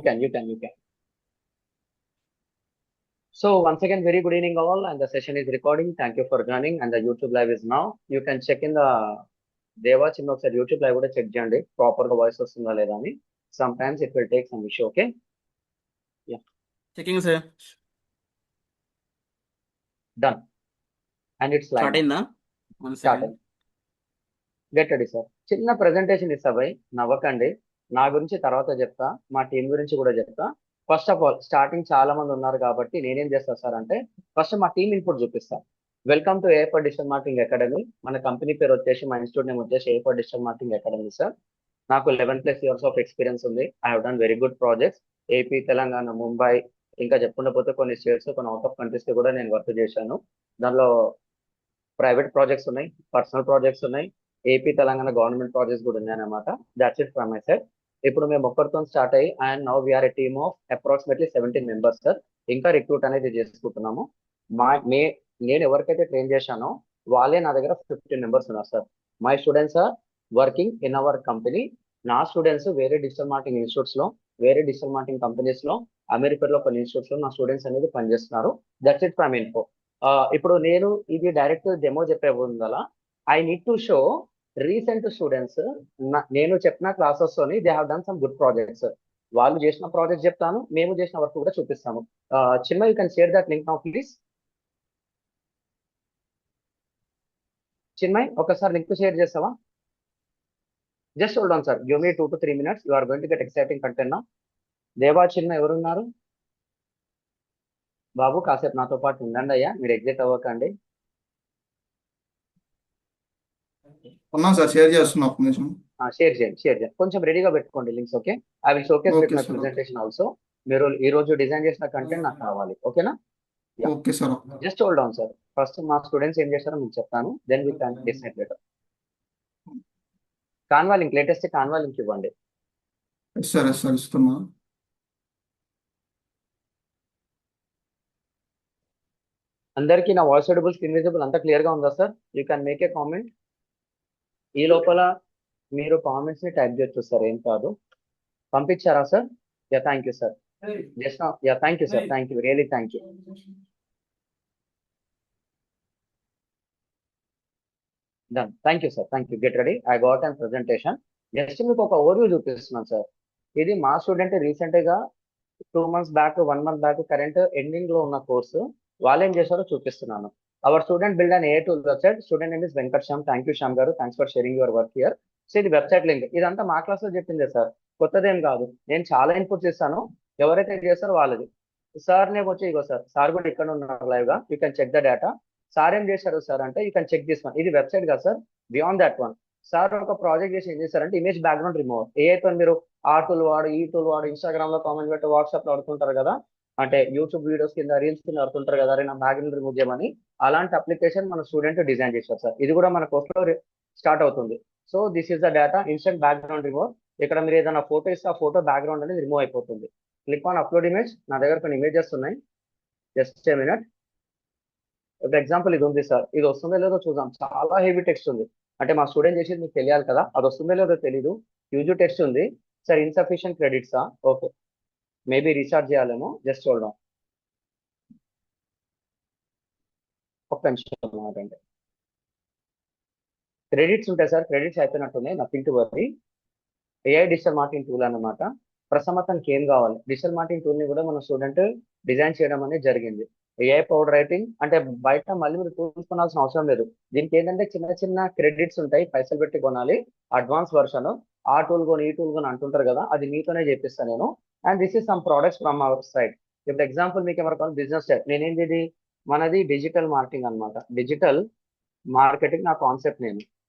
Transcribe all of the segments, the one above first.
you can. So once again, very good evening all, and the session is recording. Thank you for joining, and the YouTube live is now. You can check in the Deva చిన్న ఒకసారి YouTube live కూడా check చేయండి proper గా voice వస్తుందా లేదా అని. Some times it will take some issue. Okay, checking sir. Done and it's live. Start అయిందా? One start second. Get ready sir. చిన్న ప్రెజెంటేషన్ ఇస్తా భయ్, నవ్వకండి. నా గురించి తర్వాత చెప్తా, మా టీం గురించి కూడా చెప్తా. ఫస్ట్ ఆఫ్ ఆల్ స్టార్టింగ్ చాలా మంది ఉన్నారు కాబట్టి నేనేం చేస్తా సార్ అంటే ఫస్ట్ మా టీం ఇన్పుట్ చూపిస్తా. Welcome to Aper digital marketing academy. మన కంపెనీ పేరు వచ్చేసి, మా ఇన్స్టిట్యూట్ నేమ్ వచ్చేసి Aper digital marketing academy sir. నాకు 11+ years ఆఫ్ ఎక్స్పీరియన్స్ ఉంది. I have done very good projects. AP, Telangana, Mumbai, ఇంకా చెప్పుకుంటూ పోతే కొన్ని స్టేట్స్, కొన్ని అవుట్ ఆఫ్ కంట్రీస్ కూడా నేను వర్క్ చేశాను. దానిలో ప్రైవేట్ ప్రాజెక్ట్స్ ఉన్నాయి, పర్సనల్ ప్రాజెక్ట్స్ ఉన్నాయి, ఏపీ తెలంగాణ గవర్నమెంట్ ప్రాజెక్ట్స్ కూడా ఉన్నాయి అనమాట. That's it from my side. ఇప్పుడు మేము ఒక్కరితో స్టార్ట్ అయ్యి and now we are a team of approximately 17 members sir. ఇంకా రిక్రూట్ అనేది చేసుకుంటున్నాము. నేను ఎవరికైతే ట్రైన్ చేశానో వాళ్ళే నా దగ్గర 15 members ఉన్నారు sir. My students are working in our company. నా స్టూడెంట్స్ వేరే డిజిటల్ మార్కెటింగ్ ఇన్స్టిట్యూట్స్ లో, వేరే డిజిటల్ మార్కెటింగ్ కంపెనీస్ లో, అమెరికాలో కొన్ని ఇన్స్టిట్యూట్స్ లో నా స్టూడెంట్స్ అనేది పనిచేస్తున్నారు. That's it from info. ఇప్పుడు నేను ఇది డైరెక్ట్ డెమో చెప్పే ఉండాలా, I need to show recent students. నేను చెప్పిన క్లాసెస్ తోని they have done some good projects. వాళ్ళు చేసిన ప్రాజెక్ట్ చెప్తాను, మేము చేసిన వర్క్ కూడా చూపిస్తాము. చిన్న you can share that link now please. Chinmay ఒకసారి లింక్ షేర్ చేస్తావా? Just hold on sir, give me 2 to 3 minutes. You are going to get exciting content నా. దేవా, చిన్న ఎవరున్నారు? బాబు కాసేపు నాతో పాటు ఉండండి అయ్యా, మీరు ఎగ్జిట్ అవ్వకండి. ఉన్నాం సార్, షేర్ చేస్తున్నా ఒక్క నిమిషం. షేర్ చేయండి. కొంచెం రెడీగా పెట్టుకోండి links. Okay, I will showcase with Okay, my sir. Presentation also. మీరు ఈ రోజు డిజైన్ చేసిన కంటెంట్ నాకు కావాలి, ఓకేనా? Okay sir. Just hold on sir. First మా స్టూడెంట్స్ ఏం చేస్తారో మీకు చెప్తాను, then we can decide better. Canva link, latest Canva link ఇవ్వండి. సార్ ఇస్తున్నా. అందరికీ నా వాయిస్ ఆడిబుల్, స్క్రీన్ విజిబుల్ అంతా క్లియర్ గా ఉందా sir? You can make a comment. ఈ లోపల మీరు కామెంట్స్ ని టైప్ చేయొచ్చు సార్, ఏం కాదు. పంపించారా sir? Yeah, thank you sir. Just yeah, thank you sir, thank you, really thank you. Done, thank you sir, thank you. Get ready, I got and presentation. Just మీకు ఒక overview చూపిస్తున్నాను sir. ఇది మా student recent గా 2 months back, 1 month back current ending లో ఉన్న కోర్సు వాళ్ళు ఏం చేశారో చూపిస్తున్నాను. Our student build an A two website. Student name is Venkat Shyam. Thank you Shyam garu, thanks for sharing your work here. So ఇది వెబ్సైట్ లింక్. ఇదంతా మా క్లాస్ లో చెప్పిందే సార్, కొత్తదేం కాదు. నేను చాలా ఇన్పుట్స్ ఇస్తాను, ఎవరైతే చేస్తారో వాళ్ళది. సార్ నేమ్ వచ్చి ఇగో సార్, సార్ కూడా ఇక్కడ ఉన్నారు లైవ్ గా. You can check the data. Sir ఏం చేశారు సార్ అంటే you can check this one. ఇది వెబ్సైట్ కదా sir, beyond that one. Sir ఒక ప్రాజెక్ట్ చేసి ఏం చేశారంటే ఇమేజ్ బ్యాక్గ్రౌండ్ రిమూవ్. ఏఐతో మీరు ఆ టూల్ వాడు, ఈ టూల్ వాడు, ఇన్స్టాగ్రామ్ లో కామెంట్ పెట్టి, వాట్సాప్ లో ఆడుతుంటారు కదా, అంటే యూట్యూబ్ వీడియోస్ కింద, రీల్స్ కింద ఆడుతుంటారు కదా, నా బ్యాక్గ్రౌండ్ రిమూవ్ చేయమని. అలాంటి అప్లికేషన్ మన స్టూడెంట్ డిజైన్ చేశారు సార్. ఇది కూడా మన కోర్స్ లో స్టార్ట్ అవుతుంది. So this is the data, instant background remove. ఇక్కడ మీరు ఏదైనా ఫోటో ఇస్తే ఆ ఫోటో బ్యాక్గ్రౌండ్ అనేది రిమూవ్ అయిపోతుంది. Click on upload image. నా దగ్గర కొన్ని ఇమేజెస్ ఉన్నాయి, జస్ట్ ఏ మినిట్. ఒక ఎగ్జాంపుల్ ఇది ఉంది సార్, ఇది వస్తుందో లేదో చూద్దాం. చాలా హెవీ టెక్స్ట్ ఉంది, అంటే మా స్టూడెంట్ చేసేది మీకు తెలియాలి కదా, అది వస్తుందో లేదో తెలీదు. హ్యూజ్ టెక్స్ట్ ఉంది సార్. ఇన్సఫిషియెంట్ క్రెడిట్సా? ఓకే, మేబీ రీఛార్జ్ చేయాలేమో. జస్ట్ చూడడం ఒక్క నిమిషం అంటే క్రెడిట్స్ ఉంటాయి సార్, క్రెడిట్స్ అయిపోయినట్టున్నాయి. Nothing to worry. AI digital marketing tool అనమాట. ప్రస్తుతానికి ఏం కావాలి, డిజిటల్ మార్కెటింగ్ టూల్ ని కూడా మన స్టూడెంట్ డిజైన్ చేయడం అనేది జరిగింది. ఏఐ పౌడర్ రైటింగ్ అంటే బయట మళ్ళీ మీరు టూల్స్ కొనాల్సిన అవసరం లేదు. దీనికి ఏంటంటే చిన్న చిన్న క్రెడిట్స్ ఉంటాయి, పైసలు పెట్టి కొనాలి. అడ్వాన్స్ వర్షన్, ఆ టూల్ కొని ఈ టూల్ కొని అంటుంటారు కదా, అది మీతోనే చేపిస్తాను నేను. And this is some products from our side. ఇప్పుడు ఎగ్జాంపుల్ మీకు ఎవరు కావాలి, బిజినెస్ టైప్. నేనేంటి, ఇది మనది డిజిటల్ మార్కెటింగ్ అనమాట. డిజిటల్ మార్కెటింగ్ నా కాన్సెప్ట్. నేను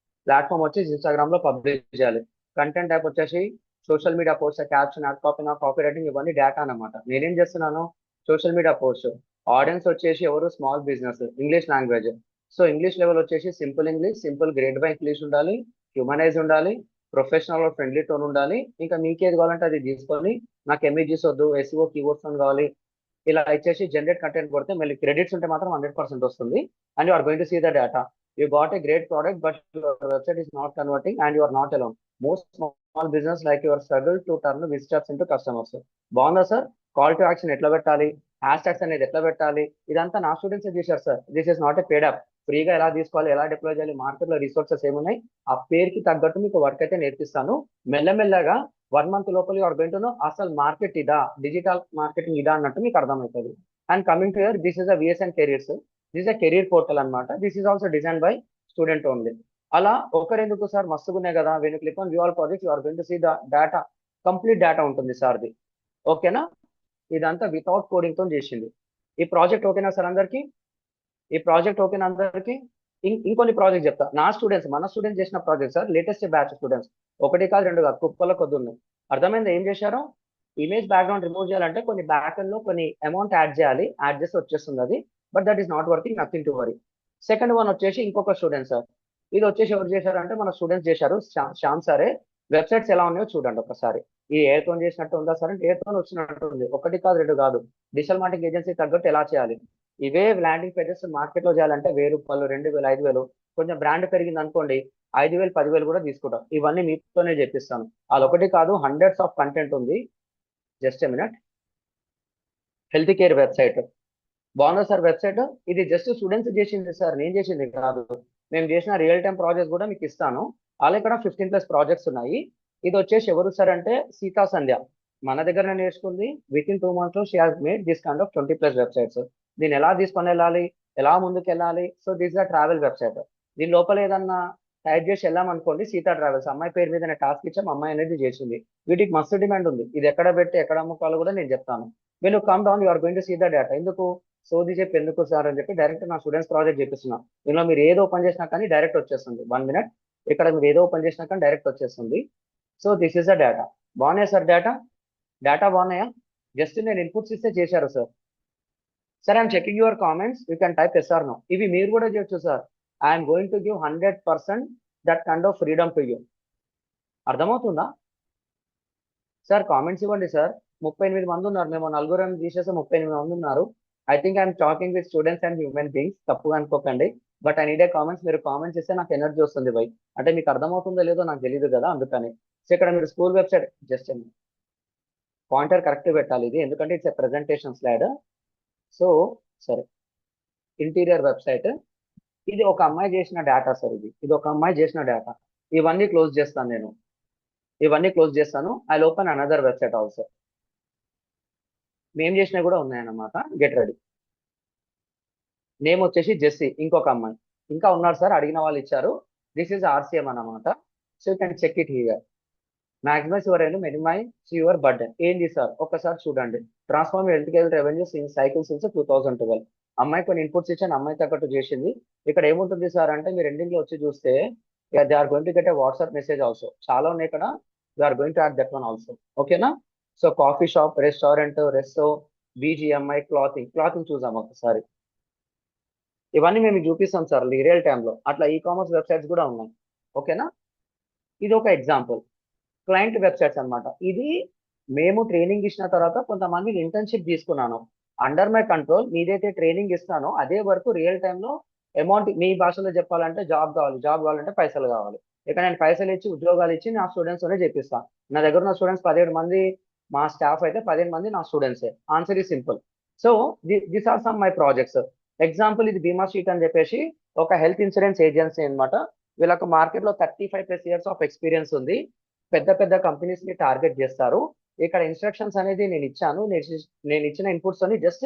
ప్లాట్ఫామ్ వచ్చి ఇన్స్టాగ్రామ్ లో పబ్లిష్ చేయాలి. కంటెంట్ టైప్ వచ్చేసి social media post, caption, add copy, copy writing, ఇవన్నీ డేటా అనమాట. నేనేం చేస్తున్నాను, సోషల్ మీడియా పోస్ట్. ఆడియన్స్ వచ్చేసి ఎవరు, small business, English language. So English level వచ్చేసి simple English, simple grade by English ఉండాలి, హ్యూమనైజ్ ఉండాలి, ప్రొఫెషనల్ ఫ్రెండ్లీ టోన్ ఉండాలి. ఇంకా మీకేది కావాలంటే అది తీసుకొని, నాకు ఎంఈజీస్ వద్దు, ఎస్ఈఓ కీవర్డ్స్ కావాలి, ఇలా ఇచ్చేసి జనరేట్ కంటెంట్ కొడితే మళ్ళీ క్రెడిట్స్ ఉంటే మాత్రం 100% వస్తుంది. And you are going to see the data. You got a great product, but your website is not converting and you are not alone. Most small business like your struggle to turn visitors into customers. బాగుందా sir? Call to action ఎట్లా పెట్టాలి, hash tags అనేది ఎట్లా పెట్టాలి, ఇదంతా నా students చేశారు sir. This is not a paid app. ఫ్రీగా ఎలా తీసుకోవాలి, ఎలా డిప్లాయ్ చేయాలి, మార్కెట్లో రిసోర్సెస్ ఏమున్నాయి, ఆ పేరుకి తగ్గట్టు మీకు వర్క్ అయితే నేర్పిస్తాను. మెల్లమెల్లగా 1 month లోపల యూఆర్ గోయింగ్ టు నో అసలు మార్కెట్ ఇదా, డిజిటల్ మార్కెటింగ్ ఇదా అన్నట్టు మీకు అర్థమవుతుంది. And coming to here, this is a VSN careers. This a career portal అన్నమాట. This is also design by student only. అలా ఒకరెందుకు సార్, మస్తుగున్నాయి కదా. When click on view all projects you're going to see the data, complete data ఉంటుంది సార్ది. ఓకేనా? ఇదంతా without coding తో చేసింది. ఈ ప్రాజెక్ట్ ఓకేనా సార్ అందరికి? ఈ ప్రాజెక్ట్ ఓకేనా అందరికి? ఇంకొన్ని ప్రాజెక్ట్ చెప్తా. నా స్టూడెంట్స్, మన స్టూడెంట్స్ చేసిన project sir, latest batch students. ఒకటి కాదు, రెండు కాదు, కుప్పల కొద్ది ఉన్నాయి. అర్థమైంది ఏం చేశారో? ఇమేజ్ బ్యాక్గ్రౌండ్ రిమూవ్ చేయాలంటే కొన్ని బ్యాక్ లో కొన్ని అమౌంట్ యాడ్ చేయాలి, యాడ్ చేస్తే వచ్చేస్తుంది అది. But that is not working, nothing to worry. Second one వచ్చేసి ఇంకొక స్టూడెంట్ సార్. ఇది వచ్చేసి ఎవరు చేశారంటే మన స్టూడెంట్స్ చేశారు, శ్యామ్ సారే. వెబ్సైట్స్ ఎలా ఉన్నాయో చూడండి ఒకసారి. ఈ ఎయిర్ టోన్ చేసినట్టు ఉందా సార్ అంటే ఎయిర్ టోన్ వచ్చినట్టు ఉంది. ఒకటి కాదు, రెండు కాదు. డిజిటల్ మార్కెటింగ్ ఏజెన్సీ తగ్గట్టు ఎలా చేయాలి, ఇవే ల్యాండింగ్ పేజెస్ మార్కెట్ లో చేయాలంటే 1000 రూపాయలు, 2000, 5000. కొంచెం బ్రాండ్ పెరిగింది అనుకోండి, 5000, 10,000 కూడా తీసుకుంటాం. ఇవన్నీ మీతోనే చెప్పిస్తాను. అది ఒకటి కాదు, హండ్రెడ్స్ ఆఫ్ కంటెంట్ ఉంది. Just a minute. Health care website. బాగుందా సార్ వెబ్సైట్? ఇది జస్ట్ స్టూడెంట్స్ చేసింది సార్, నేను చేసింది కాదు. మేము చేసిన రియల్ టైం ప్రాజెక్ట్స్ కూడా మీకు ఇస్తాను. అలా ఇక్కడ 15+ ప్రాజెక్ట్స్ ఉన్నాయి. ఇది వచ్చేసి ఎవరు సార్ అంటే సీతా సంధ్య. మన దగ్గర నేర్చుకుంది. విత్ ఇన్ 2 months లో she has made this kind of 20+ websites. దీన్ని ఎలా తీసుకొని వెళ్ళాలి, ఎలా ముందుకు వెళ్ళాలి, so this the travel website. దీని లోపల ఏదన్నా టైప్ చేసి వెళ్ళామనుకోండి, సీతా ట్రావెల్స్. అమ్మాయి పేరు మీద టాస్క్ ఇచ్చాం, అమ్మాయి అనేది చేసింది. వీటికి మస్తు డిమాండ్ ఉంది. ఇది ఎక్కడ పెట్టి ఎక్కడ అమ్ముకోవాలో కూడా నేను చెప్తాను. When you come down, you are going to see the data. ఎందుకు సోది చెప్పి ఎందుకు సార్ అని చెప్పి డైరెక్ట్ నా స్టూడెంట్స్ ప్రాజెక్ట్ చేపిస్తున్నా. దీనిలో మీరు ఏదో ఓపెన్ చేసినా కానీ డైరెక్ట్ వచ్చేస్తుంది. 1 minute. ఇక్కడ మీరు ఏదో ఓపెన్ చేసినా కానీ డైరెక్ట్ వచ్చేస్తుంది. So this is the data. బాగున్నాయా సార్ డేటా? డేటా బాగున్నాయా? జస్ట్ నేను ఇన్పుట్స్ ఇస్తే చేశారు sir. Sir I'm checking your comments, you can type yes or no. ఇవి మీరు కూడా చేయొచ్చు sir. I'm going to give 100% that kind of freedom to you. అర్థమవుతుందా సార్? కామెంట్స్ ఇవ్వండి సార్. 38 మంది ఉన్నారు, మేము నలుగురం తీసేసి 38 మంది ఉన్నారు. I think I'm talking with students and human beings, తప్పుగా అనుకోకండి. But I need a comments. మీరు కామెంట్స్ ఇస్తే నాకు ఎనర్జీ వస్తుంది బై. అంటే మీకు అర్థమవుతుందో లేదో నాకు తెలియదు కదా, అందుకని. సో ఇక్కడ మీరు school website just pointer correct పెట్టాలి ఇది, ఎందుకంటే it's a presentation slide. So సరే, ఇంటీరియర్ వెబ్సైట్. ఇది ఒక అమ్మాయి చేసిన డేటా సార్. ఇది ఒక అమ్మాయి చేసిన డేటా. ఇవన్నీ క్లోజ్ చేస్తాను నేను. ఇవన్నీ క్లోజ్ చేస్తాను. I open another website also. మేము చేసినవి కూడా ఉన్నాయన్నమాట. Get ready. నేమ్ వచ్చేసి జెస్సీ, ఇంకొక అమ్మాయి. ఇంకా ఉన్నారు సార్, అడిగిన వాళ్ళు ఇచ్చారు. దిస్ ఈజ్ ఆర్సిఎం అన్నమాట. So you can check it here. Maximise your revenue, minimise your burden. ఏంది సార్ ఒక్కసారి చూడండి. Transform health care revenues in cycle since 2012. అమ్మాయి కొన్ని ఇన్పుట్స్ ఇచ్చాను, అమ్మాయి తగ్గట్టు చేసింది. ఇక్కడ ఏముంటుంది సార్ అంటే మీరు ఎండింగ్ లో వచ్చి చూస్తే they are going to get a WhatsApp message also. చాలా ఉన్నాయి ఇక్కడ. They are going to add that one also. ఓకేనా? So coffee shop, restaurant, resto, BGMI, clothing చూసాం ఒకసారి. ఇవన్నీ మేము చూపిస్తాం సార్ రియల్ టైంలో. అట్లా ఈ కామర్స్ వెబ్సైట్స్ కూడా ఉన్నాయి. ఓకేనా? ఇది ఒక ఎగ్జాంపుల్. క్లయింట్ వెబ్సైట్స్ అన్నమాట. ఇది మేము ట్రైనింగ్ ఇచ్చిన తర్వాత కొంతమంది ఇంటర్న్షిప్ తీసుకున్నాను. Under my control. మీదైతే ట్రైనింగ్ ఇస్తానో అదే వరకు రియల్ టైంలో అమౌంట్, మీ భాషలో చెప్పాలంటే జాబ్ కావాలి. జాబ్ కావాలంటే పైసలు కావాలి. ఇక నేను పైసలు ఇచ్చి ఉద్యోగాలు ఇచ్చి నా స్టూడెంట్స్ తోనే చెప్పిస్తాను. నా దగ్గర ఉన్న స్టూడెంట్స్ 17 మంది, మా స్టాఫ్ అయితే 15 మంది నా స్టూడెంట్సే. Answer is simple. So this are some my projects. Example, ఇది బీమా షీట్ అని చెప్పేసి ఒక హెల్త్ ఇన్సూరెన్స్ ఏజెన్సీ అన్నమాట. వీళ్ళకు మార్కెట్ లో 35+ years ఆఫ్ ఎక్స్పీరియన్స్ ఉంది. పెద్ద పెద్ద కంపెనీస్ ని టార్గెట్ చేస్తారు. ఇక్కడ ఇన్స్ట్రక్షన్స్ అనేది నేను ఇచ్చాను. నేను ఇచ్చిన ఇన్పుట్స్ అని జస్ట్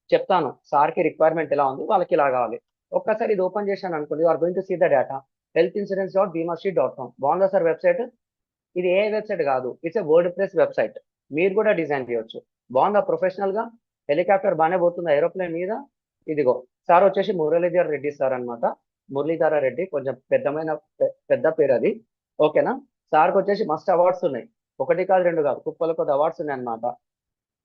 చెప్తాను. సార్కి రిక్వైర్మెంట్ ఎలా ఉంది, వాళ్ళకి ఇలా కావాలి. ఒక్కసారి ఇది ఓపెన్ చేశాను అనుకోండి, you are going to see the data. healthinsurance.bimashit.com. బాగుందా సార్ వెబ్సైట్? ఇది ఏ వెబ్సైట్ కాదు, it's a WordPress website. మీరు కూడా డిజైన్ చేయొచ్చు. బాగుందా? ప్రొఫెషనల్ గా. హెలికాప్టర్ బాగానే పోతుంది ఏరోప్లేన్ మీద. ఇదిగో సార్ వచ్చేసి మురళీధర్ రెడ్డి సార్ అన్నమాట. మురళీధర రెడ్డి, కొంచెం పెద్ద పేరు అది. ఓకేనా? సార్కి వచ్చేసి మస్ట్ అవార్డ్స్ ఉన్నాయి. ఒకటి కాదు, రెండు కాదు, కుప్పల కొద్ది అవార్డ్స్ ఉన్నాయి అనమాట.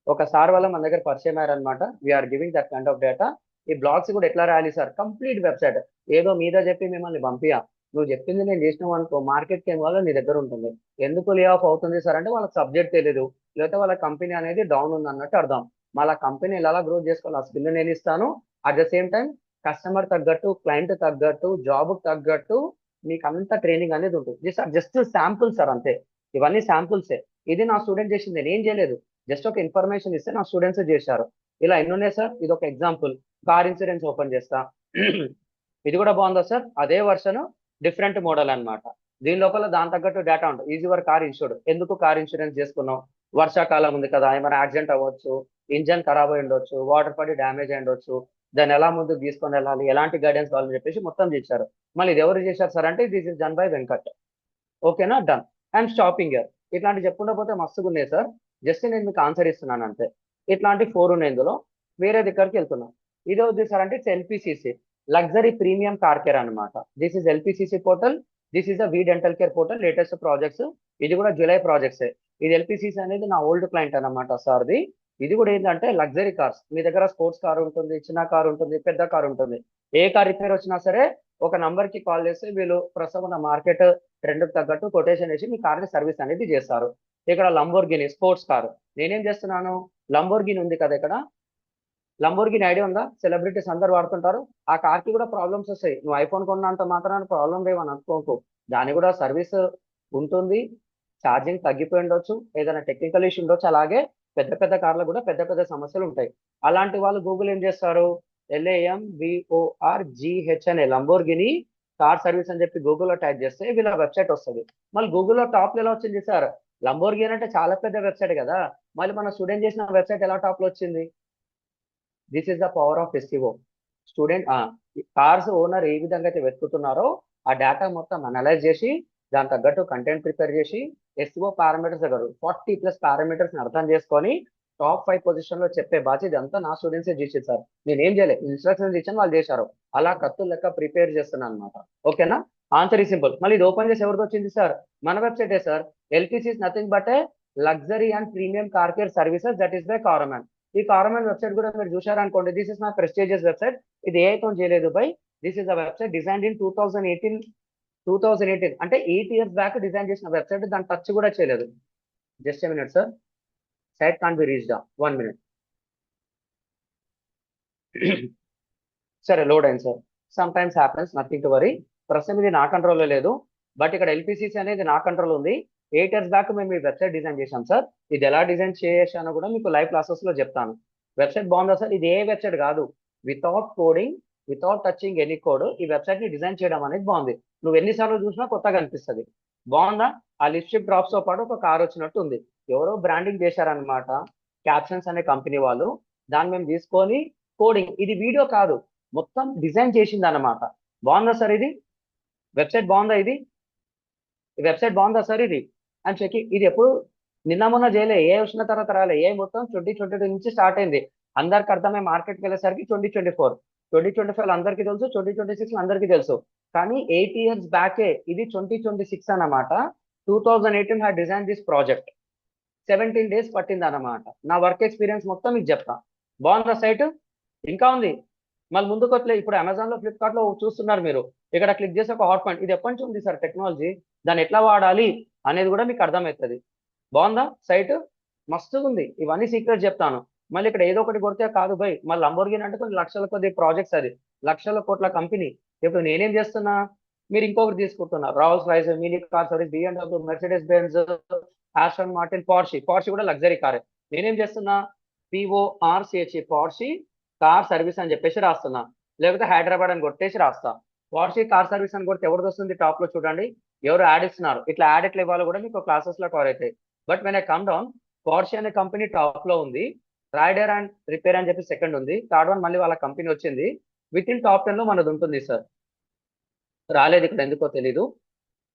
ఒక సార్ వల్ల మన దగ్గర పరిచయం అయ్యారనమాట. We are giving that kind of data. ఈ బ్లాగ్స్ కూడా ఎట్లా రాయాలి సార్? Complete website. ఏదో మీద చెప్పి మిమ్మల్ని పంపియా. నువ్వు చెప్పింది నేను చేసినావు అనుకో, మార్కెట్కి ఏం వల్ల నీ దగ్గర ఉంటుంది. ఎందుకు లే ఆఫ్ అవుతుంది సార్ అంటే వాళ్ళకి సబ్జెక్ట్ తెలియదు, లేకపోతే వాళ్ళ కంపెనీ అనేది డౌన్ ఉంది అన్నట్టు అర్థం. మళ్ళీ కంపెనీ ఎలా గ్రోత్ చేసుకోవాలి ఆ స్కిల్ నేను ఇస్తాను. At the same time customer తగ్గట్టు, క్లయింట్ తగ్గట్టు, జాబ్ తగ్గట్టు మీకు అంత ట్రైనింగ్ అనేది ఉంటుంది. This are just sample sir, అంతే. ఇవన్నీ శాంపుల్సే. ఇది నా స్టూడెంట్ చేసింది, నేను చేయలేదు. జస్ట్ ఒక ఇన్ఫర్మేషన్ ఇస్తే నా స్టూడెంట్స్ చేశారు. ఇలా ఎన్ని ఉన్నాయి సార్? ఇది ఒక ఎగ్జాంపుల్. కార్ ఇన్సూరెన్స్ ఓపెన్ చేస్తా. ఇది కూడా బాగుందా సార్? అదే వర్షన్, డిఫరెంట్ మోడల్ అన్నమాట. దీని లోపల దాని తగ్గట్టు డేటా ఉంటుంది. Easy your car insured. ఎందుకు కార్ ఇన్సూరెన్స్ చేసుకున్నాం? వర్షాకాలం ఉంది కదా, ఏమైనా యాక్సిడెంట్ అవ్వచ్చు, ఇంజన్ ఖరాబ్ అయి ఉండొచ్చు, వాటర్ పడి డ్యామేజ్ అయి ఉండొచ్చు, దాన్ని ఎలా ముందుకు తీసుకొని వెళ్ళాలి, ఎలాంటి గైడెన్స్ కావాలని చెప్పేసి మొత్తం చేశారు. మళ్ళీ ఇది ఎవరు చేశారు సార్ అంటే, this is done by Venkat. ఓకేనా? డన్. And stopping year. ఇట్లాంటి చెప్పుకుంటూ పోతే మస్తుగా ఉన్నాయి సార్. జస్ట్ నేను మీకు ఆన్సర్ ఇస్తున్నాను అంతే. ఇట్లాంటి 4 ఉన్నాయి ఇందులో. వేరే దగ్గరికి వెళ్తున్నాం. ఇది వద్దు సార్ అంటే, it's LPCC, luxury premium car care అనమాట. This is LPCC portal. This is the V dental care portal, latest projects. ఇది కూడా జూలై ప్రాజెక్ట్స్. ఇది ఎల్పిసిసి అనేది నా ఓల్డ్ క్లయింట్ అనమాట సార్ది. ఇది కూడా ఏంటంటే లగ్జరీ కార్స్. మీ దగ్గర స్పోర్ట్స్ కార్ ఉంటుంది, చిన్న కార్ ఉంటుంది, పెద్ద కార్ ఉంటుంది. ఏ కార్ రిపేర్ వచ్చినా సరే ఒక నంబర్ కి కాల్ చేస్తే వీళ్ళు ప్రస్తుతం ఉన్న మార్కెట్ ట్రెండ్ తగ్గట్టు కొటేషన్ వేసి మీ కార్ని సర్వీస్ అనేది చేస్తారు. ఇక్కడ లంబోర్గిని స్పోర్ట్స్ కార్. నేనేం చేస్తున్నాను? లంబోర్గిని ఉంది కదా ఇక్కడ, లంబోర్గిని ఐడియా ఉందా? సెలబ్రిటీస్ అందరు వాడుతుంటారు. ఆ కార్ కి కూడా ప్రాబ్లమ్స్ వస్తాయి. నువ్వు ఐఫోన్ కొన్నంత మాత్రాన ప్రాబ్లం లేవని అనుకోకు. దాని కూడా సర్వీస్ ఉంటుంది. ఛార్జింగ్ తగ్గిపోయి ఉండొచ్చు, ఏదైనా టెక్నికల్ ఇష్యూ ఉండొచ్చు. అలాగే పెద్ద పెద్ద కార్లకు కూడా పెద్ద పెద్ద సమస్యలు ఉంటాయి. అలాంటి వాళ్ళు గూగుల్ ఏం చేస్తారు? LAMBORGH అనే లంబోర్గిని కార్ సర్వీస్ అని చెప్పి గూగుల్లో టైప్ చేస్తే వీళ్ళ వెబ్సైట్ వస్తుంది. మళ్ళీ గూగుల్లో టాప్ ఎలా వచ్చింది సార్? లంబోర్గిని అంటే చాలా పెద్ద వెబ్సైట్ కదా, మళ్ళీ మన స్టూడెంట్ చేసిన వెబ్సైట్ ఎలా టాప్ లో వచ్చింది? This is the power of SEO. Student cars owner ఏ విధంగా అయితే వెతుకుతున్నారో ఆ డేటా మొత్తం అనలైజ్ చేసి దాని తగ్గట్టు కంటెంట్ ప్రిపేర్ చేసి ఎస్ఈఓ పారామీటర్స్ దగ్గర 40+ పారామీటర్స్ అర్థం చేసుకొని టాప్ 5 పొజిషన్ లో చెప్పే బాధ్యత ఇదంతా నా స్టూడెంట్స్ చేసేది సార్. నేనేం చేయలేదు, ఇన్స్ట్రక్షన్స్ ఇచ్చాను, వాళ్ళు చేశారు. అలా కత్తులు లెక్క ప్రిపేర్ చేస్తున్నాను అనమాట. ఓకేనా? Answer is simple. మళ్ళీ ఇది ఓపెన్ చేసి ఎవరితో వచ్చింది సార్? మన వెబ్సైటే sir. LPC is nothing but a luxury and premium car care services that is by Carman. ఈ కారమాన్ వెబ్సైట్ కూడా మీరు చూశారనుకోండి, this is my prestigious website. ఇది ఏ అయితే చేయలేదు బై. This is the website designed in 2018 అంటే 8 years బ్యాక్ డిజైన్ చేసిన వెబ్సైట్. దాన్ని టచ్ కూడా చేయలేదు. Just a minute sir. Site can be reached. 1 minute. సరే, లోడ్ అయింది sir. Some times happens, nothing to worry. ప్రస్తుతం ఇది నా కంట్రోల్లో లేదు, బట్ ఇక్కడ ఎల్పిసిసి అనేది నా కంట్రోల్ ఉంది. 8 years బ్యాక్ మేము ఈ వెబ్సైట్ డిజైన్ చేశాం సార్. ఇది ఎలా డిజైన్ చేశానో కూడా మీకు లైవ్ క్లాసెస్ లో చెప్తాను. వెబ్సైట్ బాగుందా సార్? ఇది ఏ వెబ్సైట్ కాదు. Without coding, without touching any code ఈ వెబ్సైట్ ని డిజైన్ చేయడం అనేది బాగుంది. నువ్వు ఎన్నిసార్లు చూసినా కొత్తగా అనిపిస్తుంది. బాగుందా? ఆ లిప్స్టిక్ డ్రాప్స్ తో పాటు ఒక కార్ వచ్చినట్టు ఉంది. ఎవరో బ్రాండింగ్ చేశారనమాట, క్యాప్షన్స్ అనే కంపెనీ వాళ్ళు. దాన్ని మేము తీసుకొని కోడింగ్, ఇది వీడియో కాదు, మొత్తం డిజైన్ చేసింది అనమాట. బాగుందా సార్? ఇది వెబ్సైట్ బాగుందా? ఇది వెబ్సైట్ బాగుందా సార్? ఇది అని చెక్. ఇది ఎప్పుడు నిన్న మొన్న చేయలే, ఏ వచ్చిన తర్వాత రాలే. ఏ మొత్తం 2022 నుంచి స్టార్ట్ అయింది. అందరికి అర్థమై మార్కెట్కి వెళ్ళేసరికి 2024, 2025 అందరికీ తెలుసు, 2026 అందరికీ తెలుసు. కానీ 8 years బ్యాకే ఇది 2026 అన్నమాట. 2018 had design this project. 17 days పట్టింది అన్నమాట. నా వర్క్ ఎక్స్పీరియన్స్ మొత్తం మీకు చెప్తా. బాగుందా సైట్? ఇంకా ఉంది. మళ్ళీ ముందుకు వట్లే. ఇప్పుడు అమెజాన్ లో, ఫ్లిప్కార్ట్ లో చూస్తున్నారు మీరు. ఇక్కడ క్లిక్ చేసి ఒక హాట్ పాయింట్. ఇది ఎప్పటి నుంచి ఉంది సార్ టెక్నాలజీ? దాన్ని ఎట్లా వాడాలి అనేది కూడా మీకు అర్థమవుతుంది. బాగుందా సైట్? మస్తుగా ఉంది. ఇవన్నీ సీక్రెట్ చెప్తాను. మళ్ళీ ఇక్కడ ఏదో ఒకటి కొడితే కాదు బై. మళ్ళీ లంబోర్గిని అంటే కొన్ని లక్షల కొద్ది ప్రాజెక్ట్స్, అది లక్షల కోట్ల కంపెనీ. ఇప్పుడు నేనేం చేస్తున్నా, మీరు ఇంకొకటి తీసుకుంటున్నారు. Rolls Royce, Mini car service, BMW, Mercedes Benz, Aston Martin, Porsche. Porsche కూడా లగ్జరీ కారే. నేనేం చేస్తున్నా, PORCHE పార్షి కార్ సర్వీస్ అని చెప్పేసి రాస్తున్నా, లేకపోతే హైదరాబాద్ అని కొట్టేసి రాస్తా. పార్షి కార్ సర్వీస్ అని కొడితే ఎవరిది వస్తుంది? టాప్ లో చూడండి, ఎవరు యాడ్ ఇస్తున్నారు. ఇట్లా యాడ్ ఎట్లా ఇవ్వాలో కూడా మీకు క్లాసెస్ లో కవర్ అవుతాయి. But when I come down, Parshi అనే కంపెనీ టాప్ లో ఉంది, రైడర్ అండ్ రిపేర్ అని చెప్పి సెకండ్ ఉంది, థర్డ్ వన్ మళ్ళీ వాళ్ళ కంపెనీ వచ్చింది. విత్ ఇన్ టాప్ 10 లో మనది ఉంటుంది సార్. రాలేదు ఇక్కడ ఎందుకో తెలీదు.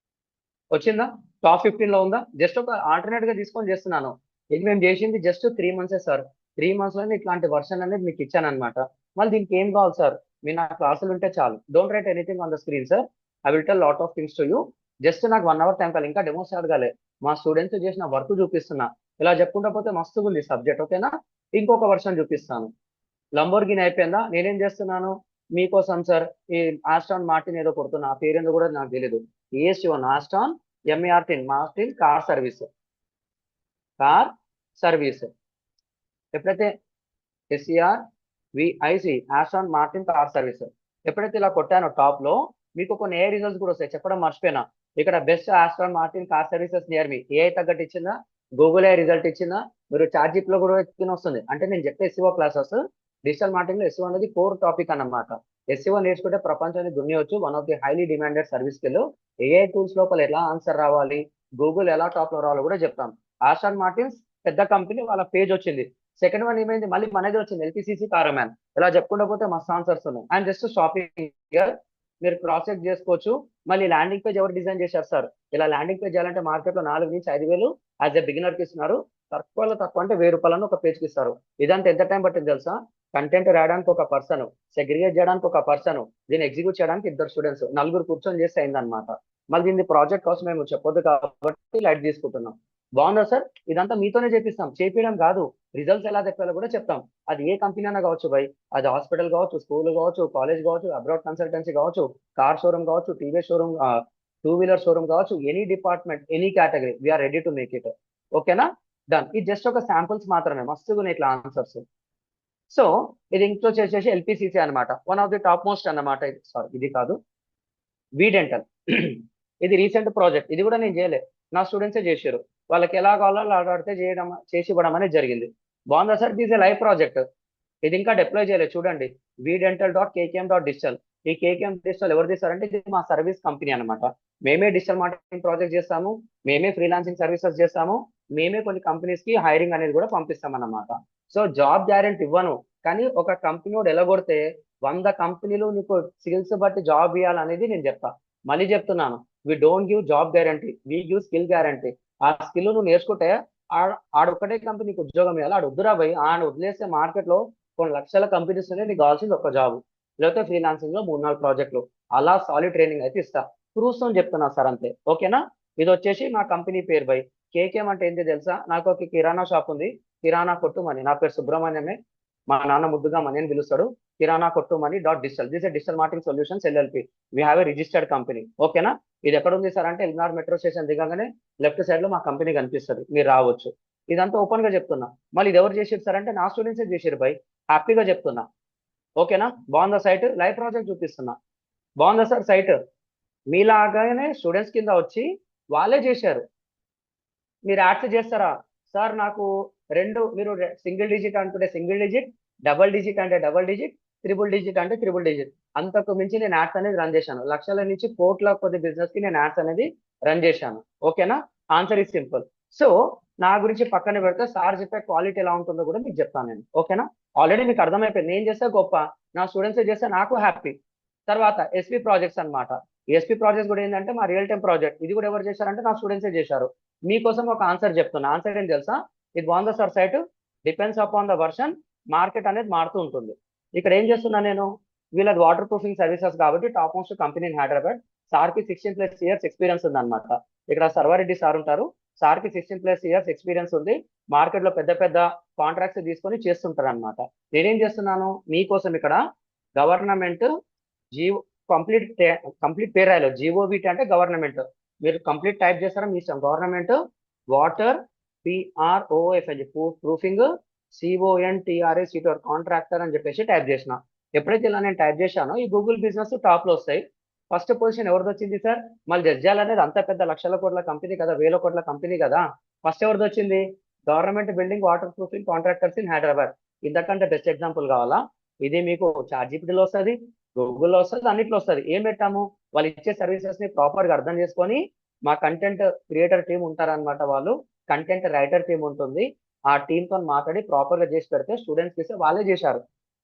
వచ్చిందా? టాప్ 15 లో ఉందా? జస్ట్ ఒక ఆల్టర్నేట్ గా తీసుకొని చేస్తున్నాను. ఇది మేము చేసింది జస్ట్ 3 months సార్. 3 months లోనే ఇట్లాంటి వర్షన్ అనేది మీకు ఇచ్చాను అనమాట. మళ్ళీ దీనికి ఏం కావాలి సార్? మీరు నా క్లాసులు ఉంటే చాలు. Don't write anything on the screen sir. I will tell lot of things to you. Just నాకు 1 hour టైం కావాలి. ఇంకా డెమోస్ అడగాలి. మా స్టూడెంట్స్ చేసిన వర్క్ చూపిస్తున్నా. ఇలా చెప్పుకుంటా పోతే మస్తుగా ఉంది సబ్జెక్ట్. ఓకేనా? ఇంకొక వర్షన్ చూపిస్తాను. లంబోర్గిని అయిపోయిందా? నేనేం చేస్తున్నాను మీకోసం సార్. ఈ ఆస్టాన్ మార్టిన్ ఏదో కొడుతున్నా, ఆ పేరేందో కూడా నాకు తెలియదు. AS1 ఆస్టాన్ MARTIN Martin car service. Car service ఎప్పుడైతే SERVIC ఆస్టాన్ మార్టిన్ కార్ సర్వీస్ ఎప్పుడైతే ఇలా కొట్టానో టాప్ లో, మీకు కొన్ని ఏ రిజల్ట్స్ కూడా వస్తాయి. చెప్పడం మర్చిపోయినా. ఇక్కడ best Aston Martin car services near me AI తగ్గట్టు ఇచ్చిందా, గూగుల్ ఏ రిజల్ట్ ఇచ్చిందా, మీరు చాట్ జీపీటీలో కూడా ఎత్తుకుని వస్తుంది. అంటే నేను చెప్పే ఎస్సీఓ క్లాసెస్ డిజిటల్ మార్కెటింగ్ లో ఎస్సీఓ అనేది కోర్ టాపిక్ అన్నమాట. ఎస్సీఓ నేర్చుకుంటే ప్రపంచాన్ని దున్నియొచ్చు. One of the highly demanded service skill. AI tools లోపల ఎలా ఆన్సర్ రావాలి, గూగుల్ ఎలా టాప్ లో రావాలో కూడా చెప్తాం. ఆస్ట్రాన్ మార్టిన్స్ పెద్ద కంపెనీ, వాళ్ళ పేజ్ వచ్చింది. సెకండ్ వన్ ఏమైంది, మళ్ళీ మనది వచ్చింది ఎల్పిసిసి కారమ్యాన్. ఇలా చెప్పుకుంటూ పోతే మస్తు ఆన్సర్స్ ఉన్నాయి. అండ్ జస్ట్ షాపింగ్ మీరు క్రాస్ చెక్ చేసుకోవచ్చు. మళ్ళీ ల్యాండింగ్ పేజ్ ఎవరు డిజైన్ చేశారు సార్? ఇలా ల్యాండింగ్ పేజ్ చేయాలంటే మార్కెట్ లో 4 నుంచి 5,000 యాజ్ ఎ బిగినర్ కి ఇస్తున్నారు. తక్కువలో తక్కువ అంటే 1,000 రూపాయలను ఒక పేజ్కి ఇస్తారు. ఇదంతా ఎంత టైం పట్టింది తెలుసా? కంటెంట్ రాయడానికి ఒక పర్సన్, సెగ్రిగేట్ చేయడానికి ఒక పర్సన్, దీన్ని ఎగ్జిక్యూట్ చేయడానికి 2 స్టూడెంట్స్, 4 కూర్చొని చేస్తే అయిందనమాట. మళ్ళీ దీన్ని ప్రాజెక్ట్ కోసం మేము చెప్పొద్దు కాబట్టి లైట్ తీసుకుంటున్నాం. బాగుందా సార్? ఇదంతా మీతోనే చేపిస్తాం, చేపించడం కాదు, రిజల్ట్స్ ఎలా చెప్పాలో కూడా చెప్తాం. అది ఏ కంపెనీ అయినా కావచ్చు బై, అది హాస్పిటల్ కావచ్చు, స్కూల్ కావచ్చు, కాలేజ్ కావచ్చు, అబ్రాడ్ కన్సల్టెన్సీ కావచ్చు, కార్ షోరూమ్ కావచ్చు, టీవీ షోరూమ్, 2 వీలర్ షోరూమ్ కావచ్చు, any department, any category, we are ready to make it. ఓకేనా? డన్. ఇది జస్ట్ ఒక శాంపుల్స్ మాత్రమే, మస్తుగా ఇట్లా ఆన్సర్స్. సో ఇది ఇంట్లో చేసేసి ఎల్పిసిసి అనమాట, one of the top most అన్నమాట. సారీ ఇది కాదు, వి డెంటల్. ఇది రీసెంట్ ప్రాజెక్ట్, ఇది కూడా నేను చేయలే, నా స్టూడెంట్సే చేశారు. వాళ్ళకి ఎలా కావాలో అలా ఆడితే చేసి ఇవ్వడం అనేది జరిగింది. బాగుందా sir? This A live project. ఇది ఇంకా డిప్లాయ్ చేయలేదు, చూడండి. vdental.kkm.digital. ఈ కేకేఎం డిజిటల్ ఎవరు తీస్తారంటే ఇది మా సర్వీస్ కంపెనీ అనమాట. మేమే డిజిటల్ మార్కెటింగ్ ప్రాజెక్ట్ చేస్తాము, మేమే ఫ్రీలాన్సింగ్ సర్వీసెస్ చేస్తాము, మేమే కొన్ని కంపెనీస్ కి హైరింగ్ అనేది కూడా పంపిస్తాం అన్నమాట. సో జాబ్ గ్యారెంటీ ఇవ్వను, కానీ ఒక కంపెనీ వాడు ఎలగొడితే 100 కంపెనీలు నీకు స్కిల్స్ బట్టి జాబ్ ఇవ్వాలనేది నేను చెప్తా. మళ్ళీ చెప్తున్నాను, we don't give job guarantee, we give skill guarantee. ఆ స్కిల్ నువ్వు నేర్చుకుంటే ఆడొక్కటే కంపెనీకి ఉద్యోగం ఇవ్వాలి. ఆడు వద్దురా పోయి ఆడ వదిలేస్తే మార్కెట్ లో కొన్ని లక్షల కంపెనీస్ ఉన్నాయి, నీకు కావాల్సింది ఒక జాబ్, లేకపోతే ఫ్రీలాన్సింగ్ లో 3-4 ప్రాజెక్టులు, అలా సాలిడ్ ట్రైనింగ్ అయితే ఇస్తా. ప్రూఫ్స్ అని చెప్తున్నా సార్, అంతే. ఓకేనా? ఇది వచ్చేసి నా కంపెనీ పేరు బై. కేకేఎం అంటే ఏంటి తెలుసా? నాకు ఒక కిరాణా షాప్ ఉంది, కిరాణా కొట్టు మని. నా పేరు సుబ్రహ్మణ్యమే, మా నాన్న ముద్దుగా మని అని పిలుస్తాడు. కిరాణా కొట్టు మని .digital. This digital marketing solutions LLP. We have a registered company. ఓకేనా? ఇది ఎక్కడ ఉంది సార్ అంటే ఎల్నార్ మెట్రో స్టేషన్ దిగగానే లెఫ్ట్ సైడ్ లో మా కంపెనీ కనిపిస్తుంది, మీరు రావచ్చు. ఇదంతా ఓపెన్ గా చెప్తున్నా. మళ్ళీ ఇది ఎవరు చేసారు సార్ అంటే నా స్టూడెంట్సే చేసారు బై, హ్యాపీగా చెప్తున్నా. ఓకేనా? బాగుందా సైట్? లైవ్ ప్రాజెక్ట్ చూపిస్తున్నా. బాగుందా సార్ సైట్? మీలాగానే స్టూడెంట్స్ కింద వచ్చి వాళ్ళే చేశారు. మీరు యాడ్స్ చేస్తారా సార్? నాకు మీరు సింగిల్ డిజిట్ అంటుంటే సింగిల్ డిజిట్, డబుల్ డిజిట్ అంటే డబుల్ డిజిట్, త్రిబుల్ డిజిట్ అంటే త్రిబుల్ డిజిట్, అంతకు మించి నేను యాడ్స్ అనేది రన్ చేశాను. లక్షల నుంచి కోట్ల కొద్ది బిజినెస్ కి నేను యాడ్స్ అనేది రన్ చేశాను. ఓకేనా? Answer is simple. సో నా గురించి పక్కన పెడితే సార్ చెప్పే క్వాలిటీ ఎలా ఉంటుందో కూడా మీకు చెప్తాను నేను. ఓకేనా? ఆల్రెడీ మీకు అర్థమైపోయింది, నేను చేస్తే గొప్ప, నా స్టూడెంట్స్ చేస్తే నాకు హ్యాపీ. తర్వాత ఎస్పీ ప్రాజెక్ట్స్ అనమాట. ఎస్పీ ప్రాజెక్ట్స్ కూడా ఏంటంటే మా రియల్ టైం ప్రాజెక్ట్. ఇది కూడా ఎవరు చేశారంటే నా స్టూడెంట్సే చేశారు. మీకోసం ఒక ఆన్సర్ చెప్తున్నా. ఆన్సర్ ఏం తెలుసా? ఇది బాగుందా sir site? Depends upon the version, market అనేది మారుతూ ఉంటుంది. ఇక్కడ ఏం చేస్తున్నా నేను, వీళ్ళది వాటర్ ప్రూఫింగ్ సర్వీసెస్ కాబట్టి topmost company in Hyderabad. Sir కి 16+ ఇయర్స్ ఎక్స్పీరియన్స్ ఉంది అనమాట. ఇక్కడ సర్వారెడ్డి సార్ ఉంటారు, సార్ కి 16+ ఇయర్స్ ఎక్స్పీరియన్స్ ఉంది. మార్కెట్ లో పెద్ద పెద్ద కాంట్రాక్ట్స్ తీసుకొని చేస్తుంటారు అనమాట. నేనేం చేస్తున్నాను మీకోసం ఇక్కడ, గవర్నమెంట్ జీవో, కంప్లీట్ పేరు రాయాలి. జీఓబిటి అంటే గవర్నమెంట్, మీరు కంప్లీట్ టైప్ చేస్తారా మీ ఇష్టం. గవర్నమెంట్ వాటర్ PROF అని చెప్పి ప్రూఫింగ్ CONTRACT కాంట్రాక్టర్ అని చెప్పేసి టైప్ చేసిన. ఎప్పుడైతే ఇలా నేను టైప్ చేశానో ఈ గూగుల్ బిజినెస్ టాప్ లో వస్తాయి. ఫస్ట్ పొజిషన్ ఎవరిది వచ్చింది సార్? మళ్ళీ జడ్జాల్ అనేది అంత పెద్ద లక్షల కోట్ల కంపెనీ కదా, వేల కోట్ల కంపెనీ కదా, ఫస్ట్ ఎవరిది వచ్చింది? Government building water proofing contractors in Hyderabad. ఇంతకంటే బెస్ట్ ఎగ్జాంపుల్ కావాలా? ఇది మీకు చాట్ జీపీటీలో వస్తుంది, గూగుల్లో వస్తుంది, అన్నిట్లో వస్తుంది. ఏం పెట్టాము? వాళ్ళు ఇచ్చే సర్వీసెస్ ని ప్రాపర్ గా అర్థం చేసుకొని, మా కంటెంట్ క్రియేటర్ టీం ఉంటారనమాట, వాళ్ళు కంటెంట్ రైటర్ టీం ఉంటుంది, ఆ టీమ్ తో మాట్లాడి ప్రాపర్ గా చేసి పెడితే స్టూడెంట్స్ చేస్తే వాళ్ళే చేశారు.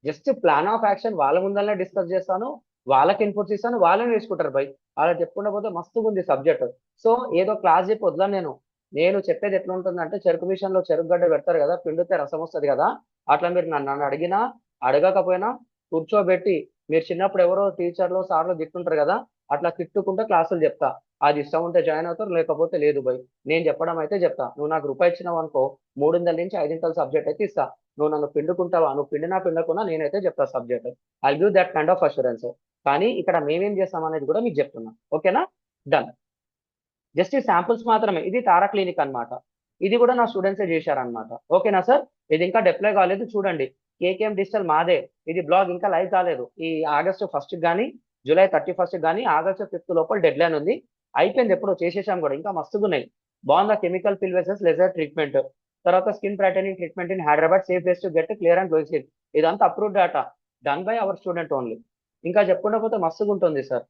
జస్ట్ ప్లాన్ ఆఫ్ యాక్షన్ వాళ్ళ ముందరనే డిస్కస్ చేస్తాను, వాళ్ళకి ఇన్పుట్స్ ఇస్తాను, వాళ్ళే నేర్చుకుంటారు బై. అలా చెప్పుకుంటా పోతే మస్తుగా ఉంది సబ్జెక్ట్. సో ఏదో క్లాస్ చెప్పి వదలను నేను చెప్పేది ఎట్లా ఉంటుందంటే, చెరుకు విషయంలో చెరుకు గడ్డ పెడతారు కదా, పిండితే రసం వస్తుంది కదా, అట్లా మీరు నన్ను అడిగినా అడగకపోయినా కూర్చోబెట్టి, మీరు చిన్నప్పుడు ఎవరో టీచర్లు సార్లు తిట్టుంటారు కదా, అట్లా తిట్టుకుంటే క్లాసులు చెప్తా. అది ఇష్టం ఉంటే జాయిన్ అవుతారు, లేకపోతే లేదు బై. నేను చెప్పడం అయితే చెప్తా. నువ్వు నాకు రూపాయి ఇచ్చినావు అనుకో, 300 నుంచి 500 సబ్జెక్ట్ అయితే ఇస్తా. నువ్వు నన్ను పిండుకుంటావా? నువ్వు పిండకున్నా నేనైతే చెప్తా subject. I give that kind of assurance. కానీ ఇక్కడ మేమేం చేస్తాం అనేది కూడా మీకు చెప్తున్నా. ఓకేనా? డన్. జస్ట్ ఈ శాంపుల్స్ మాత్రమే. ఇది తారా క్లినిక్ అన్నమాట. ఇది కూడా నా స్టూడెంట్సే చేశారనమాట. ఓకేనా సార్? ఇది ఇంకా డిప్లాయ్ కాలేదు, చూడండి. కేకేఎం డిజిటల్ మాదే. ఇది బ్లాగ్ ఇంకా లైవ్ కాలేదు. ఈ ఆగస్టు 1st కానీ, జూలై 31st కానీ, ఆగస్టు 5th లోపల డెడ్ లైన్ ఉంది. అయిపోయింది, ఎప్పుడో చేసేసాం కూడా, ఇంకా మస్తుగున్నాయి. బాగుందా? Chemical peel versus laser treatment, తర్వాత skin brightening treatment in Hyderabad, safe ways to get clear and glowing skin. ఇదంతా approved data, done by our student only. ఇంకా చెప్పుకుంటూ పోతే మస్తుగా ఉంటుంది సార్,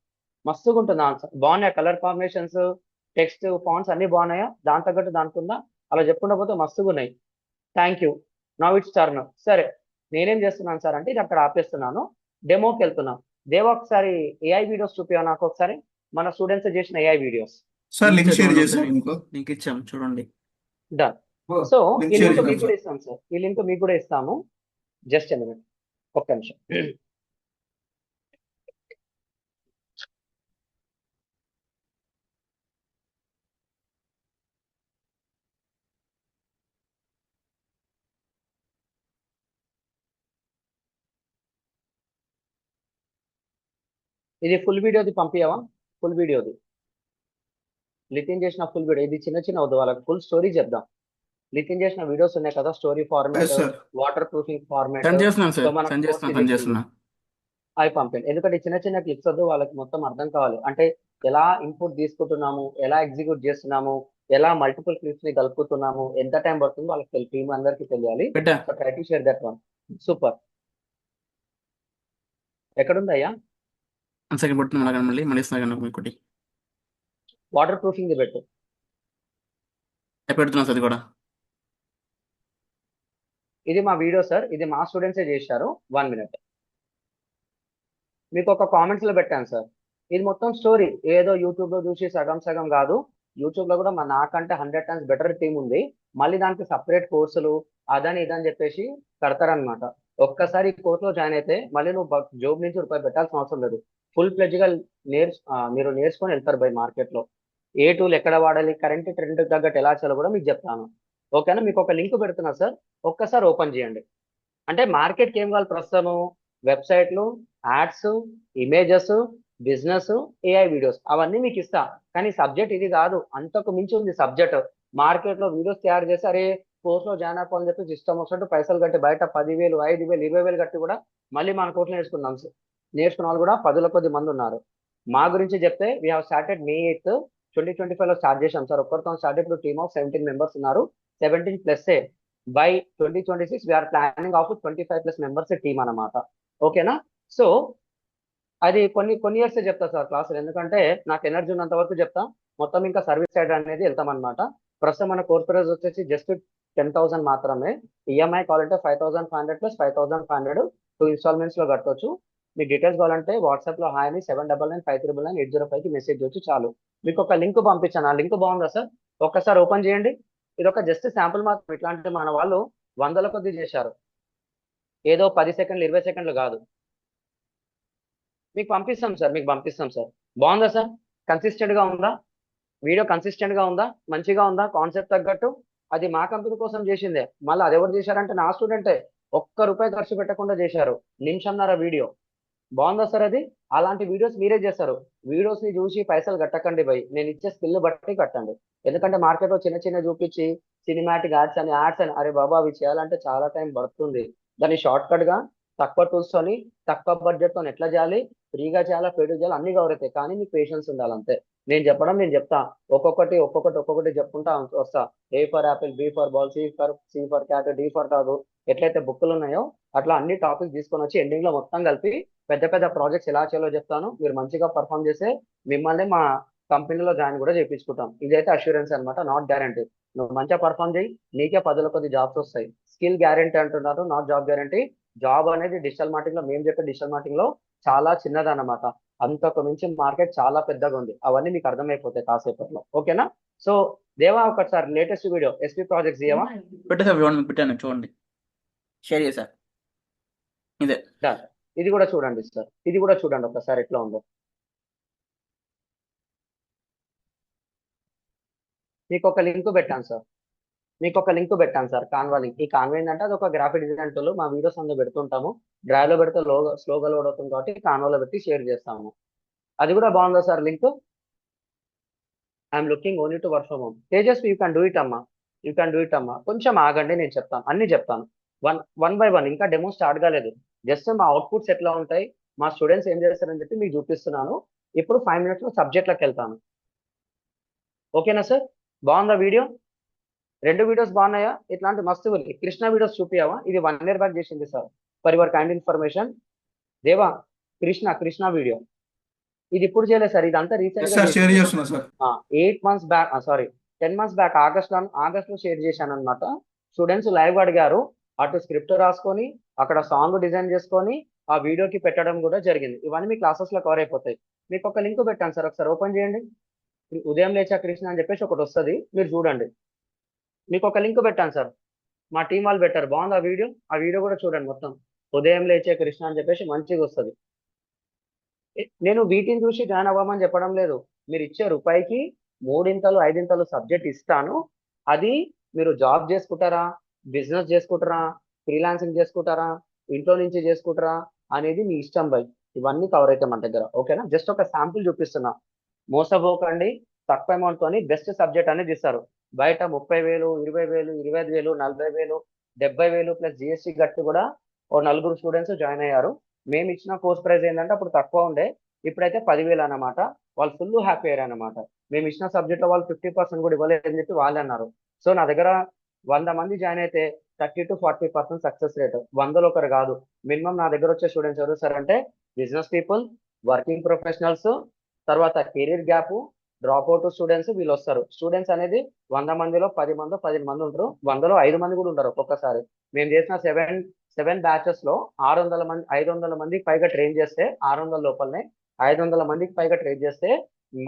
మస్తుగా ఉంటుంది ఆన్సర్. బాగున్నాయా కలర్ కాంబినేషన్స్, టెక్స్ట్ ఫాంట్స్ అన్ని బాగున్నాయా? దాని తగ్గట్టు దానికి ఉందా? అలా చెప్పుకుంటూ పోతే మస్తుగా ఉన్నాయి. Thank you. Now it's turn. సరే, నేనేం చేస్తున్నాను సార్ అంటే ఇది అక్కడ ఆపేస్తున్నాను, డెమోకి వెళ్తున్నాం. దేవా ఒకసారి ఏఐ వీడియోస్ చూపించా నాకు ఒకసారి, మన స్టూడెంట్స్ చేసిన AI videos. Sir link share చూడండి చేశారు ఒకసారి. ఇంకో లింక్ ఇచ్చాం చూడండి. డన్. సో లింక్ ఈ షేర్ లింక్ చేశాను మీకు సార్. కూడా ఇస్తాం సార్, ఈ లింక్ మీకు కూడా ఇస్తాము. జస్ట్ ఎ మినిట్, ఒక్క నిమిషం. ఇది ఫుల్ వీడియోది పంపించవా? ఫుల్ వీడియోది లితిన్ చేసిన ఫుల్ వీడియో, ఇది చిన్న చిన్న వద్దు, వాళ్ళకి ఫుల్ స్టోరీ చెప్దాం. లితిన్ చేసిన వీడియోస్ ఉన్నాయి కదా, story format, yes sir. Waterproofing format. Send చేస్తున్నాను సో సార్, మన సెండ్ కోర్స్ చేస్తున్నా, సెండ్ చేస్తున్నా. అవి పంపండి, ఎందుకంటే చిన్న చిన్న క్లిప్స్ వద్దు, వాళ్ళకి మొత్తం అర్థం కావాలి. అంటే ఎలా ఇన్పుట్ తీసుకుంటున్నాము, ఎలా ఎగ్జిక్యూట్ చేస్తున్నాము, ఎలా మల్టిపుల్ క్లిప్స్ ని కలుపుతున్నాము, ఎంత టైం పడుతుందో వాళ్ళకి టీం అందరికీ తెలియాలి. పెట్టా. So try to share that one. Super. ఎక్కడుందయ్యా? వన్ సెకండ్ పడుతుంది, అలాగే మళ్ళీ మళ్ళీ ఇస్తున్నా కానీ ఇంకోటి వాటర్ ప్రూఫింగ్ ది పెట్టు. పెడుతున్నా సార్, అది కూడా. ఇది మా వీడియో సార్, ఇది మా స్టూడెంట్సే చేశారు. 1 మినిట్. మీకు ఒక కామెంట్స్ లో పెట్టాను సార్, ఇది మొత్తం స్టోరీ, ఏదో యూట్యూబ్ లో చూసి సగం సగం కాదు. యూట్యూబ్ లో కూడా నాకంటే 100 టైమ్స్ బెటర్ టీమ్ ఉంది. మళ్ళీ దానికి సపరేట్ కోర్సులు అదని ఇదని చెప్పేసి కడతారనమాట. ఒక్కసారి ఈ కోర్సులో జాయిన్ అయితే మళ్ళీ నువ్వు జాబ్ నుంచి రూపాయి పెట్టాల్సిన అవసరం లేదు. ఫుల్ ప్లెడ్జ్ గా మీరు నేర్చుకొని వెళ్తారు బై మార్కెట్ లో. ఏ టూల్ ఎక్కడ వాడాలి, కరెంట్ ట్రెండ్ తగ్గట్టు ఎలా చేయాలో కూడా మీకు చెప్తాను. ఓకేనా? మీకు ఒక లింక్ పెడుతున్నా సార్, ఒక్కసారి ఓపెన్ చేయండి. అంటే మార్కెట్కి ఏం కావాలి ప్రస్తుతము? వెబ్సైట్లు, ads, images, business, AI videos, అవన్నీ మీకు ఇస్తా. కానీ సబ్జెక్ట్ ఇది కాదు, అంతకు మించి ఉంది సబ్జెక్ట్. మార్కెట్ లో వీడియోస్ తయారు చేసి అరే కోర్సులో జాయిన్ అయిపోవాలని చెప్పి ఇష్టం వచ్చినట్టు పైసలు కట్టి బయట 10,000, 5,000, 20,000 కట్టి కూడా మళ్ళీ మన కోర్సులో నేర్చుకున్నాం. నేర్చుకున్న వాళ్ళు కూడా 10ల కొద్ది మంది ఉన్నారు. మా గురించి చెప్తే వీ హావ్ స్టార్టెడ్ May 8, 2025 లో స్టార్ట్ చేశాం సార్. ఒక్కరితో స్టార్ట్ ఇప్పుడు టీమ్ ఆఫ్ 17 మెంబర్స్ ఉన్నారు. 17+. By 2026 we are planning of 25+ members team అన్నమాట. ఓకేనా? సో అది కొన్ని ఇయర్స్ చెప్తా సార్ క్లాసులు, ఎందుకంటే నాకు ఎనర్జీ ఉన్నంత వరకు చెప్తా. మొత్తం ఇంకా సర్వీస్ సైడ్ అనేది వెళ్తాం అనమాట. ప్రస్తుతం మన కోర్స్ ప్రైస్ వచ్చేసి జస్ట్ 10,000 మాత్రమే. ఈఎంఐ కావాలంటే 5,500 + 5,500 2 ఇన్స్టాల్మెంట్స్ లో కట్టవచ్చు. మీకు డీటెయిల్స్ కావాలంటే వాట్సాప్ లో హాయ్ అని 7995395805కి మెసేజ్ చేయొచ్చు చాలు. మీకు ఒక లింక్ పంపించాను, ఆ లింక్ బాగుందా సార్? ఒక్కసారి ఓపెన్ చేయండి. ఇది ఒక జస్ట్ శాంపుల్ మాత్రం, ఇట్లాంటి మన వాళ్ళు 100ల కొద్ది చేశారు, ఏదో 10 సెకండ్లు 20 సెకండ్లు కాదు. మీకు పంపిస్తాం సార్, మీకు పంపిస్తాం సార్. బాగుందా సార్? కన్సిస్టెంట్ గా ఉందా వీడియో? కన్సిస్టెంట్ గా ఉందా? మంచిగా ఉందా? కాన్సెప్ట్ తగ్గట్టు. అది మా కంపెనీ కోసం చేసిందే, మళ్ళీ అది ఎవరు చేశారంటే నా స్టూడెంటే. ఒక్క రూపాయి ఖర్చు పెట్టకుండా చేశారు, నిమిషంన్నర వీడియో. బాగుందా సార్? అది అలాంటి వీడియోస్ మీరే చేస్తారు. వీడియోస్ ని చూసి పైసలు కట్టకండి బై, నేను ఇచ్చే స్కిల్ బట్టి కట్టండి. ఎందుకంటే మార్కెట్ లో చిన్న చిన్న చూపించి సినిమాటిక్ యాడ్స్ అని అరే బాబా అవి చేయాలంటే చాలా టైం పడుతుంది. దాన్ని షార్ట్ కట్ గా తక్కువ టూల్స్ తోని తక్కువ బడ్జెట్ తో ఎట్లా చేయాలి, ఫ్రీగా చేయాలా, పెయిడ్ చేయాలి, అన్ని కవర్ అవుతాయి. కానీ మీకు పేషెన్స్ ఉండాలి అంతే. నేను చెప్తా, ఒక్కొక్కటి చెప్పుకుంటా వస్తా. A for apple, B for ball, C for cat, D for dog, ఎట్లయితే బుక్లు ఉన్నాయో అట్లా అన్ని టాపిక్స్ తీసుకొని వచ్చి ఎండింగ్ లో మొత్తం కలిపి పెద్ద పెద్ద ప్రాజెక్ట్స్ ఎలా చేయాలో చెప్తాను. మీరు మంచిగా పర్ఫామ్ చేస్తే మిమ్మల్ని మా కంపెనీలో జాయిన్ కూడా చేయించుకుంటాం. ఇదైతే అష్యూరెన్స్ అనమాట, నాట్ గ్యారంటీ. నువ్వు మంచిగా పర్ఫామ్ చేయి, నీకే 10ల కొద్ది జాబ్స్ వస్తాయి. స్కిల్ గ్యారంటీ అంటున్నారు, నాట్ జాబ్ గ్యారంటీ. జాబ్ అనేది డిజిటల్ మార్కెటింగ్ లో, మేము చెప్పే డిజిటల్ మార్కెటింగ్ లో చాలా చిన్నదన్నమాట. అంతకు మించి మార్కెట్ చాలా పెద్దగా ఉంది. అవన్నీ మీకు అర్థమైపోతాయి కాసేపట్లో. ఓకేనా? సో దేవా ఒకసారి లేటెస్ట్ వీడియో ఎస్పీ ప్రాజెక్ట్స్ దేవా పెట్టా సార్, మీకు పెట్టాను చూడండి, షేర్ చేశా. ఇదే Done. ఇది కూడా చూడండి సార్, ఇది కూడా చూడండి ఒకసారి ఎట్లా ఉందో. మీకు ఒక లింక్ పెట్టాను సార్, కాన్వా లింక్. ఈ కాన్వా ఏంటంటే అది ఒక గ్రాఫిక్ డిజైన్ టూల్. మా వీడియోస్ అందులో పెడుతుంటాము. డ్రైవ్ లో పెడితే స్లోగా లోడ్ అవుతుంది కాబట్టి కాన్వాలో పెట్టి షేర్ చేస్తాము. అది కూడా బాగుందా sir link? I'm looking only to work from home. Tejaswi you can do it అమ్మా, కొంచెం ఆగండి, నేను చెప్తాను, అన్ని చెప్తాను. One by one. ఇంకా డెమో స్టార్ట్ కాలేదు. జస్ట్ మా అవుట్పుట్స్ ఎట్లా ఉంటాయి, మా స్టూడెంట్స్ ఏం చేస్తారని చెప్పి మీకు చూపిస్తున్నాను. ఇప్పుడు 5 minutes లో సబ్జెక్ట్లోకి వెళ్తాను. ఓకేనా సార్? బాగుందా వీడియో? 2 వీడియోస్ బాగున్నాయా? ఇట్లాంటి మస్తు కృష్ణ వీడియోస్ చూపియావా? ఇది 1 ఇయర్ బ్యాక్ చేసింది sir. For your kind information. దేవా, కృష్ణ వీడియో ఇది ఇప్పుడు చేయలేదు సార్, ఇదంతా రీసెంట్ ఎస్ గా సార్, షేర్ చేసింది. చేస్తున్నా sir. 8 months back, sorry 10 months back August లో షేర్ చేశాను అనమాట. స్టూడెంట్స్ లైవ్ అడిగారు, అటు స్క్రిప్ట్ రాసుకొని అక్కడ సాంగ్ డిజైన్ చేసుకొని ఆ వీడియోకి పెట్టడం కూడా జరిగింది. ఇవన్నీ మీ క్లాసెస్ లో కవర్ అయిపోతాయి. మీకు ఒక లింక్ పెట్టాను సార్, ఒకసారి ఓపెన్ చేయండి. ఉదయం లేచా కృష్ణ అని చెప్పేసి ఒకటి వస్తుంది, మీరు చూడండి. మీకు ఒక లింక్ పెట్టాను సార్, మా టీం వాళ్ళు పెట్టారు. బాగుంది ఆ వీడియో కూడా చూడండి మొత్తం. ఉదయం లేచే కృష్ణ అని చెప్పేసి మంచిగా వస్తుంది. నేను వీటిని చూసి జాయిన్ అవ్వమని చెప్పడం లేదు. మీరు ఇచ్చే రూపాయికి 3 5 సబ్జెక్ట్ ఇస్తాను. అది మీరు జాబ్ చేసుకుంటారా, బిజినెస్ చేసుకుంటారా, ఫ్రీలాన్సింగ్ చేసుకుంటారా, ఇంట్లో నుంచి చేసుకుంటారా అనేది మీ ఇష్టం బై. ఇవన్నీ కవర్ అవుతాయి మన దగ్గర. ఓకేనా? జస్ట్ ఒక శాంపుల్ చూపిస్తున్నా. మోసపోకండి. తక్కువ అమౌంట్ తోని బెస్ట్ సబ్జెక్ట్ అనేది ఇస్తారు. బయట 30,000, 20,000, 25,000, 40,000, 70,000 ప్లస్ జిఎస్టీ కట్టి కూడా ఓ 4 స్టూడెంట్స్ జాయిన్ అయ్యారు. మేము ఇచ్చిన కోర్స్ ప్రైస్ ఏంటంటే అప్పుడు తక్కువ ఉండే, ఇప్పుడైతే 10,000 అన్నమాట. వాళ్ళు ఫుల్ హ్యాపీ అయ్యారు అనమాట. మేము ఇచ్చిన సబ్జెక్ట్ వాళ్ళు 50% కూడా ఇవ్వలేదని చెప్పి వాళ్ళు అన్నారు. సో నా దగ్గర 100 మంది జాయిన్ అయితే 30 to 40% సక్సెస్ రేట్. 100లో ఒకరు కాదు. మినిమం నా దగ్గర వచ్చే స్టూడెంట్స్ ఎవరు సార్ అంటే బిజినెస్ పీపుల్, వర్కింగ్ ప్రొఫెషనల్స్, తర్వాత career gap, drop out students, వీళ్ళు వస్తారు. స్టూడెంట్స్ అనేది 100 మందిలో 10 మంది 15 మంది ఉంటారు. 100లో 5 మంది కూడా ఉంటారు ఒక్కొక్కసారి. మేము చేసిన సెవెన్ బ్యాచెస్ లో 500 మందికి పైగా ట్రైన్ చేస్తే, 600 లోపలనే 500 మందికి పైగా ట్రైన్ చేస్తే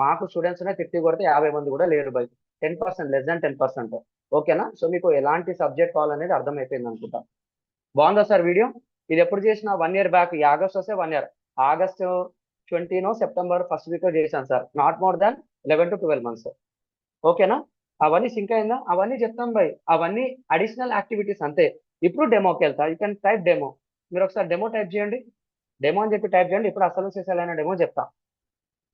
మాకు స్టూడెంట్స్ 50 కొడితే 50 మంది కూడా లేరు బై. 10%, less than 10%. ఓకేనా? సో మీకు ఎలాంటి సబ్జెక్ట్ కావాలనేది అర్థమైపోయింది అనుకుంటా. బాగుందా సార్ వీడియో? ఇది ఎప్పుడు చేసిన? 1 ఇయర్ బ్యాక్. ఈ ఆగస్ట్ వస్తే 1 year. August 20 September first week లో చేశాను sir. Not more than 11 to 12 months. ఓకేనా? అవన్నీ సింక్ అయిందా? అవన్నీ చెప్తాం బై. అవన్నీ అడిషనల్ యాక్టివిటీస్ అంతే. ఇప్పుడు డెమోకి వెళ్తా. You can type demo. మీరు ఒకసారి డెమో టైప్ చేయండి. డెమో అని చెప్పి టైప్ చేయండి. ఇప్పుడు అసలు చేసేలైన డెమో చెప్తా.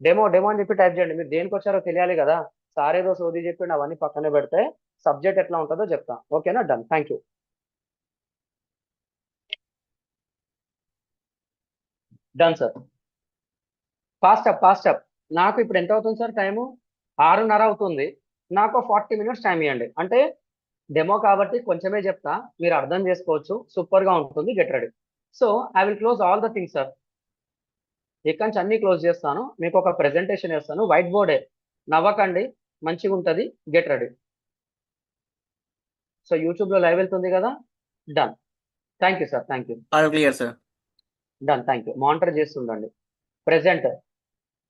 డెమో అని చెప్పి టైప్ చేయండి. మీరు దేనికి వచ్చారో తెలియాలి కదా. సార్ ఏదో సోది చెప్పిండి, అవన్నీ పక్కనే పెడితే సబ్జెక్ట్ ఎట్లా ఉంటుందో చెప్తా. ఓకేనా? Done. Thank you. Done sir. Fast up. నాకు ఇప్పుడు ఎంత అవుతుంది సార్ టైము? 6:30 అవుతుంది. నాకు 40 మినిట్స్ టైం ఇవ్వండి. అంటే డెమో కాబట్టి కొంచెమే చెప్తా, మీరు అర్థం చేసుకోవచ్చు. సూపర్ గా ఉంటుంది. Get ready. So I will close all the things sir. ఇక్కడి నుంచి అన్ని క్లోజ్ చేస్తాను. మీకు ఒక ప్రెజెంటేషన్ వేస్తాను. వైట్ బోర్డే, నవ్వకండి, మంచిగా ఉంటుంది. Get ready. సో యూట్యూబ్ లో లైవ్ వెళ్తుంది కదా. Done. Thank you sir. Thank you. All clear sir. Done. Thank you. Monitor చేస్తుండండి. ప్రెజెంట్.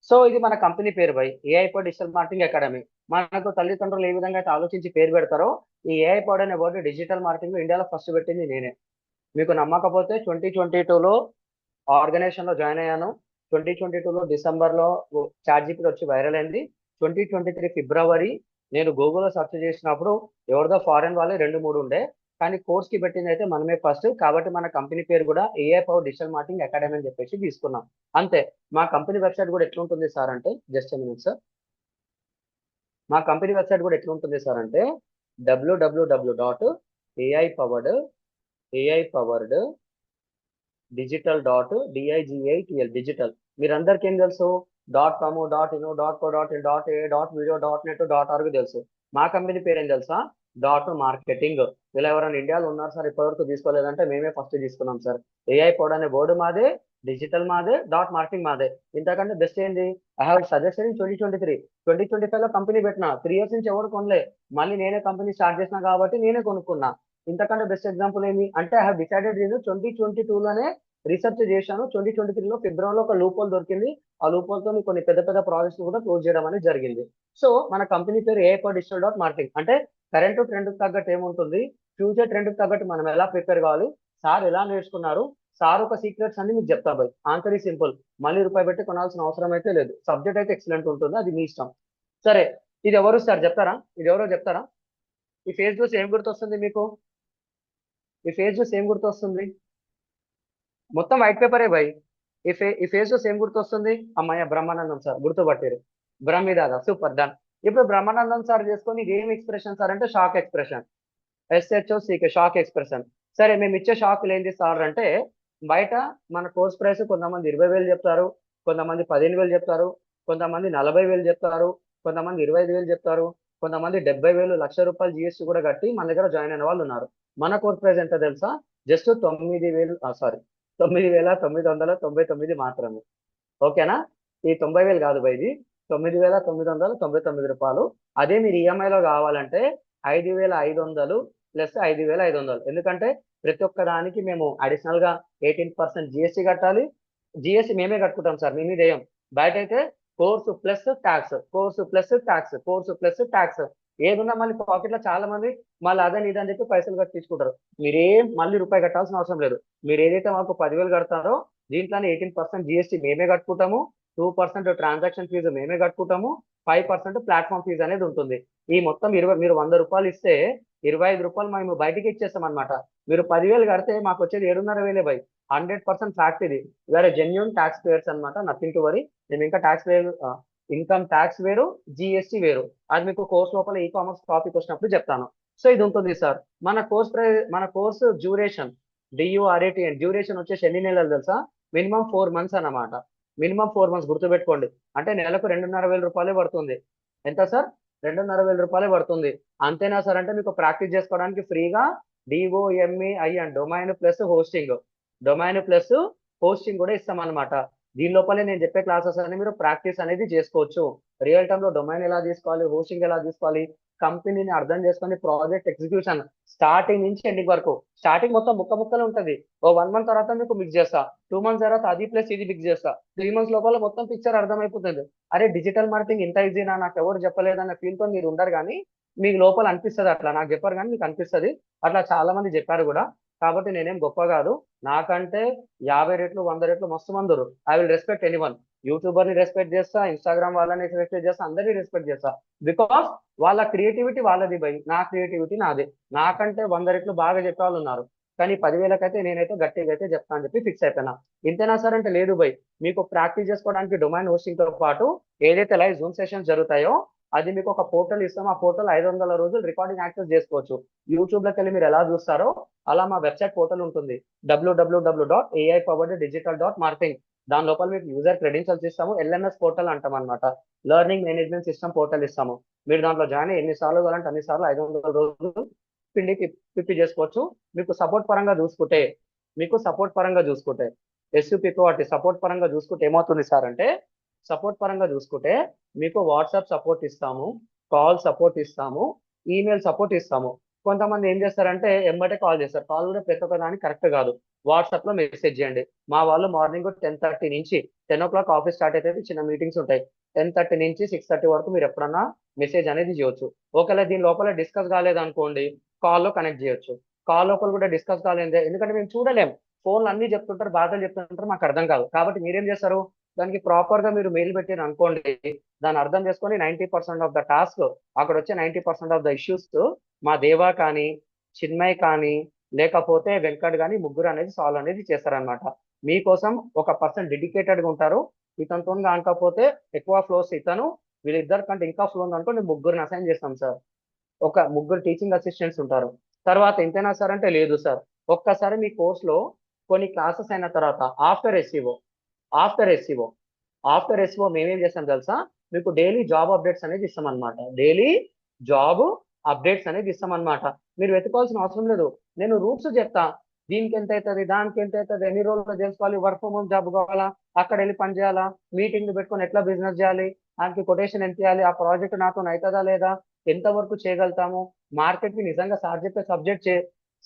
సో ఇది మన కంపెనీ పేరు బై, AI power digital marketing academy. మనకు తల్లిదండ్రులు ఏ విధంగా అయితే ఆలోచించి పేరు పెడతారో, ఈ ఏఐ పవర్ అనే వర్డ్ డిజిటల్ మార్కెటింగ్ ఇండియాలో ఫస్ట్ పెట్టింది నేనే. మీకు నమ్మకపోతే 2022లో ఆర్గనైజేషన్ లో జాయిన్ అయ్యాను. 2022లో డిసెంబర్లో చాట్‌జీపీటీ వచ్చి వైరల్ అయింది. 2023 ఫిబ్రవరి నేను గూగుల్లో సెర్చ్ చేసినప్పుడు ఎవరిదో ఫారెన్ వాళ్ళే 2, 3 ఉండే. కానీ కోర్స్ కి పెట్టింది అయితే మనమే ఫస్ట్. కాబట్టి మన కంపెనీ పేరు కూడా AI power digital marketing academy అని చెప్పేసి తీసుకున్నాం. అంతే. మా కంపెనీ వెబ్సైట్ కూడా ఎట్లుంటుంది సార్ అంటే, జస్ట్ మినిట్ సార్. మా కంపెనీ వెబ్సైట్ కూడా ఎట్లుంటుంది సార్ అంటే www.aipowered digital డిజిటల్. మీరందరికీ ఏం తెలుసు? .com, .in, .co, .in, .video, .net, .org తెలుసు. మా కంపెనీ పేరు ఏం తెలుసా? మార్కెటింగ్. ఇలా ఎవరైనా ఇండియాలో ఉన్నారు సార్ ఇప్పటివరకు తీసుకోలేదంటే మేమే ఫస్ట్ తీసుకున్నాం సార్. ఏఐ పవర్ అనే బోర్డు మాదే, డిజిటల్ మాదే, మార్కెటింగ్ మాదే. ఇంతకంటే బెస్ట్ ఏంది? I have suggested in 2023. 2025లో కంపెనీ పెట్టిన 3 ఇయర్స్ నుంచి ఎవరు కొనలే. మళ్ళీ నేనే కంపెనీ స్టార్ట్ చేసిన కాబట్టి నేనే కొనుక్కున్నా. ఇంతకంటే బెస్ట్ ఎగ్జాంపుల్ ఏంది అంటే, ఐ హావ్ డిసైడెడ్ నేను 2022లోనే రీసెర్చ్ చేశాను. 2023లో ఫిబ్రవరిలో ఒక లూప్ హోల్ దొరికింది. ఆ లూప్ హోల్ తో కొన్ని పెద్ద పెద్ద ప్రాజెక్ట్స్ కూడా క్లోజ్ చేయడం అనేది జరిగింది. సో మన కంపెనీ పేరు ఏఐ పవర్ డిజిటల్ మార్కెటింగ్. అంటే కరెంట్ ట్రెండ్ తగ్గట్టు ఏముంటుంది, ఫ్యూచర్ ట్రెండ్ తగ్గట్టు మనం ఎలా ప్రిపేర్ కావాలి, సార్ ఎలా నేర్చుకున్నారు, సార్ ఒక సీక్రెట్స్ అన్ని మీకు చెప్తా బై. Answer is simple. మళ్ళీ రూపాయి పెట్టి కొనాల్సిన అవసరం అయితే లేదు. సబ్జెక్ట్ అయితే ఎక్సలెంట్ ఉంటుంది, అది మీ ఇష్టం. సరే, ఇది ఎవరు సార్ చెప్తారా? ఇది ఎవరో చెప్తారా? ఈ ఫేస్ చూసి ఏం గుర్తొస్తుంది మీకు? ఈ ఫేస్ చూసి ఏం గుర్తొస్తుంది? మొత్తం వైట్ పేపరే బై. ఈ ఫేస్ చూసి ఏం గుర్తొస్తుంది? అమ్మాయ బ్రహ్మానందం సార్ గుర్తుపట్టారు. బ్రహ్మిదాదా, సూపర్, డన్. ఇప్పుడు బ్రహ్మానందం సార్ చేసుకొని ఇది ఏం ఎక్స్ప్రెషన్ సార్ అంటే shock expression. SHOCK, shock expression. సరే, మేము ఇచ్చే షాకులు ఏంటి సార్ అంటే, బయట మన కోర్స్ ప్రైస్ కొంతమంది 20,000 చెప్తారు, కొంతమంది 15,000 చెప్తారు, కొంతమంది 40,000 చెప్తారు, కొంతమంది 25,000 చెప్తారు, కొంతమంది 70,000 ₹1,00,000 జిఎస్టీ కూడా కట్టి మన దగ్గర జాయిన్ అయిన వాళ్ళు ఉన్నారు. మన కోర్స్ ప్రైస్ ఎంత తెలుసా? జస్ట్ 9,000 సారీ 9,999 మాత్రమే. ఓకేనా? ఈ 90,000 కాదు బై, ఇది ₹9,999. అదే మీరు ఈఎంఐలో కావాలంటే 5,500 ప్లస్ 5,500. ఎందుకంటే ప్రతి ఒక్క దానికి మేము అడిషనల్ గా 18% జిఎస్టీ కట్టాలి. జిఎస్టీ మేమే కట్టుకుంటాం సార్, మేము ఇదేం బయట అయితే course plus tax, course plus tax, course plus tax ఏదున్నా మళ్ళీ పాకెట్ లో చాలా మంది మళ్ళీ అదని ఇదని చెప్పి పైసలు కట్టి తీసుకుంటారు. మీరేం మళ్ళీ రూపాయి కట్టాల్సిన అవసరం లేదు. మీరు ఏదైతే మాకు 10,000 కడతారో దీంట్లోనే 18% జిఎస్టీ మేమే కట్టుకుంటాము, 2% ట్రాన్సాక్షన్ ఫీజు మేమే కట్టుకుంటాము, 5% ప్లాట్ఫామ్ ఫీజు అనేది ఉంటుంది. ఈ మొత్తం మీరు ₹100 ఇస్తే ₹25 మేము బయటికి ఇచ్చేస్తాం అనమాట. మీరు 10,000 కడితే మాకు వచ్చేది 7,500 బై. 100% ఫ్యాక్ట్ ఇది. వేరే జెన్యున్ ట్యాక్స్ పేయర్స్ అనమాట, నథింగ్ టు వరీ. మేము ఇంకా ట్యాక్స్ వేరు, ఇన్కమ్ ట్యాక్స్ వేరు, జిఎస్టీ వేరు. అది మీకు కోర్స్ లోపల ఈ కామర్స్ టాపిక్ వచ్చినప్పుడు చెప్తాను. సో ఇది ఉంటుంది సార్. మన కోర్సు డ్యూరేషన్ డియుఆర్ఏటిఎన్ డ్యూరేషన్ వచ్చేసి ఎన్ని నెలలు తెలుసా? మినిమం 4 months అన్నమాట. మినిమం 4 months గుర్తుపెట్టుకోండి. అంటే నెలకు ₹2,500 పడుతుంది. ఎంత సార్? ₹2,500 పడుతుంది. అంతేనా సార్ అంటే మీకు ప్రాక్టీస్ చేసుకోవడానికి ఫ్రీగా డిఓఎంఏఐ అండ్ డొమైన్ ప్లస్ హోస్టింగ్ కూడా ఇస్తాం అనమాట. దీని లోపలే నేను చెప్పే క్లాసెస్ అన్ని మీరు ప్రాక్టీస్ అనేది చేసుకోవచ్చు. రియల్ టైమ్ లో డొమైన్ ఎలా తీసుకోవాలి, హోస్టింగ్ ఎలా తీసుకోవాలి, కంపెనీని అర్థం చేసుకొని ప్రాజెక్ట్ ఎగ్జిక్యూషన్ స్టార్టింగ్ నుంచి ఎండింగ్ వరకు. స్టార్టింగ్ మొత్తం ముక్కలు ఉంటది. ఓ 1 month తర్వాత మీకు మిక్స్ చేస్తా, 2 months తర్వాత అది ప్లస్ ఇది మిక్స్ చేస్తా, 3 months లోపల మొత్తం పిక్చర్ అర్థమైపోతుంది. అరే డిజిటల్ మార్కెటింగ్ ఇంత ఈజీనా, నాకు ఎవరు చెప్పలేదన్న ఫీల్ తో మీరు ఉండరు, కానీ మీకు లోపల అనిపిస్తుంది. అట్లా నాకు చెప్పారు కానీ మీకు అనిపిస్తుంది. అట్లా చాలా మంది చెప్పారు కూడా. కాబట్టి నేనేం గొప్ప కాదు. నాకంటే 50 రెట్లు 100 రెట్లు మస్తు మందురు. I will respect anyone. YouTuber ని రెస్పెక్ట్ చేస్తా, ఇన్స్టాగ్రామ్ వాళ్ళని రెస్పెక్ట్ చేస్తా, అందరినీ రెస్పెక్ట్ చేస్తా. బికాస్ వాళ్ళ క్రియేటివిటీ వాళ్ళది బై, నా క్రియేటివిటీ నాది. నాకంటే 100 రెట్లు బాగా చెప్పే వాళ్ళు ఉన్నారు, కానీ 10,000కైతే నేనైతే గట్టిగా అయితే చెప్తా అని చెప్పి ఫిక్స్ అయిపోయినా. ఇంతేనా సార్ అంటే లేదు బై. మీకు ప్రాక్టీస్ చేసుకోవడానికి డొమైన్ హోస్టింగ్ తో పాటు ఏదైతే లైవ్ జూమ్ సెషన్స్ జరుగుతాయో అది మీకు ఒక పోర్టల్ ఇస్తాం. ఆ పోర్టల్ 500 రోజులు రికార్డింగ్ యాక్సెస్ చేసుకోవచ్చు. యూట్యూబ్ లోకి వెళ్ళి మీరు ఎలా చూస్తారో అలా మా వెబ్సైట్ పోర్టల్ ఉంటుంది, www.aipowereddigital.marketing. దాని లోపల మీకు యూజర్ క్రెడెన్షియల్స్ ఇస్తాము, ఎల్ఎంఎస్ పోర్టల్ అంటాం అనమాట, లెర్నింగ్ మేనేజ్మెంట్ సిస్టమ్ పోర్టల్ ఇస్తాము. మీరు దాంట్లో జాయిన్ అయ్యి ఎన్నిసార్లు కావాలంటే అన్నిసార్లు 500 రోజులు పిప్పి చేసుకోవచ్చు. మీకు సపోర్ట్ పరంగా చూసుకుంటే ఎస్యూపీతో వాటి సపోర్ట్ పరంగా చూసుకుంటే ఏమవుతుంది సార్ అంటే, సపోర్ట్ పరంగా చూసుకుంటే మీకు వాట్సాప్ సపోర్ట్ ఇస్తాము, కాల్ సపోర్ట్ ఇస్తాము, ఈమెయిల్ సపోర్ట్ ఇస్తాము. కొంతమంది ఏం చేస్తారంటే ఎంబటే కాల్ చేస్తారు. కాల్ కూడా ప్రతి ఒక్క దానికి కరెక్ట్ కాదు. వాట్సాప్ లో మెసేజ్ చేయండి. మా వాళ్ళు మార్నింగ్ 10:30 నుంచి 10 o'clock ఆఫీస్ స్టార్ట్ అయితే చిన్న మీటింగ్స్ ఉంటాయి. 10:30 నుంచి 6:30 వరకు మీరు ఎప్పుడన్నా మెసేజ్ అనేది చేయొచ్చు. ఒకవేళ దీని లోపల డిస్కస్ కాలేదనుకోండి, కాల్లో కనెక్ట్ చేయొచ్చు. కాల్ లోపల కూడా డిస్కస్ కాలేదు, ఎందుకంటే మేము చూడలేం. ఫోన్లు అన్ని చెప్తుంటారు, బాధలు చెప్తుంటారు, మాకు అర్థం కాదు. కాబట్టి మీరేం చేస్తారు, దానికి ప్రాపర్ గా మీరు మెయిల్ పెట్టారు అనుకోండి, దాన్ని అర్థం చేసుకొని 90% ఆఫ్ ద టాస్క్, అక్కడ వచ్చే 90% ఆఫ్ ద ఇష్యూస్ మా దేవా కానీ, చిన్మయ్ కానీ, లేకపోతే వెంకట్ కానీ ముగ్గురు అనేది సాల్వ్ అనేది చేస్తారనమాట. మీకోసం ఒక పర్సన్ డెడికేటెడ్ గా ఉంటారు. ఇతనితో కాకపోతే ఎక్కువ ఫ్లోస్ ఇతను, వీళ్ళిద్దరు కంటే ఇంకా ఫ్లో ఉంది అనుకో, నేను ముగ్గురిని అసైన్ చేస్తాం సార్. ఒక ముగ్గురు టీచింగ్ అసిస్టెంట్స్ ఉంటారు. తర్వాత ఇంతేనా సార్ అంటే లేదు సార్. ఒక్కసారి మీ కోర్సులో కొన్ని క్లాసెస్ అయిన తర్వాత ఆఫ్టర్ ఎస్ఈఓ మేమేం చేస్తాం తెలుసా, మీకు డైలీ జాబ్ అప్డేట్స్ అనేది ఇస్తాం అనమాట. మీరు వెతుకోవాల్సిన అవసరం లేదు. నేను రూట్స్ చెప్తా, దీనికి ఎంత అవుతుంది, దానికి ఎంత అవుతుంది, ఎన్ని రోజులు చేసుకోవాలి, వర్క్ ఫ్రమ్ హోమ్ జాబ్ కావాలా, అక్కడ వెళ్ళి పని చేయాలా, మీటింగ్ పెట్టుకొని ఎట్లా బిజినెస్ చేయాలి, దానికి కొటేషన్ ఎంత చేయాలి, ఆ ప్రాజెక్ట్ నాతో అవుతుందా లేదా, ఎంత వరకు చేయగలుగుతాము, మార్కెట్ కి నిజంగా సార్ చెప్పే సబ్జెక్ట్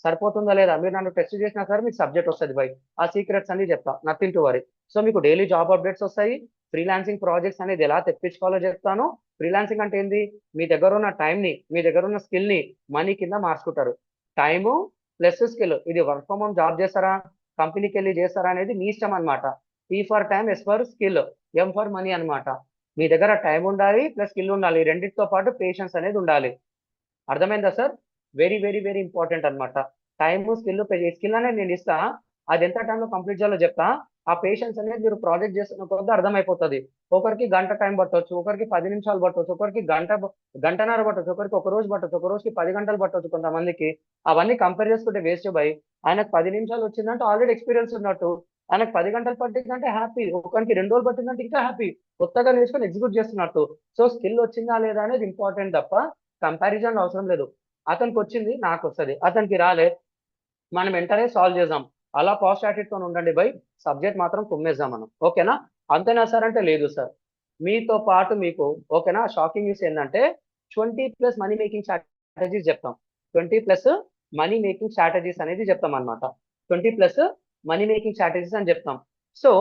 సరిపోతుందా లేదా, మీరు నన్ను టెస్ట్ చేసినా సరే మీకు సబ్జెక్ట్ వస్తుంది బై. ఆ సీక్రెట్స్ అన్ని చెప్తా, నథింగ్ టు వరీ. సో మీకు డైలీ జాబ్ అప్డేట్స్ వస్తాయి. ఫ్రీలాన్సింగ్ ప్రాజెక్ట్స్ అనేది ఎలా తెప్పించుకోవాలో చెప్తాను. ఫ్రీలాన్సింగ్ అంటే ఏంది, మీ దగ్గర ఉన్న టైంని, మీ దగ్గర ఉన్న స్కిల్ని మనీ కింద మార్చుకుంటారు. టైము ప్లస్ స్కిల్, ఇది వర్క్ ఫ్రమ్ హోమ్ జాబ్ చేస్తారా, కంపెనీకి వెళ్ళి చేస్తారా అనేది మీ ఇష్టం అనమాట. P for time, S for skill, M for money అనమాట. మీ దగ్గర టైం ఉండాలి ప్లస్ స్కిల్ ఉండాలి, రెండింటితో పాటు పేషెన్స్ అనేది ఉండాలి. అర్థమైందా sir? Very very very important అనమాట. టైము స్కిల్ అనేది నేను ఇస్తా, అది ఎంత టైంలో కంప్లీట్ చేయాలో చెప్తా. ఆ పేషెన్స్ అనేది మీరు ప్రాజెక్ట్ చేస్తున్న కొద్ది అర్థమైపోతుంది. ఒకరికి గంట టైం పట్టవచ్చు, ఒకరికి 10 నిమిషాలు పట్టవచ్చు, ఒకరికి గంటన్నర పట్టవచ్చు, ఒకరికి ఒక రోజు పట్టవచ్చు, ఒక రోజుకి 10 గంటలు పట్టవచ్చు కొంతమందికి. అవన్నీ కంపేర్ చేసుకుంటే వేస్ట్ బై. ఆయనకు 10 నిమిషాలు వచ్చిందంటే ఆల్రెడీ ఎక్స్పీరియన్స్ ఉన్నట్టు. ఆయనకు 10 గంటలు పట్టిందంటే హ్యాపీ, ఒకరికి 2 రోజులు పట్టిందంటే ఇంకా హ్యాపీ, కొత్తగా నేర్చుకొని ఎగ్జిక్యూట్ చేస్తున్నట్టు. సో స్కిల్ వచ్చిందా లేదా అనేది ఇంపార్టెంట్ తప్ప కంపారిజన్ అవసరం లేదు. అతనికి వచ్చింది నాకు వస్తుంది, అతనికి రాలే, మనం వెంటనే సాల్వ్ చేద్దాం. అలా పాజిటివ్ యాటిట్యూడ్ తో ఉండండి బై. సబ్జెక్ట్ మాత్రం కుమ్మేద్దాం మనం, ఓకేనా? అంతేనా సార్ అంటే లేదు సార్, మీతో పాటు మీకు ఓకేనా. షాకింగ్ న్యూస్ ఏంటంటే 20+ మనీ మేకింగ్ స్ట్రాటజీస్ చెప్తాం. 20+ మనీ మేకింగ్ స్ట్రాటజీస్ అనేది చెప్తాం అనమాట. 20+ మనీ మేకింగ్ స్ట్రాటజీస్ అని చెప్తాం. సో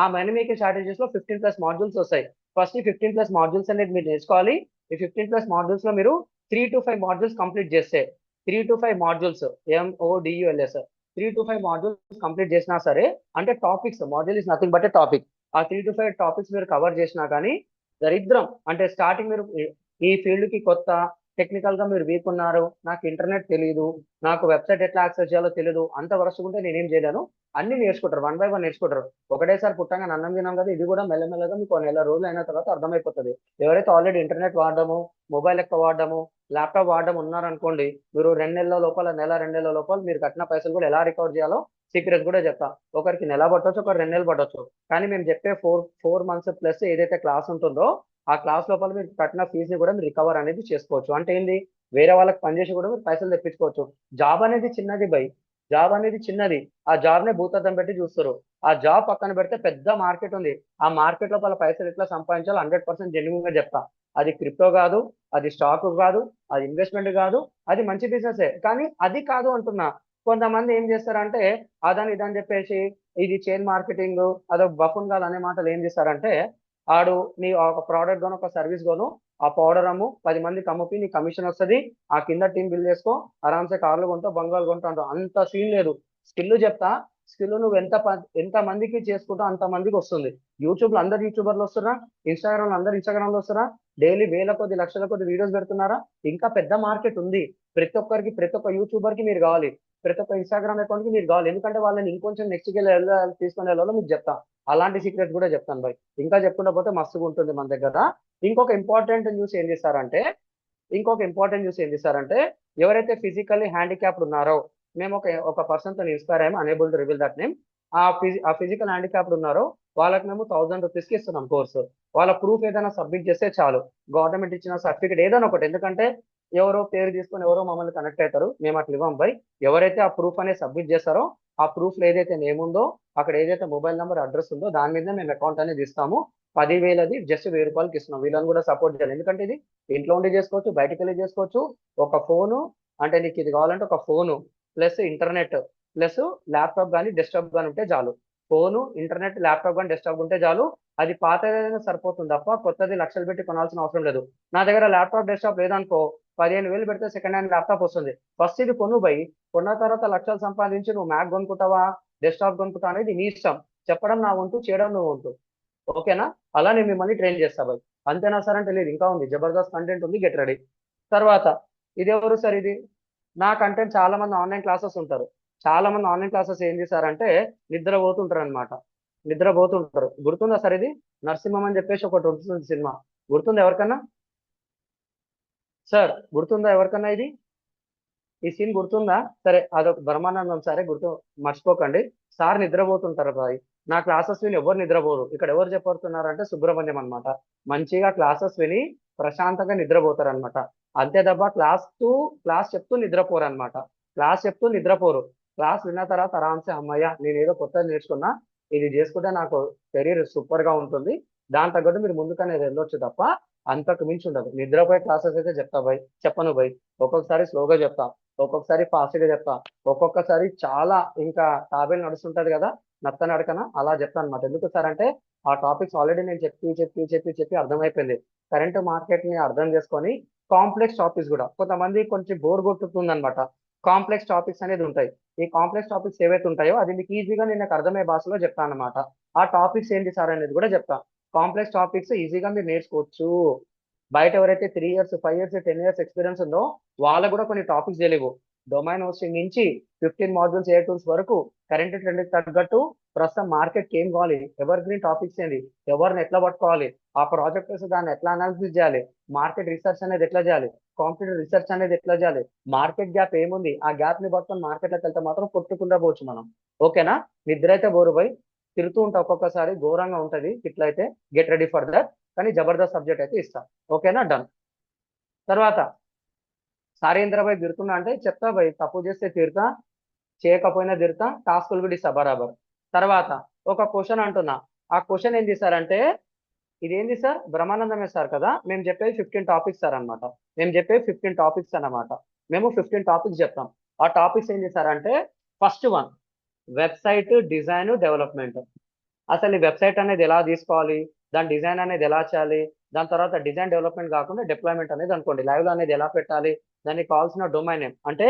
ఆ మనీ మేకింగ్ స్ట్రాటజీస్ లో 15+ మాడ్యూల్స్ వస్తాయి. ఫస్ట్ ఈ 15+ మాడ్యూల్స్ అనేది మీరు నేర్చుకోవాలి. ఈ 15+ మాడ్యూల్స్ లో మీరు 3 to 5 మాడ్యూల్స్ కంప్లీట్ చేస్తే, 3 to 5 modules, MODULS, 3 to 5 modules complete చేసినా సరే, అంటే topics, module is nothing but A topic. ఆ 3 to 5 టాపిక్స్ మీరు కవర్ చేసినా కానీ దరిద్రం. అంటే స్టార్టింగ్ మీరు ఈ ఫీల్డ్ కి కొత్త, టెక్నికల్ గా మీరు వీక్ ఉన్నారు, నాకు ఇంటర్నెట్ తెలియదు, నాకు వెబ్సైట్ ఎట్లా యాక్సెస్ చేయాలో తెలియదు, అంత వరస్ట్ ఉంటే నేనేం చేయలేను. అన్ని నేర్చుకుంటారు, 1 by 1 నేర్చుకుంటారు. ఒకటేసారి పుట్టంగా అన్నం తినాం కదా, ఇది కూడా మెల్లమెల్లగా మీకు నెల రోజులు అయిన తర్వాత అర్థమైపోతుంది. ఎవరైతే ఆల్రెడీ ఇంటర్నెట్ వాడడము, మొబైల్ ఎక్కువ వాడడము, ల్యాప్టాప్ వాడడం ఉన్నారనుకోండి, మీరు 2 నెలల లోపల, నెల 2 నెలల లోపల మీరు కట్టిన పైసలు కూడా ఎలా రికవర్ చేయాలో సీక్రెట్స్ కూడా చెప్తా. ఒకరికి నెల పట్టొచ్చు, ఒకరు 2 నెలలు పట్టొచ్చు. కానీ మేము చెప్పే 4 months ప్లస్ ఏదైతే క్లాస్ ఉంటుందో ఆ క్లాస్ లోపల మీరు కట్టిన ఫీజుని కూడా మీరు రికవర్ అనేది చేసుకోవచ్చు. అంటే ఏంది, వేరే వాళ్ళకి పనిచేసి కూడా మీరు పైసలు తెప్పించుకోవచ్చు. జాబ్ అనేది చిన్నది బై, జాబ్ అనేది చిన్నది. ఆ జాబ్ నే భూతద్దం పెట్టి చూస్తారు. ఆ జాబ్ పక్కన పెడితే పెద్ద మార్కెట్ ఉంది. ఆ మార్కెట్ లోపల పైసలు ఎట్లా సంపాదించాలో 100% జెన్యున్ గా చెప్తా. అది క్రిప్టో కాదు, అది స్టాక్ కాదు, అది ఇన్వెస్ట్మెంట్ కాదు, అది మంచి బిజినెస్. కానీ అది కాదు అంటున్నా. కొంతమంది ఏం చేస్తారంటే అదని ఇదని చెప్పేసి ఇది చైన్ మార్కెటింగ్, అదొక బఫున్ కాదు అనే మాటలు ఏం చేస్తారంటే, ఆడు నీ ఒక ప్రోడక్ట్ గాను, ఒక సర్వీస్ గాను, ఆ పౌడర్ అమ్ము, 10 మందికి అమ్ముకి నీ కమిషన్ వస్తుంది, ఆ కింద టీం బిల్ చేసుకో, ఆరామ్సే కార్లు కొంటావు, బంగాలు కొంటావు అంటావు. అంత సీన్ లేదు. స్కిల్ చెప్తా, స్కిల్ నువ్వు ఎంత మందికి చేసుకుంటావు అంత మందికి వస్తుంది. యూట్యూబ్ లో అందరు యూట్యూబర్లు వస్తున్నా, ఇన్స్టాగ్రామ్ లో అందరు ఇన్స్టాగ్రామ్ లో వస్తున్నా, డైలీ వేల కొద్ది లక్షల కొద్ది వీడియోస్ పెడుతున్నారా. ఇంకా పెద్ద మార్కెట్ ఉంది. ప్రతి ఒక్కరికి, ప్రతి ఒక్క యూట్యూబర్ కి మీరు కావాలి, ప్రతి ఒక్క ఇన్స్టాగ్రామ్ అకౌంట్ కి మీరు కావాలి. ఎందుకంటే వాళ్ళని ఇంకొంచెం నెక్స్ట్ వెళ్ళాలి, తీసుకొని వెళ్ళాలో మీకు చెప్తా. అలాంటి సీక్రెట్స్ కూడా చెప్తాను బై. ఇంకా చెప్పుకుంటా పోతే మస్తుగా ఉంటుంది మన దగ్గర. ఇంకొక ఇంపార్టెంట్ న్యూస్ ఏం చేస్తారంటే, ఎవరైతే ఫిజికల్లీ హ్యాండిక్యాప్డ్ ఉన్నారో, మేము ఒక పర్సన్ తో ఇన్స్పైర్ అయ్యాము, unable to reveal that name. ఆ ఫిజికల్ హ్యాండిక్యాప్డ్ ఉన్నారో వాళ్ళకి మేము 1000 రూపీస్ కి ఇస్తున్నాం కోర్సు. వాళ్ళ ప్రూఫ్ ఏదైనా సబ్మిట్ చేస్తే చాలు, గవర్నమెంట్ ఇచ్చిన సర్టిఫికేట్ ఏదైనా ఒకటి. ఎందుకంటే ఎవరో పేరు తీసుకొని ఎవరో మమ్మల్ని కనెక్ట్ అవుతారు, మేము అట్లా ఇవ్వం బై. ఎవరైతే ఆ ప్రూఫ్ అనేది సబ్మిట్ చేస్తారో, ఆ ప్రూఫ్ లో ఏదైతే నేమ్ ఉందో, అక్కడ ఏదైతే మొబైల్ నెంబర్, అడ్రస్ ఉందో దాని మీద మేము అకౌంట్ అనేది ఇస్తాము. 10,000 జస్ట్ 1000 రూపాయలకి ఇస్తున్నాం. వీళ్ళని కూడా సపోర్ట్ చేయాలి. ఎందుకంటే ఇది ఇంట్లో ఉండి చేసుకోవచ్చు, బయటకు వెళ్ళి చేసుకోవచ్చు. ఒక ఫోను, అంటే నీకు ఇది కావాలంటే ఒక phone plus internet plus laptop కానీ డెస్క్టాప్ కానీ ఉంటే చాలు. ఫోను, ఇంటర్నెట్, ల్యాప్టాప్ కానీ డెస్క్టాప్ ఉంటే చాలు. అది పాతదైనా సరిపోతుంది తప్ప కొత్తది లక్షలు పెట్టి కొనాల్సిన అవసరం లేదు. నా దగ్గర ల్యాప్టాప్ డెస్క్టాప్ లేదనుకో, 15,000 పెడితే సెకండ్ హ్యాండ్ ల్యాప్టాప్ వస్తుంది. ఫస్ట్ ఇది కొను బై, కొన్న తర్వాత లక్షలు సంపాదించి నువ్వు మ్యాక్ కొనుక్కుంటావా, డెస్క్టాప్ కొనుక్కుంటావా అనేది నీ ఇష్టం. చెప్పడం నా వంతు, చేయడం నువ్వు వంతు, ఓకేనా? అలా నేను మిమ్మల్ని ట్రైన్ చేస్తా బై. అంతేనా సార్ అంటే లేదు, ఇంకా ఉంది, జబర్దస్త్ కంటెంట్ ఉంది, గెట్ రెడీ. తర్వాత ఇది ఎవరు సార్, ఇది నా కంటెంట్. చాలా మంది ఆన్లైన్ క్లాసెస్ ఉంటారు, చాలా మంది ఆన్లైన్ క్లాసెస్ ఏం చేశారంటే నిద్రపోతుంటారు అనమాట, నిద్రపోతుంటారు. గుర్తుందా సార్ ఇది? నరసింహం అని చెప్పేసి ఒకటి ఉంటుంది సినిమా, గుర్తుందా ఎవరికన్నా? సార్ గుర్తుందా ఎవరికన్నా ఇది? ఈ సీన్ గుర్తుందా? సరే అదొక బ్రహ్మానందం, సరే గుర్తు, మర్చిపోకండి. సార్ నిద్రపోతుంటారు బాయ్. నా క్లాసెస్ విని ఎవరు నిద్రపోరు. ఇక్కడ ఎవరు చెప్పడుతున్నారంటే సుబ్రహ్మణ్యం అనమాట. మంచిగా క్లాసెస్ విని ప్రశాంతంగా నిద్రపోతారు అనమాట. అంతే తప్ప క్లాస్ చెప్తూ నిద్రపోరు అనమాట. క్లాస్ చెప్తూ నిద్రపోరు. క్లాస్ విన్న తర్వాత ఆరామ్సే అమ్మయ్య నేను ఏదో కొత్తది నేర్చుకున్నా, ఇది చేసుకుంటే నాకు కెరీర్ సూపర్ గా ఉంటుంది, దాని తగ్గట్టు మీరు ముందుకనే వెళ్ళొచ్చు తప్ప అంతకు మించి ఉండదు. నిద్రపోయే క్లాసెస్ అయితే చెప్తా బై, చెప్పను బై. ఒక్కొక్కసారి స్లోగా చెప్తా, ఒక్కొక్కసారి ఫాస్ట్ గా చెప్తా, ఒక్కొక్కసారి చాలా ఇంకా తాబేలు నడుస్తుంటది కదా, నత్త నడకన, అలా చెప్తాను అనమాట. ఎందుకు సార్ అంటే ఆ టాపిక్స్ ఆల్రెడీ నేను చెప్పి అర్థమైపోయింది. కరెంట్ మార్కెట్ ని అర్థం చేసుకొని కాంప్లెక్స్ టాపిక్స్ కూడా కొంతమంది కొంచెం బోర్ కొట్టుతుంది అనమాట. కాంప్లెక్స్ టాపిక్స్ అనేది ఉంటాయి. ఈ కాంప్లెక్స్ టాపిక్స్ ఏవైతే ఉంటాయో అది మీకు ఈజీగా నేను నాకు అర్థమయ్యే భాషలో చెప్తాను అనమాట. ఆ టాపిక్స్ ఏంటి సార్ అనేది కూడా చెప్తా. కాంప్లెక్స్ టాపిక్స్ ఈజీగా మీరు నేర్చుకోవచ్చు. బయట ఎవరైతే 3 years 5 years 10 years ఎక్స్పీరియన్స్ ఉందో వాళ్ళకు కూడా కొన్ని టాపిక్స్ తెలియవు. డొమైన్ హోస్టింగ్ నుంచి 15 మాడ్యూల్స్ ఏ టూల్స్ వరకు కరెంట్ ట్రెండ్కి తగ్గట్టు ప్రస్తుతం మార్కెట్కి ఏం కావాలి, ఎవర్ గ్రీన్ టాపిక్స్ ఏంటి, ఎవరిని ఎట్లా పట్టుకోవాలి, ఆ ప్రాజెక్ట్ వస్తే దాన్ని ఎట్లా అనాలిసిస్ చేయాలి, మార్కెట్ రీసెర్చ్ అనేది ఎట్లా చేయాలి, కాంపిటేటివ్ రీసెర్చ్ అనేది ఎట్లా చేయాలి, మార్కెట్ గ్యాప్ ఏముంది, ఆ గ్యాప్ ని పట్టుకొని మార్కెట్లోకి వెళ్తే మాత్రం కొట్టుకుంటా పోవచ్చు మనం. ఓకేనా? నిద్ర అయితే బోరు పోయి తిరుగుతూ ఉంటా, ఒక్కొక్కసారి ఘోరంగా ఉంటది ఇట్లయితే. Get ready for that. కానీ జబర్దస్త్ సబ్జెక్ట్ అయితే ఇస్తా. ఓకేనా? డన్. తర్వాత సారేంద్రబాయ్ తిరుతున్నా అంటే చెప్తా భయ్, తప్పు చేస్తే తిరుతా, చేయకపోయినా తిరుతా, టాస్కులు కూడా ఇస్తా బరాబర్. తర్వాత ఒక క్వశ్చన్ అంటున్నా, ఆ క్వశ్చన్ ఏంటి సార్ అంటే, ఇదేంది సార్ బ్రహ్మానందమే సార్ కదా, మేము చెప్పేది 15 టాపిక్స్ సార్ అనమాట. మేము చెప్పేది 15 టాపిక్స్ అన్నమాట. మేము 15 టాపిక్స్ చెప్తాం. ఆ టాపిక్స్ ఏంటి సార్ అంటే, first one website design development. అసలు ఈ వెబ్సైట్ అనేది ఎలా తీసుకోవాలి, దాని డిజైన్ అనేది ఎలా చేయాలి, దాని తర్వాత డిజైన్ డెవలప్మెంట్ కాకుండా డిప్లాయ్మెంట్ అనేది అనుకోండి, లైవ్ లో అనేది ఎలా పెట్టాలి, దానికి కావాల్సిన డొమైన్ నేమ్ అంటే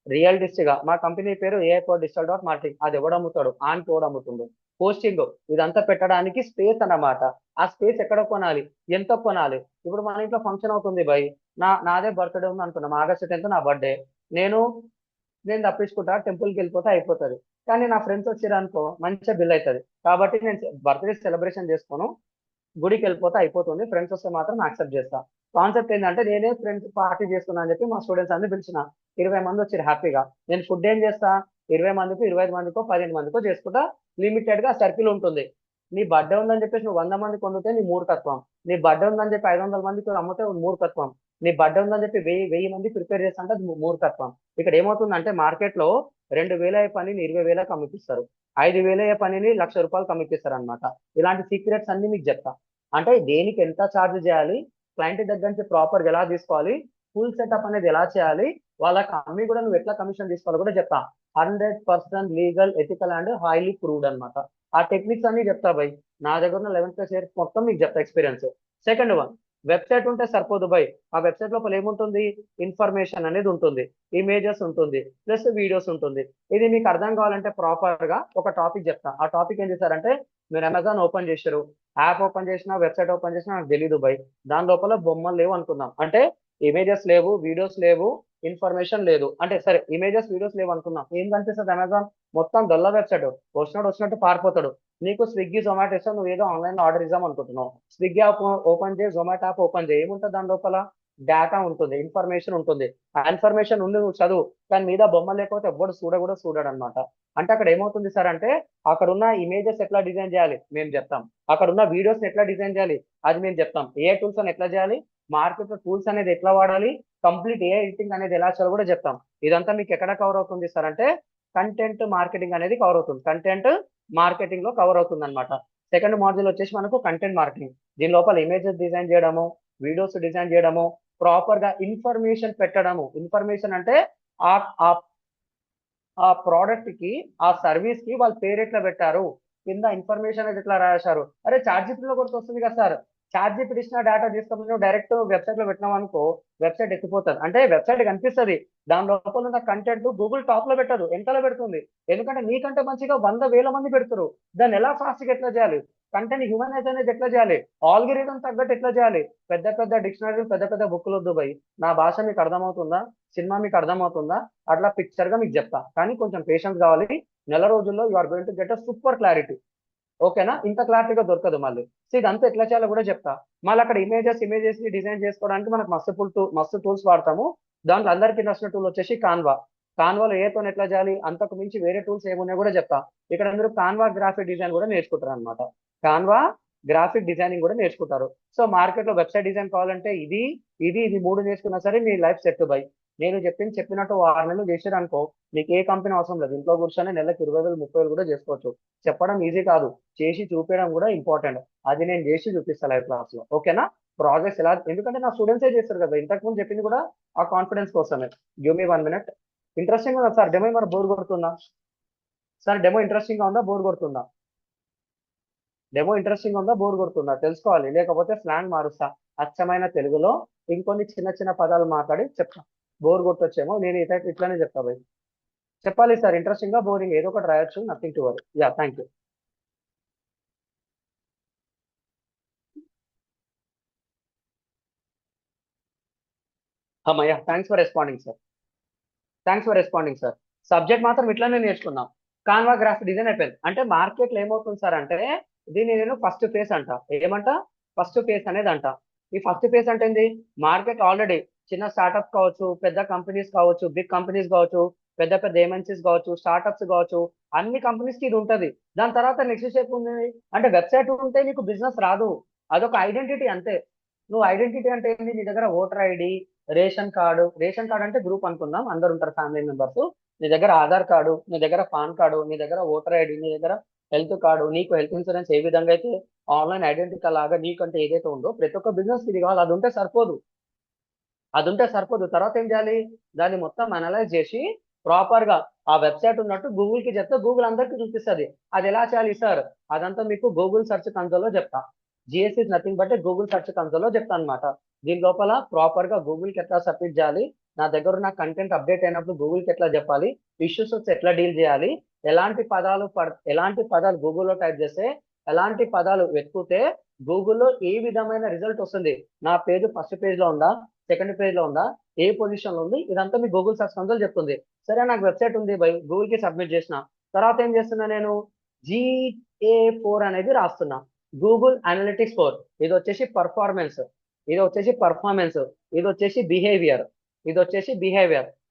రియలిస్టిక్ గా మా కంపెనీ పేరు AI for digital dot marketing, అది ఎవడు అమ్ముతాడు, ఆన్ ఎవడు అమ్ముతుండు, పోస్టింగ్, ఇదంతా పెట్టడానికి స్పేస్ అన్నమాట. ఆ స్పేస్ ఎక్కడ కొనాలి, ఎంత కొనాలి. ఇప్పుడు మన ఇంట్లో ఫంక్షన్ అవుతుంది భయ్, నాదే బర్త్డే ఉంది అనుకున్నాం, ఆగస్ట్ 10th నా బర్త్డే. నేను నేను తప్పించుకుంటా, టెంపుల్కి వెళ్ళిపోతే అయిపోతుంది. కానీ నా ఫ్రెండ్స్ వచ్చారు అనుకో, మంచిగా బిల్ అవుతుంది. కాబట్టి నేను బర్త్డే సెలబ్రేషన్ చేసుకోను, గుడికి వెళ్ళిపోతే అయిపోతుంది. ఫ్రెండ్స్ వస్తే మాత్రం యాక్సెప్ట్ చేస్తా. కాన్సెప్ట్ ఏంటంటే, నేనే ఫ్రెండ్స్ పార్టీ చేస్తున్నా అని చెప్పి మా స్టూడెంట్స్ అందరూ పిలిచిన 20 మంది వచ్చారు హ్యాపీగా. నేను ఫుడ్ ఏం చేస్తా, 20 మందికో 25 మందికో 15 మందికో చేసుకుంటా. లిమిటెడ్ గా సర్కిల్ ఉంటుంది. నీ బర్త్డే ఉందని చెప్పేసి నువ్వు 100 మందికి వండితే నీ మూర్ఖత్వం. నీ బర్త్డే ఉందని చెప్పి 500 మందికి అమ్మితే మూర్ఖత్వం. నీ బర్త్డే ఉందని చెప్పి 1000 మంది ప్రిపేర్ చేస్తా అంటే అది మూర్ఖత్వం. ఇక్కడ ఏమవుతుందంటే, మార్కెట్ లో 2000 అయ్యే పనిని 20,000కి అమ్మిపిస్తారు, 5,000 అయ్యే పనిని 1,00,000 రూపాయలకు అమ్మిపిస్తారు అనమాట. ఇలాంటి సీక్రెట్స్ అన్ని మీకు చెప్తా. అంటే దేనికి ఎంత ఛార్జ్ చేయాలి, క్లయింట్ దగ్గర నుంచి ప్రాపర్గా ఎలా తీసుకోవాలి, ఫుల్ సెటప్ అనేది ఎలా చేయాలి, వాళ్ళకి అమ్మి కూడా నువ్వు ఎట్లా కమిషన్ తీసుకోవాలి కూడా చెప్తా. 100% legal, ethical and highly proved అనమాట. ఆ టెక్నిక్స్ అన్ని చెప్తా బై. నా దగ్గర ఉన్న 11+ ఇయర్స్ మొత్తం మీకు చెప్తా ఎక్స్పీరియన్స్. సెకండ్ వన్, వెబ్సైట్ ఉంటే సరిపోదు బై. ఆ వెబ్సైట్ లోపల ఏముంటుంది, ఇన్ఫర్మేషన్ అనేది ఉంటుంది, ఇమేజెస్ ఉంటుంది, ప్లస్ వీడియోస్ ఉంటుంది. ఇది మీకు అర్థం కావాలంటే ప్రాపర్ గా ఒక టాపిక్ చెప్తా. ఆ టాపిక్ ఏం చేశారంటే, మీరు అమెజాన్ ఓపెన్ చేశారు, యాప్ ఓపెన్ చేసినా, వెబ్సైట్ ఓపెన్ చేసినా నాకు తెలియదు బై, దాని లోపల బొమ్మలు లేవు అనుకుందాం, అంటే ఇమేజెస్ లేవు, వీడియోస్ లేవు, ఇన్ఫర్మేషన్ లేదు అంటే, సరే ఇమేజెస్ వీడియోస్ లేవు అనుకుందాం, ఏం కనిపిస్తుంది అమెజాన్, మొత్తం డొల్ల వెబ్సైట్, వచ్చినట్టు పారిపోతాడు. నీకు స్విగ్గీ జొమాటో ఇస్తా, నువ్వు ఏదో ఆన్లైన్ ఆర్డర్ ఇద్దాం అనుకుంటున్నావు, స్విగ్గీ యాప్ ఓపెన్ చేయి, జొమాటో యాప్ ఓపెన్ చేయి, ఏముంటుంది దాని లోపల, డేటా ఉంటుంది, ఇన్ఫర్మేషన్ ఉంటుంది. ఆ ఇన్ఫర్మేషన్ ఉంది, నువ్వు చదువు, కానీ మీద బొమ్మ లేకపోతే ఎవ్వడు కూడా చూడడు అనమాట. అంటే అక్కడ ఏమవుతుంది సార్ అంటే, అక్కడ ఉన్న ఇమేజెస్ ఎట్లా డిజైన్ చేయాలి మేము చెప్తాం, అక్కడ ఉన్న వీడియోస్ ఎట్లా డిజైన్ చేయాలి అది మేము చెప్తాం, ఏ టూల్స్ అని ఎట్లా చేయాలి, మార్కెట్ టూల్స్ అనేది ఎట్లా వాడాలి, కంప్లీట్ ఏ ఎడిటింగ్ అనేది ఎలా చేయాలో కూడా చెప్తాం. ఇదంతా మీకు ఎక్కడ కవర్ అవుతుంది సార్ అంటే, కంటెంట్ మార్కెటింగ్ అనేది కవర్ అవుతుంది, కంటెంట్ మార్కెటింగ్ లో కవర్ అవుతుంది అనమాట. సెకండ్ మాడ్యూల్ వచ్చేసి మనకు కంటెంట్ మార్కెటింగ్. దీని లోపల ఇమేజెస్ డిజైన్ చేయడము, వీడియోస్ డిజైన్ చేయడము, ప్రాపర్ గా ఇన్ఫర్మేషన్ పెట్టడము. ఇన్ఫర్మేషన్ అంటే ఆ ఆ ఆ ప్రోడక్ట్ కి, ఆ సర్వీస్ కి వాళ్ళు పేరు ఎట్లా పెట్టారు, కింద ఇన్ఫర్మేషన్ అనేది ఎట్లా రాశారు. అరే చార్జిపీటీలో కూడా వస్తుంది కదా సార్, చార్జిపీటీ ఇచ్చిన డేటా తీసుకొని డైరెక్ట్ వెబ్సైట్ లో పెట్టినాం అనుకో, వెబ్సైట్ ఎక్కిపోతుంది. అంటే వెబ్సైట్ కనిపిస్తుంది, దాని లోపల ఉన్న కంటెంట్ గూగుల్ టాప్ లో పెట్టదు, ఎంతలో పెడుతుంది. ఎందుకంటే నీకంటే మంచిగా 100,000 మంది పెడతారు. దాన్ని ఎలా ఫాస్ట్ గా ఎట్లా చేయాలి, కంటెంట్ హ్యూమనైజ్ అనేది ఎట్లా చేయాలి, ఆల్గరిథం తగ్గట్టు ఎట్లా చేయాలి. పెద్ద పెద్ద డిక్షనరీలు, పెద్ద పెద్ద బుక్లు వద్దు భయ్. నా భాష మీకు అర్థమవుతుందా, సినిమా మీకు అర్థమవుతుందా, అట్లా పిక్చర్ గా మీకు చెప్తా. కానీ కొంచెం పేషెన్స్ కావాలి. నెల రోజుల్లో you are going to get a super clarity. ఓకేనా? ఇంత క్లారిటీగా దొరకదు మళ్ళీ. సో ఇదంతా ఎట్లా చేయాలో కూడా చెప్తా. మళ్ళీ అక్కడ ఇమేజెస్ ని డిజైన్ చేసుకోవడానికి మనకు మస్తు టూల్స్ వాడతాము. దాంట్లో అందరికీ నచ్చిన టూల్ వచ్చేసి కాన్వా. కాన్వాలో ఏతో ఎట్లా చేయాలి, అంతకు మించి వేరే టూల్స్ ఏమున్నాయో కూడా చెప్తా. ఇక్కడ అందరూ కాన్వా గ్రాఫిక్ డిజైన్ కూడా నేర్చుకుంటారు అనమాట. కాన్వా గ్రాఫిక్ డిజైనింగ్ కూడా నేర్చుకుంటారు. సో మార్కెట్ లో వెబ్సైట్ డిజైన్ కావాలంటే ఇది 3 నేర్చుకున్నా సరే మీ లైఫ్ సెట్ బై. నేను చెప్పినట్టు 6 నెలలు చేసారు అనుకో, మీకు ఏ కంపెనీ అవసరం లేదు, ఇంట్లో కూర్చొని నెలకు 20,000 30,000 కూడా చేసుకోవచ్చు. చెప్పడం ఈజీ కాదు, చేసి చూపించడం కూడా ఇంపార్టెంట్. అది నేను చేసి చూపిస్తాను లైవ్ క్లాస్ లో. ఓకేనా? ప్రాజెక్ట్స్ ఎలా, ఎందుకంటే నా స్టూడెంట్సే చేస్తారు కదా, ఇంతకు ముందు చెప్పింది కూడా ఆ కాన్ఫిడెన్స్ కోసమే. Give me 1 minute. ఇంట్రెస్టింగ్ ఉందా సార్ డెమో, మరి బోర్ కొడుతుందా సార్, డెమో ఇంట్రెస్టింగ్ గా ఉందా, బోర్ కొడుతుందా, డెమో ఇంట్రెస్టింగ్ ఉందా, బోర్ కొడుతుందా తెలుసుకోవాలి, లేకపోతే స్లాంగ్ మారుస్తా. అచ్చమైన తెలుగులో ఇంకొన్ని చిన్న చిన్న పదాలు మాట్లాడి చెప్తా. బోర్ కొట్టొచ్చేమో, నేను ఇట్లానే చెప్తా భయ్. చెప్పాలి సార్, ఇంట్రెస్టింగ్ గా బోరింగ్ ఏదో ఒకటి రాయొచ్చు, nothing to worry. Yeah, thank you. అమ్మయ్యా, thanks for responding sir. Thanks for responding sir. Subject మాత్రం ఇట్లానే నేర్చుకున్నాం. కాన్వా గ్రాఫిక్ డిజైన్ అయిపోయింది. అంటే మార్కెట్లో ఏమవుతుంది సార్ అంటే దీన్ని నేను ఫస్ట్ ఫేజ్ అంట. ఏమంట? ఫస్ట్ ఫేజ్ అనేది అంట. ఈ ఫస్ట్ ఫేజ్ అంటే ఏంది? మార్కెట్ ఆల్రెడీ చిన్న స్టార్ట్అప్స్ కావచ్చు, పెద్ద కంపెనీస్ కావచ్చు, బిగ్ కంపెనీస్ కావచ్చు, పెద్ద పెద్ద ఏమెన్సీస్ కావచ్చు, స్టార్ట్అప్స్ కావచ్చు, అన్ని కంపెనీస్ కి ఇది ఉంటది. దాని తర్వాత నెక్స్ట్ స్టెప్ ఉంది అంటే వెబ్సైట్ ఉంటే నీకు బిజినెస్ రాదు. అదొక ఐడెంటిటీ అంతే. నువ్వు ఐడెంటిటీ అంటే ఏంది? నీ దగ్గర ఓటర్ ఐడి, రేషన్ కార్డు అంటే గ్రూప్ అనుకుందాం, అందరు ఉంటారు ఫ్యామిలీ మెంబర్స్. నీ దగ్గర ఆధార్ కార్డు, నీ దగ్గర పాన్ కార్డు, నీ దగ్గర ఓటర్ ఐడి, నీ దగ్గర హెల్త్ కార్డు, నీకు హెల్త్ ఇన్సూరెన్స్ ఏ విధంగా అయితే ఆన్లైన్ ఐడెంటిటీ లాగా నీకంటే ఏదైతే ఉందో ప్రతి ఒక్క బిజినెస్ ఇది కావాలి. అది ఉంటే సరిపోదు. తర్వాత ఏం చేయాలి? దాన్ని మొత్తం అనలైజ్ చేసి ప్రాపర్ గా ఆ వెబ్సైట్ ఉన్నట్టు గూగుల్ కి చెప్తే గూగుల్ అందరికి చూపిస్తుంది. అది ఎలా చేయాలి సార్? అదంతా మీకు గూగుల్ సెర్చ్ కన్సోల్ లో చెప్తా. GS is nothing but Google search console లో చెప్తా అనమాట. దీని లోపల ప్రాపర్ గా గూగుల్ కి ఎట్లా సబ్మిట్ చేయాలి, నా దగ్గర ఉన్న కంటెంట్ అప్డేట్ అయినప్పుడు గూగుల్ కి ఎట్లా చెప్పాలి, ఇష్యూస్ వస్తే ఎట్లా డీల్ చేయాలి, ఎలాంటి పదాలు గూగుల్లో టైప్ చేస్తే, ఎలాంటి పదాలు వెతుకుతే గూగుల్లో ఏ విధమైన రిజల్ట్ వస్తుంది, నా పేజ్ ఫస్ట్ పేజ్ లో ఉందా, సెకండ్ పేజ్ లో ఉందా, ఏ పొజిషన్ లో ఉంది, ఇదంతా మీ గూగుల్ సెర్చ్ కన్సోల్ చెప్తుంది. సరే నాకు వెబ్సైట్ ఉంది బై గూగుల్ కి సబ్మిట్ చేసిన తర్వాత ఏం చేస్తున్నా నేను? GA4 అనేది రాస్తున్నా. Google analytics 4. ఇది వచ్చేసి పర్ఫార్మెన్స్, ఇది వచ్చేసి పర్ఫార్మెన్స్, ఇది వచ్చేసి బిహేవియర్.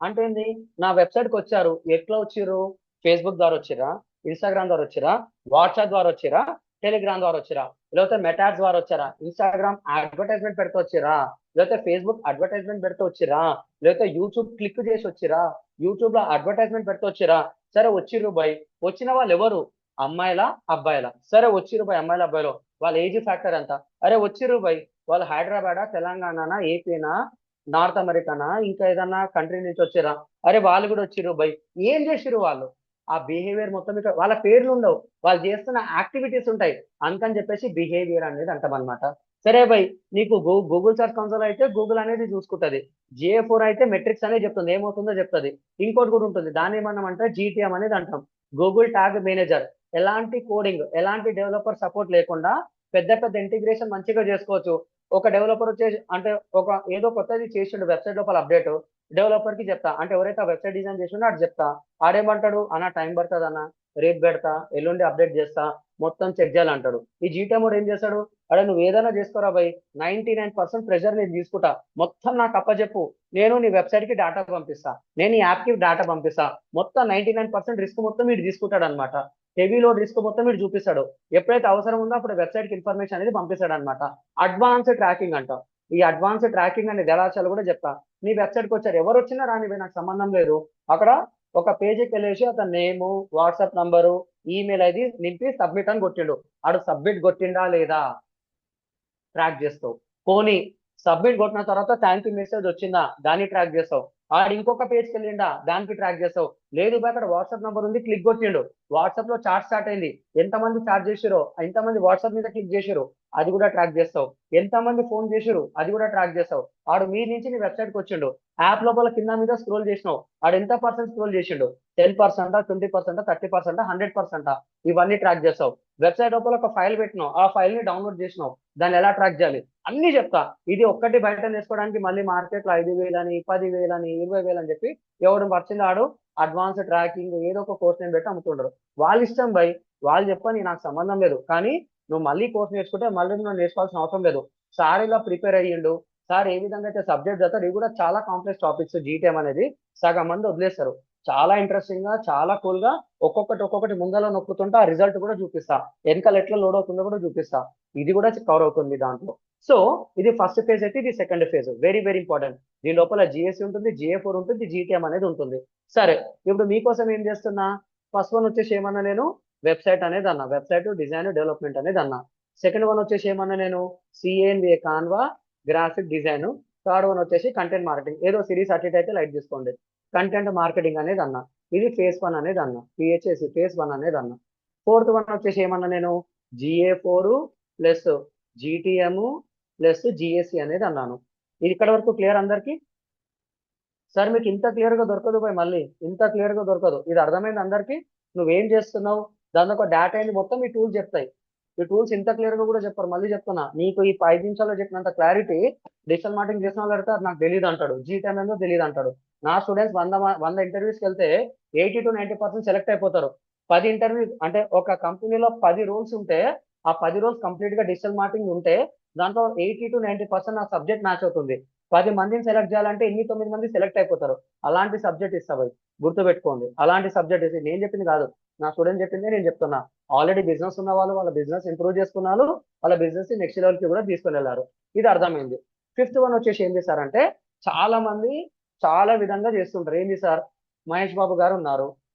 అంటే ఏంది? నా వెబ్సైట్ కి వచ్చారు, ఎట్లా వచ్చిర్రు? ఫేస్బుక్ ద్వారా వచ్చిరా, ఇన్స్టాగ్రామ్ ద్వారా వచ్చిరా, వాట్సాప్ ద్వారా వచ్చిరా, టెలిగ్రామ్ ద్వారా వచ్చిరా, లేకపోతే మెటాడ్స్ ద్వారా వచ్చారా, ఇన్స్టాగ్రామ్ అడ్వర్టైజ్మెంట్ పెడితే వచ్చిరా, లేకపోతే ఫేస్బుక్ అడ్వర్టైజ్మెంట్ పెడితే వచ్చిరా, లేకపోతే యూట్యూబ్ క్లిక్ చేసి వచ్చిరా, యూట్యూబ్ లో అడ్వర్టైజ్మెంట్ పెడితే వచ్చిరా. సరే వచ్చిర్రు బై. వచ్చిన వాళ్ళు ఎవరు? అమ్మాయిలా అబ్బాయిలా? సరే వచ్చిర్రు బై అమ్మాయిల అబ్బాయిలో. వాళ్ళ ఏజ్ ఫ్యాక్టర్ ఎంత? అరే వచ్చిర్రు బై వాళ్ళు హైదరాబాదా, తెలంగాణనా, ఏపీనా, నార్త్ అమెరికానా, ఇంకా ఏదన్నా కంట్రీ నుంచి వచ్చిరా? అరే వాళ్ళు కూడా వచ్చిర్రు బై. ఏం చేసిర్రు వాళ్ళు? ఆ బిహేవియర్ మొత్తం ఇక్కడ వాళ్ళ పేర్లు ఉండవు, వాళ్ళు చేస్తున్న యాక్టివిటీస్ ఉంటాయి. అందుకని చెప్పేసి బిహేవియర్ అనేది అంటాం అనమాట. సరే బై, నీకు గూగుల్ సెర్చ్ కన్సోల్ అయితే గూగుల్ అనేది చూసుకుంటది. GA4 అయితే మెట్రిక్స్ అనేది చెప్తుంది, ఏమవుతుందో చెప్తుంది. ఇంకోటి కూడా ఉంటుంది, దాన్ని ఏమన్నామంటే GTM అనేది అంటాం, గూగుల్ ట్యాగ్ మేనేజర్. ఎలాంటి కోడింగ్, ఎలాంటి డెవలపర్ సపోర్ట్ లేకుండా పెద్ద పెద్ద ఇంటిగ్రేషన్ మంచిగా చేసుకోవచ్చు. ఒక డెవలపర్ వచ్చేసి అంటే ఒక ఏదో కొత్తది చేసిండు వెబ్సైట్ లోపల అప్డేట్, డెవలపర్ కి చెప్తా అంటే ఎవరైతే ఆ వెబ్సైట్ డిజైన్ చేసిండో అటు చెప్తా. ఆడేమంటాడు? అన్న టైం పడుతుంది అన్న, రేపు పెడతా, ఎల్లుండి అప్డేట్ చేస్తా, మొత్తం చెక్ చేయాలంటాడు. ఈ GTM ఏం చేస్తాడు? అరే నువ్వు ఏదైనా చేసుకోరా బై, 99% ప్రెషర్ నేను తీసుకుంటా, మొత్తం నాకు అప్పచెప్పు, నేను నీ వెబ్సైట్ కి డేటా పంపిస్తా, నేను ఈ యాప్ కి డేటా పంపిస్తా, మొత్తం 99% రిస్క్ మొత్తం వీడు తీసుకుంటాడు అనమాట. హెవీ లోడ్ రిస్క్ మొత్తం వీడు చూపిస్తాడు. ఎప్పుడైతే అవసరం ఉందో అప్పుడు వెబ్సైట్ కి ఇన్ఫర్మేషన్ అనేది పంపిస్తాడు అనమాట. అడ్వాన్స్ ట్రాకింగ్ అంటాం. ఈ అడ్వాన్స్ ట్రాకింగ్ అనేది ఎలా చేయాలో కూడా చెప్తా. నీ వెబ్సైట్ కి వచ్చారు, ఎవరు వచ్చినా రాని నాకు సంబంధం లేదు. అక్కడ ఒక పేజీకి వెళ్ళేసి అతని నేము, వాట్సాప్ నంబరు, ఈమెయిల్ ఐడి నింపి సబ్మిట్ అని కొట్టిండు. ఆడు సబ్మిట్ కొట్టిండా లేదా ట్రాక్ చేస్తావు. పోనీ సబ్మిట్ కొట్టిన తర్వాత థ్యాంక్ యూ మెసేజ్ వచ్చిందా, దాన్ని ట్రాక్ చేస్తావు. ఆడు ఇంకొక పేజ్కి వెళ్ళిండా, దానికి ట్రాక్ చేస్తావు. లేదు అక్కడ వాట్సాప్ నంబర్ ఉంది, క్లిక్ కొట్టిండు, వాట్సాప్ లో చాట్ స్టార్ట్ అయింది, ఎంతమంది చాట్ చేసిరో, ఎంతమంది వాట్సాప్ మీద క్లిక్ చేసిరో, అది కూడా ట్రాక్ చేస్తావు. ఎంతమంది ఫోన్ చేసిరు, అది కూడా ట్రాక్ చేస్తావు. ఆడు మీ నుంచి నీ వెబ్సైట్ కి వచ్చిండు, యాప్ లోపల కింద మీద స్క్రోల్ చేసినావు, ఆడు ఎంత పర్సెంట్ స్క్రోల్ చేసిండు, 10%, 20%, 30%, 100%, ఇవన్నీ ట్రాక్ చేస్తావు. వెబ్సైట్ లోపల ఒక ఫైల్ పెట్టినావు, ఆ ఫైల్ ని డౌన్లోడ్ చేసినావు, దాన్ని ఎలా ట్రాక్ చేయాలి అన్ని చెప్తా. ఇది ఒక్కటి బయట నేర్చుకోవడానికి మళ్ళీ మార్కెట్ లో 5,000 అని, 10,000 అని, 20,000 అని చెప్పి ఎవడు వచ్చింది ఆడు అడ్వాన్స్ ట్రాకింగ్ ఏదో ఒక కోర్స్ నేను పెట్టి అమ్ముతుండరు. వాళ్ళ ఇష్టం బై, వాళ్ళు చెప్పని నాకు సంబంధం లేదు. కానీ నువ్వు మళ్ళీ కోర్స్ నేర్చుకుంటే మళ్ళీ నువ్వు నేర్చుకోవాల్సిన అవసరం లేదు. సార్ ఇలా ప్రిపేర్ అయ్యిండు, సార్ ఏ విధంగా అయితే సబ్జెక్ట్ చదువుతారు, ఇవి కూడా చాలా కాంప్లెక్స్ టాపిక్స్. GTM అనేది సగం మంది వదిలేస్తారు. చాలా ఇంట్రెస్టింగ్ గా, చాలా కూల్ గా ఒక్కొక్కటి ముందర నొక్కుతుంటే ఆ రిజల్ట్ కూడా చూపిస్తా, వెనకాల ఎట్లా లోడ్ అవుతుందో కూడా చూపిస్తా. ఇది కూడా కవర్ అవుతుంది దాంట్లో. సో ఇది ఫస్ట్ ఫేజ్ అయితే, ఇది second phase. Very very important. దీని లోపల GSC ఉంటుంది, GA4 ఉంటుంది, GTM అనేది ఉంటుంది. సరే, ఇప్పుడు మీకోసం ఏం చేస్తున్నా, ఫస్ట్ వన్ వచ్చేసి ఏమన్నా నేను వెబ్సైట్ అనేది అన్నా, వెబ్సైట్ డిజైన్ డెవలప్మెంట్ అనేది అన్నా. సెకండ్ వన్ వచ్చేసి ఏమన్నా నేను CNVA Canva graphic design. Third one వచ్చేసి కంటెంట్ మార్కెటింగ్, ఏదో సిరీస్ అటు అయితే లైట్ తీసుకోండి. కంటెంట్ మార్కెటింగ్ అనేది అన్నా. ఇది ఫేజ్ 1 అనేది అన్నా, PHAC ఫేజ్ 1 అనేది అన్నా. ఫోర్త్ వన్ వచ్చేసి ఏమన్నా నేను GA4 plus GTM plus GSC అనేది అన్నాను. ఇది ఇక్కడ వరకు క్లియర్ అందరికి? సార్ మీకు ఇంత క్లియర్ గా దొరకదు పోయి, మళ్ళీ ఇంత క్లియర్ గా దొరకదు. ఇది అర్థమైంది అందరికి? నువ్వేం చేస్తున్నావు, దాని ఒక డేటా అయింది మొత్తం ఈ టూల్స్ చెప్తాయి. ఈ టూల్స్ ఇంత క్లియర్ గా కూడా చెప్పారు. మళ్ళీ చెప్తున్నా, నీకు ఈ 5 నిమిషాల్లో చెప్పినంత క్లారిటీ డిజిటల్ మార్కెటింగ్ చేసిన వాళ్ళు అడిగితే అది నాకు తెలియదు అంటాడు, GTM ఏందో తెలియదు అంటాడు. నా స్టూడెంట్స్ 100 ఇంటర్వ్యూస్కి వెళ్తే 80 to 90% సెలెక్ట్ అయిపోతారు. 10 ఇంటర్వ్యూ అంటే ఒక కంపెనీలో 10 రోల్స్ ఉంటే ఆ 10 రోల్స్ కంప్లీట్ గా డిజిటల్ మార్కెటింగ్ ఉంటే దాంట్లో 80 to 90% నా సబ్జెక్ట్ మ్యాచ్ అవుతుంది. 10 మందిని సెలెక్ట్ చేయాలంటే 9 మంది సెలెక్ట్ అయిపోతారు. అలాంటి సబ్జెక్ట్ ఇస్తా భయ్, గుర్తుపెట్టుకోండి. అలాంటి సబ్జెక్ట్ ఇస్తే నేను చెప్పింది కాదు, నా స్టూడెంట్ చెప్పిందే నేను చెప్తున్నా. ఆల్రెడీ బిజినెస్ ఉన్న వాళ్ళు వాళ్ళ బిజినెస్ ఇంప్రూవ్ చేసుకున్నారు, వాళ్ళ బిజినెస్ నెక్స్ట్ లెవెల్ కి కూడా తీసుకొని వెళ్ళారు. ఇది అర్థమైంది. ఫిఫ్త్ వన్ వచ్చేసి ఏం చేశారంటే, చాలా మంది చాలా విధంగా చేస్తుంటారు. ఏంది సార్, మహేష్ బాబు గారు ఉన్నారు,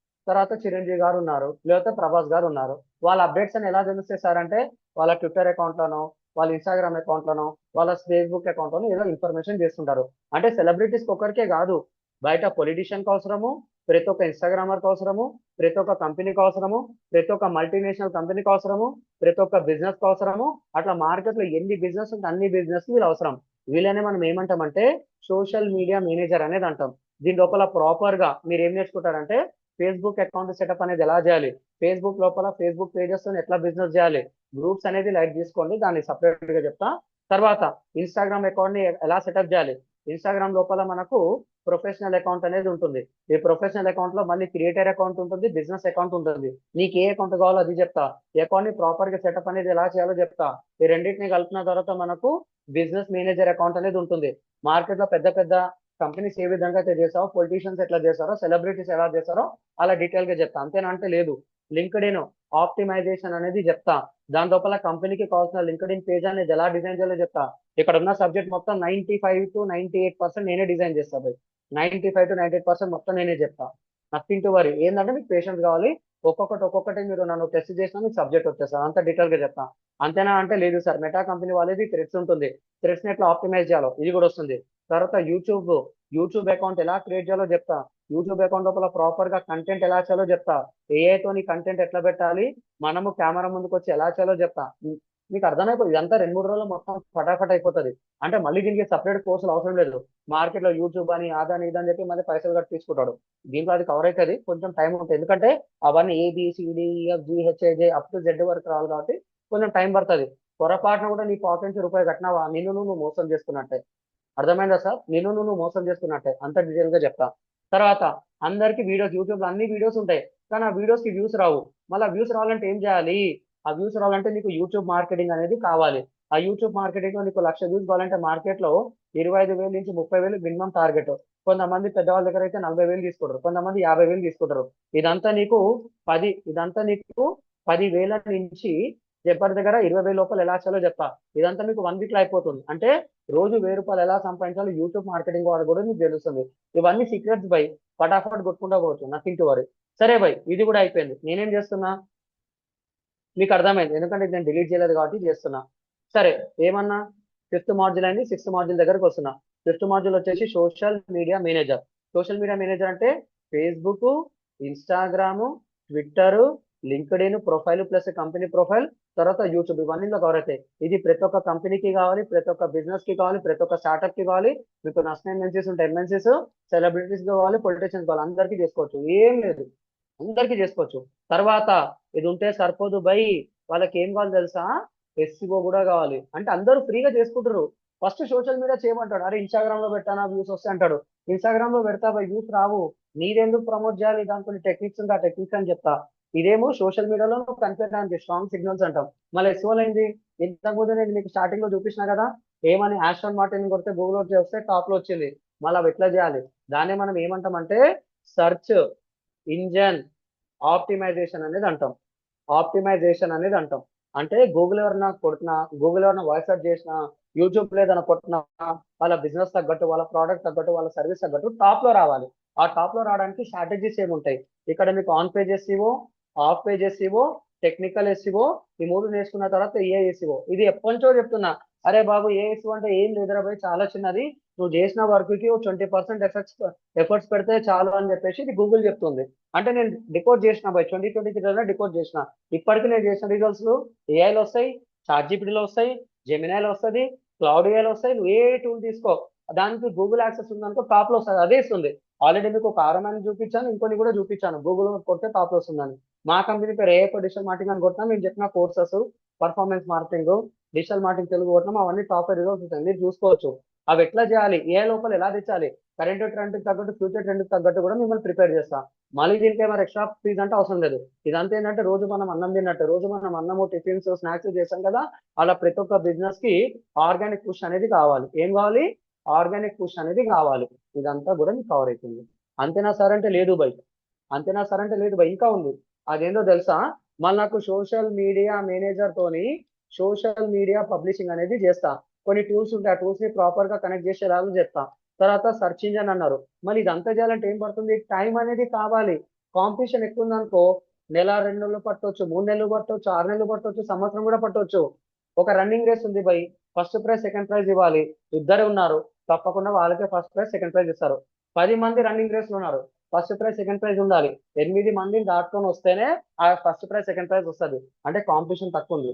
తర్వాత చిరంజీవి గారు ఉన్నారు, లేకపోతే ప్రభాస్ గారు ఉన్నారు. వాళ్ళ అప్డేట్స్ అని ఎలా తెలుస్తాయి సార్ అంటే, వాళ్ళ ట్విట్టర్ అకౌంట్ లోనో, వాళ్ళ ఇన్స్టాగ్రామ్ అకౌంట్ లోనో, వాళ్ళ ఫేస్బుక్ అకౌంట్ లోనో ఏదో ఇన్ఫర్మేషన్ చేస్తుంటారు. అంటే సెలబ్రిటీస్ ఒక్కరికే కాదు, బయట పొలిటీషియన్ కి అవసరము, ప్రతి ఒక్క ఇన్స్టాగ్రామర్ కి అవసరము, ప్రతి ఒక్క కంపెనీకి అవసరము, ప్రతి ఒక్క మల్టీనేషనల్ కంపెనీకి అవసరము, ప్రతి ఒక్క బిజినెస్ కి అవసరము. అట్లా మార్కెట్ లో ఎన్ని బిజినెస్ ఉంటే అన్ని బిజినెస్ వీళ్ళు అవసరం. వీళ్ళనే మనం ఏమంటామంటే సోషల్ మీడియా మేనేజర్ అనేది అంటాం. దీని లోపల ప్రాపర్ గా మీరు ఏం నేర్చుకుంటారంటే, ఫేస్బుక్ అకౌంట్ సెటప్ అనేది ఎలా చేయాలి, ఫేస్బుక్ లోపల ఫేస్బుక్ పేజెస్ తో ఎట్లా బిజినెస్ చేయాలి, గ్రూప్స్ అనేది లైక్ తీసుకోండి, దాన్ని సపరేట్ గా చెప్తా. తర్వాత ఇన్స్టాగ్రామ్ అకౌంట్ ని ఎలా సెటప్ చేయాలి, ఇన్స్టాగ్రామ్ లోపల మనకు ప్రొఫెషనల్ అకౌంట్ అనేది ఉంటుంది. ఈ ప్రొఫెషనల్ అకౌంట్ లో మళ్ళీ క్రియేటర్ అకౌంట్ ఉంటుంది, బిజినెస్ అకౌంట్ ఉంటుంది. నీకు ఏ అకౌంట్ కావాలో అది చెప్తా. ఈ అకౌంట్ ని ప్రాపర్ గా సెటప్ అనేది ఎలా చేయాలో చెప్తా. ఈ రెండింటిని కలిపిన తర్వాత మనకు బిజినెస్ మేనేజర్ అకౌంట్ అనేది ఉంటుంది. మార్కెట్ లో పెద్ద పెద్ద కంపెనీస్ ఏ విధంగా అయితే చేస్తారో, పొలిటీషియన్స్ ఎట్లా చేస్తారో, సెలబ్రిటీస్ ఎలా చేస్తారో అలా డీటెయిల్ గా చెప్తా. అంతేనా అంటే లేదు, లింక్డ్ ఇన్ ఆప్టిమైజేషన్ అనేది చెప్తా. దాని లోపల కంపెనీకి కావాల్సిన లింక్డ్ ఇన్ పేజ్ అనేది ఎలా డిజైన్ చేయాలో చెప్తా. ఇక్కడ ఉన్న సబ్జెక్ట్ మొత్తం 95 to 98% నేనే డిజైన్ చేస్తాను. 95 to 98% మొత్తం నేనే చెప్తా. Nothing to worry. ఏంటంటే మీకు పేషెన్స్ కావాలి. ఒక్కొక్కటి మీరు నన్ను టెస్ట్ చేసినా మీకు సబ్జెక్ట్ వచ్చేస్తారు, అంత డీటెయిల్ గా చెప్తా. అంతేనా అంటే లేదు సార్, మెటా కంపెనీ వాళ్ళది థ్రెడ్స్ ఉంటుంది, థ్రెడ్స్ ని ఎట్లా ఆప్టిమైజ్ చేయాలో ఇది కూడా వస్తుంది. తర్వాత యూట్యూబ్ అకౌంట్ ఎలా క్రియేట్ చేయాలో చెప్తా. యూట్యూబ్ అకౌంట్ లోపల ప్రాపర్ గా కంటెంట్ ఎలా చేయాలో చెప్తా. AI తోని కంటెంట్ ఎట్లా పెట్టాలి, మనము కెమెరా ముందుకు వచ్చి ఎలా చేయాలో చెప్తా. మీకు అర్థమైపోతుంది. ఇదంతా 2-3 రోజులు మొత్తం ఫటాఫట్ అయిపోతుంది. అంటే మళ్ళీ దీనికి సపరేట్ కోర్సులు అవసరం లేదు. మార్కెట్ లో యూట్యూబ్ అని అదని ఇదని చెప్పి మళ్ళీ పైసలు కట్టి తీసుకుంటాడు. దీంట్లో అది కవర్ అవుతుంది, కొంచెం టైం ఉంటుంది. ఎందుకంటే అవన్నీ ABCDEFGHIJ అప్ టు Z వరకు రావాలి కాబట్టి కొంచెం టైం పడుతుంది. పొరపాటున కూడా నీ పాకెట్ నుంచి రూపాయి కట్టినావా, నిన్ను నువ్వు మోసం చేసుకున్నట్టే. అర్థమైందా సార్, నిన్ను నువ్వు మోసం చేసుకున్నట్టే. అంత డీటెయిల్ గా చెప్తా. తర్వాత అందరికి వీడియోస్, యూట్యూబ్ లో అన్ని వీడియోస్ ఉంటాయి, కానీ ఆ వీడియోస్ కి వ్యూస్ రావు. మళ్ళీ వ్యూస్ రావాలంటే ఏం చేయాలి, ఆ వ్యూస్ రావాలంటే నీకు యూట్యూబ్ మార్కెటింగ్ అనేది కావాలి. ఆ యూట్యూబ్ మార్కెటింగ్ లో నీకు 1,00,000 వ్యూస్ కావాలంటే మార్కెట్ లో 25,000 నుంచి 30,000 మినిమం టార్గెట్. కొంతమంది పెద్దవాళ్ళ దగ్గర అయితే 40,000 తీసుకుంటారు, కొంతమంది 50,000 తీసుకుంటారు. ఇదంతా నీకు 10,000 నుంచి చెప్పటి దగ్గర 20,000 లోపల ఎలా చేయాలో చెప్తా. ఇదంతా మీకు 1 వీక్ లో అయిపోతుంది. అంటే రోజు 1,000 రూపాయలు ఎలా సంపాదించాలో యూట్యూబ్ మార్కెటింగ్ వాడు కూడా మీకు తెలుస్తుంది. ఇవన్నీ సీక్రెట్స్ బై, ఫటాఫట్ కొట్టుకుంటా పోవచ్చు, నథింగ్ టు వరీ. సరే బై, ఇది కూడా అయిపోయింది. నేనేం చేస్తున్నా మీకు అర్థమైంది, ఎందుకంటే ఇది నేను డిలీట్ చేయలేదు కాబట్టి చేస్తున్నా. సరే, ఏమన్నా ఫిఫ్త్ మాడ్యూల్ అయింది, సిక్స్త్ మాడ్యూల్ దగ్గరకు వస్తున్నా. ఫిఫ్త్ మాడ్యూల్ వచ్చేసి social media manager. Social media manager అంటే Facebook, Instagram, Twitter, LinkedIn profile plus company profile, తర్వాత యూట్యూబ్, ఇవన్నీ కవర్ అవుతాయి. ఇది ప్రతి ఒక్క కంపెనీకి కావాలి, ప్రతి ఒక్క బిజినెస్ కి కావాలి, ప్రతి ఒక్క స్టార్ట్అప్ కి కావాలి. మీకు నచ్చిన MNCs ఉంటాయి, MNCs, సెలబ్రిటీస్ కావాలి, పొలిటీషియన్స్ కావాలి, అందరికీ చేసుకోవచ్చు, ఏం లేదు, అందరికీ చేసుకోవచ్చు. తర్వాత ఇది ఉంటే సరిపోదు బై, వాళ్ళకి ఏం కావాలి తెలుసా, SEO కూడా కావాలి. అంటే అందరూ ఫ్రీగా చేసుకుంటారు. ఫస్ట్ సోషల్ మీడియా చేయమంటాడు, అరే ఇన్స్టాగ్రామ్ లో పెట్టానా వ్యూస్ వస్తాయి అంటాడు. ఇన్స్టాగ్రామ్ లో పెడతా బై, వ్యూస్ రావు, నీదెందుకు ప్రమోట్ చేయాలి, దాని కొన్ని టెక్నిక్స్ ఉంటాయి, ఆ టెక్నిక్స్ అని చెప్తా. ఇదేమో సోషల్ మీడియాలో కనిపెట్టడానికి స్ట్రాంగ్ సిగ్నల్స్ అంటాం. మళ్ళీ SEO అయింది, ఇంతకుముందు నేను మీకు స్టార్టింగ్ లో చూపించిన కదా, ఏమని ఆస్ట్రాన్ మార్టిన్ కొడితే గూగుల్ వచ్చి వస్తే టాప్ లో వచ్చింది. మళ్ళీ అవి ఎట్లా చేయాలి, దాన్ని మనం ఏమంటామంటే సర్చ్ ఇంజన్ ఆప్టిమైజేషన్ అనేది అంటాం. ఆప్టిమైజేషన్ అనేది అంటాం. అంటే గూగుల్ ఎవరన్నా కొడుతున్నా, గూగుల్ ఎవరన్నా వాయిస్ సెర్చ్ చేసినా, యూట్యూబ్ లో ఏదైనా కొట్టినా, వాళ్ళ బిజినెస్ తగ్గట్టు, వాళ్ళ ప్రోడక్ట్ తగ్గట్టు, వాళ్ళ సర్వీస్ తగ్గట్టు టాప్ లో రావాలి. ఆ టాప్ లో రావడానికి స్ట్రాటజీస్ ఏముంటాయి, ఇక్కడ మీకు on page SEO, of page SEO, technical SEO, ఈ 3 నేర్చుకున్న తర్వాత AI SEO. ఇది ఎప్పటి నుంచో చెప్తున్నా, అరే బాబు AI SEO అంటే ఏం లేదురా భయ్, చాలా చిన్నది, నువ్వు చేసిన వర్క్ కి 20% ఎఫర్ట్స్ పెడితే చాలు అని చెప్పేసి ఇది గూగుల్ చెప్తుంది. అంటే నేను డికోడ్ చేసిన బై 2023 డికోడ్ చేసిన. ఇప్పటికీ నేను చేసిన రిజల్ట్స్ AIలో వస్తాయి, ChatGPTలో వస్తాయి, జెమినాయిలో వస్తుంది, క్లౌడ్ AIలో వస్తాయి. నువ్వు ఏ టూల్ తీసుకో, దానికి గూగుల్ యాక్సెస్ ఉందనుకో టాప్ లో వస్తుంది, అదే ఇస్తుంది. ఆల్రెడీ మీకు ఒక ఆరమని చూపించాను, ఇంకొన్ని కూడా చూపించాను, గూగుల్ కొడితే టాప్ లో వస్తుందని. మా కంపెనీ పేరు AI డిజిటల్ మార్కెటింగ్ అని కొట్టినా, మేము చెప్పిన courses, performance marketing, digital marketing Telugu కొట్టినాం, అవన్నీ టాప్ రిజల్ట్స్ ఉంటాయి, మీరు చూసుకోవచ్చు. అవి ఎట్లా చేయాలి, ఏ లోపల ఎలా తెచ్చాలి, కరెంట్ ట్రెండ్ తగ్గట్టు ఫ్యూచర్ ట్రెండ్ తగ్గట్టు కూడా మిమ్మల్ని ప్రిపేర్ చేస్తా. మళ్ళీ దీనికి ఏమైనా ఎక్స్ట్రా ఫీజ్ అంటే అవసరం లేదు. ఇదంతా ఏంటంటే రోజు మనం అన్నం తిన్నట్టు, రోజు మనం అన్నము టిఫిన్స్ స్నాక్స్ చేస్తాం కదా, అలా ప్రతి ఒక్క బిజినెస్ కి ఆర్గానిక్ పుష్ అనేది కావాలి. ఏం కావాలి? ఆర్గానిక్ పుష్ అనేది కావాలి. ఇదంతా కూడా మీకు కవర్ అవుతుంది. అంతేనా సార్ అంటే లేదు బై. అంతేనా సార్ అంటే లేదు బై, ఇంకా ఉంది. అదేందో తెలుసా? మళ్ళీ నాకు సోషల్ మీడియా మేనేజర్ తోని సోషల్ మీడియా పబ్లిషింగ్ అనేది చేస్తా. కొన్ని టూల్స్ ఉంటాయి, ఆ టూల్స్ ని ప్రాపర్ గా కనెక్ట్ చేసేలాగా చెప్తా. తర్వాత సెర్చ్ ఇంజన్ అన్నారు. మళ్ళీ ఇదంతా చేయాలంటే ఏం పడుతుంది? టైం అనేది కావాలి. కాంపిటీషన్ ఎక్కువ ఉందనుకో, నెల 2 నెలలు పట్టవచ్చు, 3 నెలలు పట్టవచ్చు, 6 నెలలు పట్టవచ్చు, సంవత్సరం కూడా పట్టవచ్చు. ఒక రన్నింగ్ రేస్ ఉంది by. First prize second prize ఇవ్వాలి. ఇద్దరే ఉన్నారు, తప్పకుండా వాళ్ళకే ఫస్ట్ ప్రైజ్ సెకండ్ ప్రైజ్ ఇస్తారు. 10 మంది రన్నింగ్ రేస్ లో ఉన్నారు, ఫస్ట్ ప్రైజ్ సెకండ్ ప్రైజ్ ఉండాలి. 8 మందిని దాటుకొని వస్తేనే ఆ ఫస్ట్ ప్రైజ్ సెకండ్ ప్రైజ్ వస్తుంది. అంటే కాంపిటీషన్ తక్కువ ఉంది.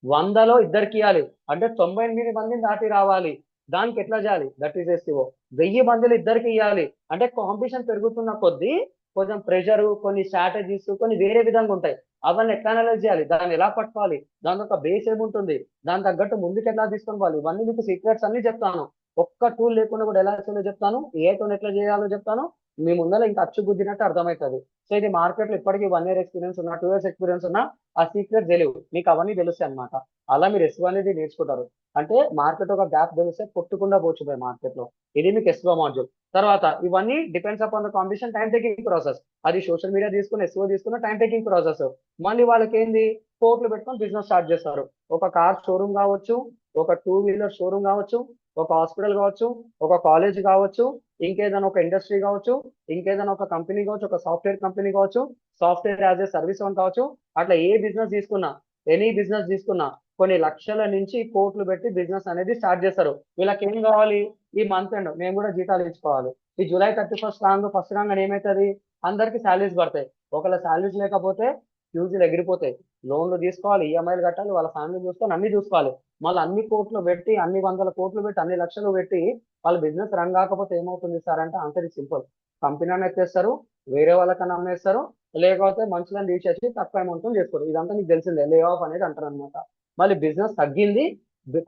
100లో ఇద్దరికి ఇవ్వాలి అంటే 98 మందిని దాటి రావాలి. దానికి ఎట్లా చేయాలి? That is STO. 1000 మందిలో ఇద్దరికి ఇవ్వాలి అంటే కాంపిటీషన్ పెరుగుతున్న కొద్దీ కొంచెం ప్రెషర్, కొన్ని స్ట్రాటజీస్, కొన్ని వేరే విధంగా ఉంటాయి. అవన్నీ ఎట్లా అనలైజ్ చేయాలి, దాన్ని ఎలా పట్టుకోవాలి, దాని ఒక బేస్ ఏముంటుంది, దాని తగ్గట్టు ముందుకు ఎట్లా తీసుకొని పోవాలి, ఇవన్నీ మీకు సీక్రెట్స్ అన్ని చెప్తాను. ఒక్క టూల్ లేకుండా కూడా ఎలా చేయాలో చెప్తాను, ఏ టూల్ ఎట్లా చేయాలో చెప్తాను. మీ ముందర ఇంకా అచ్చు గుద్దినట్టు అర్థమవుతుంది. సో ఇది మార్కెట్ లో ఇప్పటికీ 1 year ఎక్స్పీరియన్స్ ఉన్నా, 2 years ఎక్స్పీరియన్స్ ఉన్నా ఆ సీక్రెట్ తెలియవు మీకు, అవన్నీ తెలుస్తాయి అనమాట. అలా మీరు ఎస్ఓ అనేది నేర్చుకుంటారు. అంటే మార్కెట్ ఒక గ్యాప్ తెలిస్తే కొట్టుకుండా పోవచ్చు మార్కెట్ లో. ఇది మీకు ఎస్ఓ మాడ్యూల్. తర్వాత ఇవన్నీ depends upon the competition, time taking process. అది సోషల్ మీడియా తీసుకున్న, ఎస్ఓ తీసుకున్న టైం టేకింగ్ ప్రాసెస్. మళ్ళీ వాళ్ళకి ఏంది, కోట్లు పెట్టుకొని బిజినెస్ స్టార్ట్ చేస్తారు. ఒక కార్ షోరూమ్ కావచ్చు, ఒక 2 వీలర్ షోరూమ్ కావచ్చు, ఒక హాస్పిటల్ కావచ్చు, ఒక కాలేజ్ కావచ్చు, ఇంకేదైనా ఒక ఇండస్ట్రీ కావచ్చు, ఇంకేదైనా ఒక కంపెనీ కావచ్చు, ఒక సాఫ్ట్వేర్ కంపెనీ కావచ్చు, software as a service one కావచ్చు. అట్లా ఏ బిజినెస్ తీసుకున్నా, ఎనీ బిజినెస్ తీసుకున్నా కొన్ని లక్షల నుంచి కోట్లు పెట్టి బిజినెస్ అనేది స్టార్ట్ చేస్తారు. వీళ్ళకి ఏం కావాలి? ఈ మంత్ ఎండ్ మేము కూడా జీతాలు ఇచ్చుకోవాలి. ఈ జూలై 31st ఫస్ట్ రాగానే ఏమవుతుంది? అందరికి శాలరీస్ పడతాయి. ఒకవేళ శాలరీస్ లేకపోతే ఫ్యూజులు ఎగిరిపోతాయి. లోన్లు తీసుకోవాలి, ఈఎంఐలు కట్టాలి, వాళ్ళ ఫ్యామిలీ చూసుకొని అన్ని చూసుకోవాలి. మళ్ళీ అన్ని కోట్లు పెట్టి, అన్ని 100 కోట్లు పెట్టి, అన్ని లక్షలు పెట్టి వాళ్ళ బిజినెస్ రన్ కాకపోతే ఏమవుతుంది సార్ అంటే ఆన్సర్ సింపుల్. కంపెనీ ఎత్తేస్తారు, వేరే వాళ్ళకన్నా అమ్మేస్తారు, లేకపోతే మనుషులను తీసేసి తక్కువ అమౌంట్ చేసుకోరు. ఇదంతా మీకు తెలిసిందే, లే ఆఫ్ అనేది అంటారు అనమాట. మళ్ళీ బిజినెస్ తగ్గింది,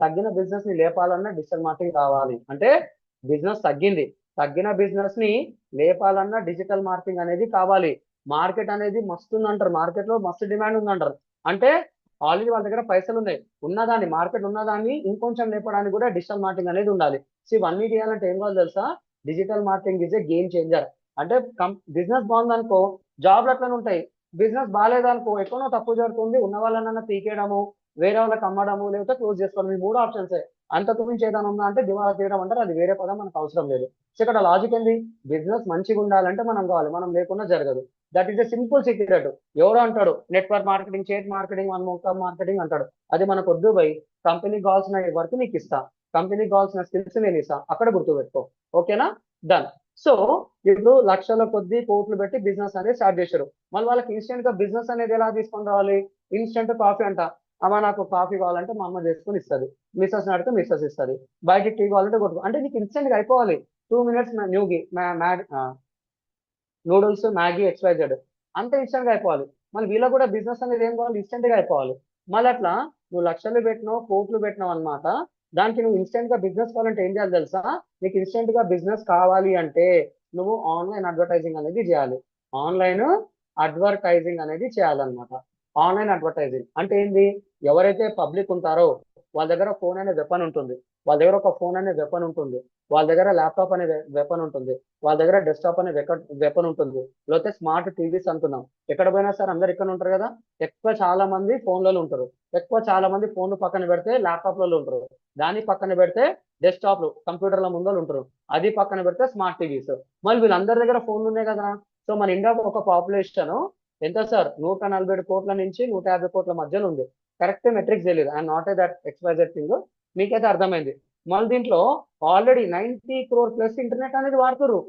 తగ్గిన బిజినెస్ ని లేపాలన్నా డిజిటల్ మార్కెటింగ్ కావాలి. అంటే బిజినెస్ తగ్గింది, తగ్గిన బిజినెస్ ని లేపాలన్నా డిజిటల్ మార్కెటింగ్ అనేది కావాలి. మార్కెట్ అనేది మస్తు ఉందంటారు, మార్కెట్ లో మస్తు డిమాండ్ ఉందంటారు. అంటే ఆల్రెడీ వాళ్ళ దగ్గర పైసలు ఉన్నాయి, ఉన్నదాన్ని మార్కెట్ ఉన్నదాన్ని ఇంకొంచెం లేపడానికి కూడా డిజిటల్ మార్కెటింగ్ అనేది ఉండాలి. సో ఇవన్నీ చేయాలంటే ఏం కావాలి తెలుసా? Digital marketing is a game changer. అంటే బిజినెస్ బాగుందనుకో జాబ్లు అట్లనే ఉంటాయి, బిజినెస్ బాగాలేదనుకో ఎక్కడో తప్పు జరుగుతుంది, ఉన్న వాళ్ళనన్నా పీకేయడము, వేరే వాళ్ళకి అమ్మడము, లేకపోతే క్లోజ్ చేసుకోవడం. ఈ 3 ఆప్షన్సే. అంతకు మించి ఏదైనా ఉందా అంటే దివాలా తీయడం అంటారు, అది వేరే పదం, మనకు అవసరం లేదు. సో ఇక్కడ లాజిక్ ఏంది? బిజినెస్ మంచిగా ఉండాలంటే మనం కావాలి, మనం లేకుండా జరగదు. That is a simple secret. ఎవరో అంటాడు నెట్వర్క్ మార్కెటింగ్, చేట్ మార్కెటింగ్, వన్ మోక మార్కెటింగ్ అంటాడు. అది మనకు వద్దు బై. కంపెనీకి కావాల్సిన వర్క్ నీకు ఇస్తా, కంపెనీకి కావాల్సిన స్కిల్స్ నేను ఇస్తా, అక్కడ గుర్తుపెట్టుకో. ఓకేనా? డన్. సో ఇప్పుడు లక్షల కొద్ది కోట్లు పెట్టి బిజినెస్ అనేది స్టార్ట్ చేశారు. మళ్ళీ వాళ్ళకి ఇన్స్టెంట్ గా బిజినెస్ అనేది ఎలా తీసుకొని రావాలి? ఇన్స్టెంట్ కాఫీ అంట. అమ్మ నాకు కాఫీ కావాలంటే మా అమ్మ చేసుకుని ఇస్తుంది, మిస్సెస్ అడిగితే మిస్సెస్ ఇస్తుంది, బయటికి టీ కావాలంటే కొట్టుకో. అంటే నీకు ఇన్స్టెంట్ గా అయిపోవాలి. 2 minutes న్యూగి నూడిల్స్, మ్యాగీ, XYZ అంత ఇన్స్టెంట్ గా అయిపోవాలి. మళ్ళీ వీళ్ళకి కూడా బిజినెస్ అనేది ఏం కావాలి? ఇన్స్టెంట్ గా అయిపోవాలి. మళ్ళీ అట్లా నువ్వు లక్షలు పెట్టినావు, కోట్లు పెట్టినావు అనమాట. దానికి నువ్వు ఇన్స్టెంట్ గా బిజినెస్ కావాలంటే ఏం చేయాలి తెలుసా? నీకు ఇన్స్టెంట్ గా బిజినెస్ కావాలి అంటే నువ్వు ఆన్లైన్ అడ్వర్టైజింగ్ అనేది చేయాలి. ఆన్లైన్ అడ్వర్టైజింగ్ అనేది చేయాలన్నమాట. ఆన్లైన్ అడ్వర్టైజింగ్ అంటే ఏంది? ఎవరైతే పబ్లిక్ ఉంటారో వాళ్ళ దగ్గర ఫోన్ అనే వెపన్ ఉంటుంది, వాళ్ళ దగ్గర ఒక ఫోన్ అనే వెపన్ ఉంటుంది, వాళ్ళ దగ్గర ల్యాప్టాప్ అనే వెపన్ ఉంటుంది, వాళ్ళ దగ్గర డెస్క్టాప్ అనే వెపన్ ఉంటుంది, లేకపోతే స్మార్ట్ టీవీస్ అంటున్నాం. ఎక్కడ పోయినా సార్ అందరు ఇక్కడ ఉంటారు కదా. ఎక్కువ చాలా మంది ఫోన్లలో ఉంటారు, ఎక్కువ చాలా మంది ఫోన్లు పక్కన పెడితే ల్యాప్టాప్లలో ఉంటారు, దాన్ని పక్కన పెడితే డెస్క్టాప్లు కంప్యూటర్ల ముందర ఉంటారు, అది పక్కన పెడితే స్మార్ట్ టీవీస్. మళ్ళీ వీళ్ళందరి దగ్గర ఫోన్లు ఉన్నాయి కదా. సో మన ఇండియాకు ఒక పాపులేషన్ ఎంత సార్? 147 కోట్ల నుంచి 150 కోట్ల మధ్యలో ఉంది. కరెక్ట్ మెట్రిక్స్ తెలియదు, I'm not a that XYZ thing. మీకైతే అర్థమైంది. మళ్ళీ దీంట్లో ఆల్రెడీ 90 crore ప్లస్ ఇంటర్నెట్ అనేది వాడుతురు.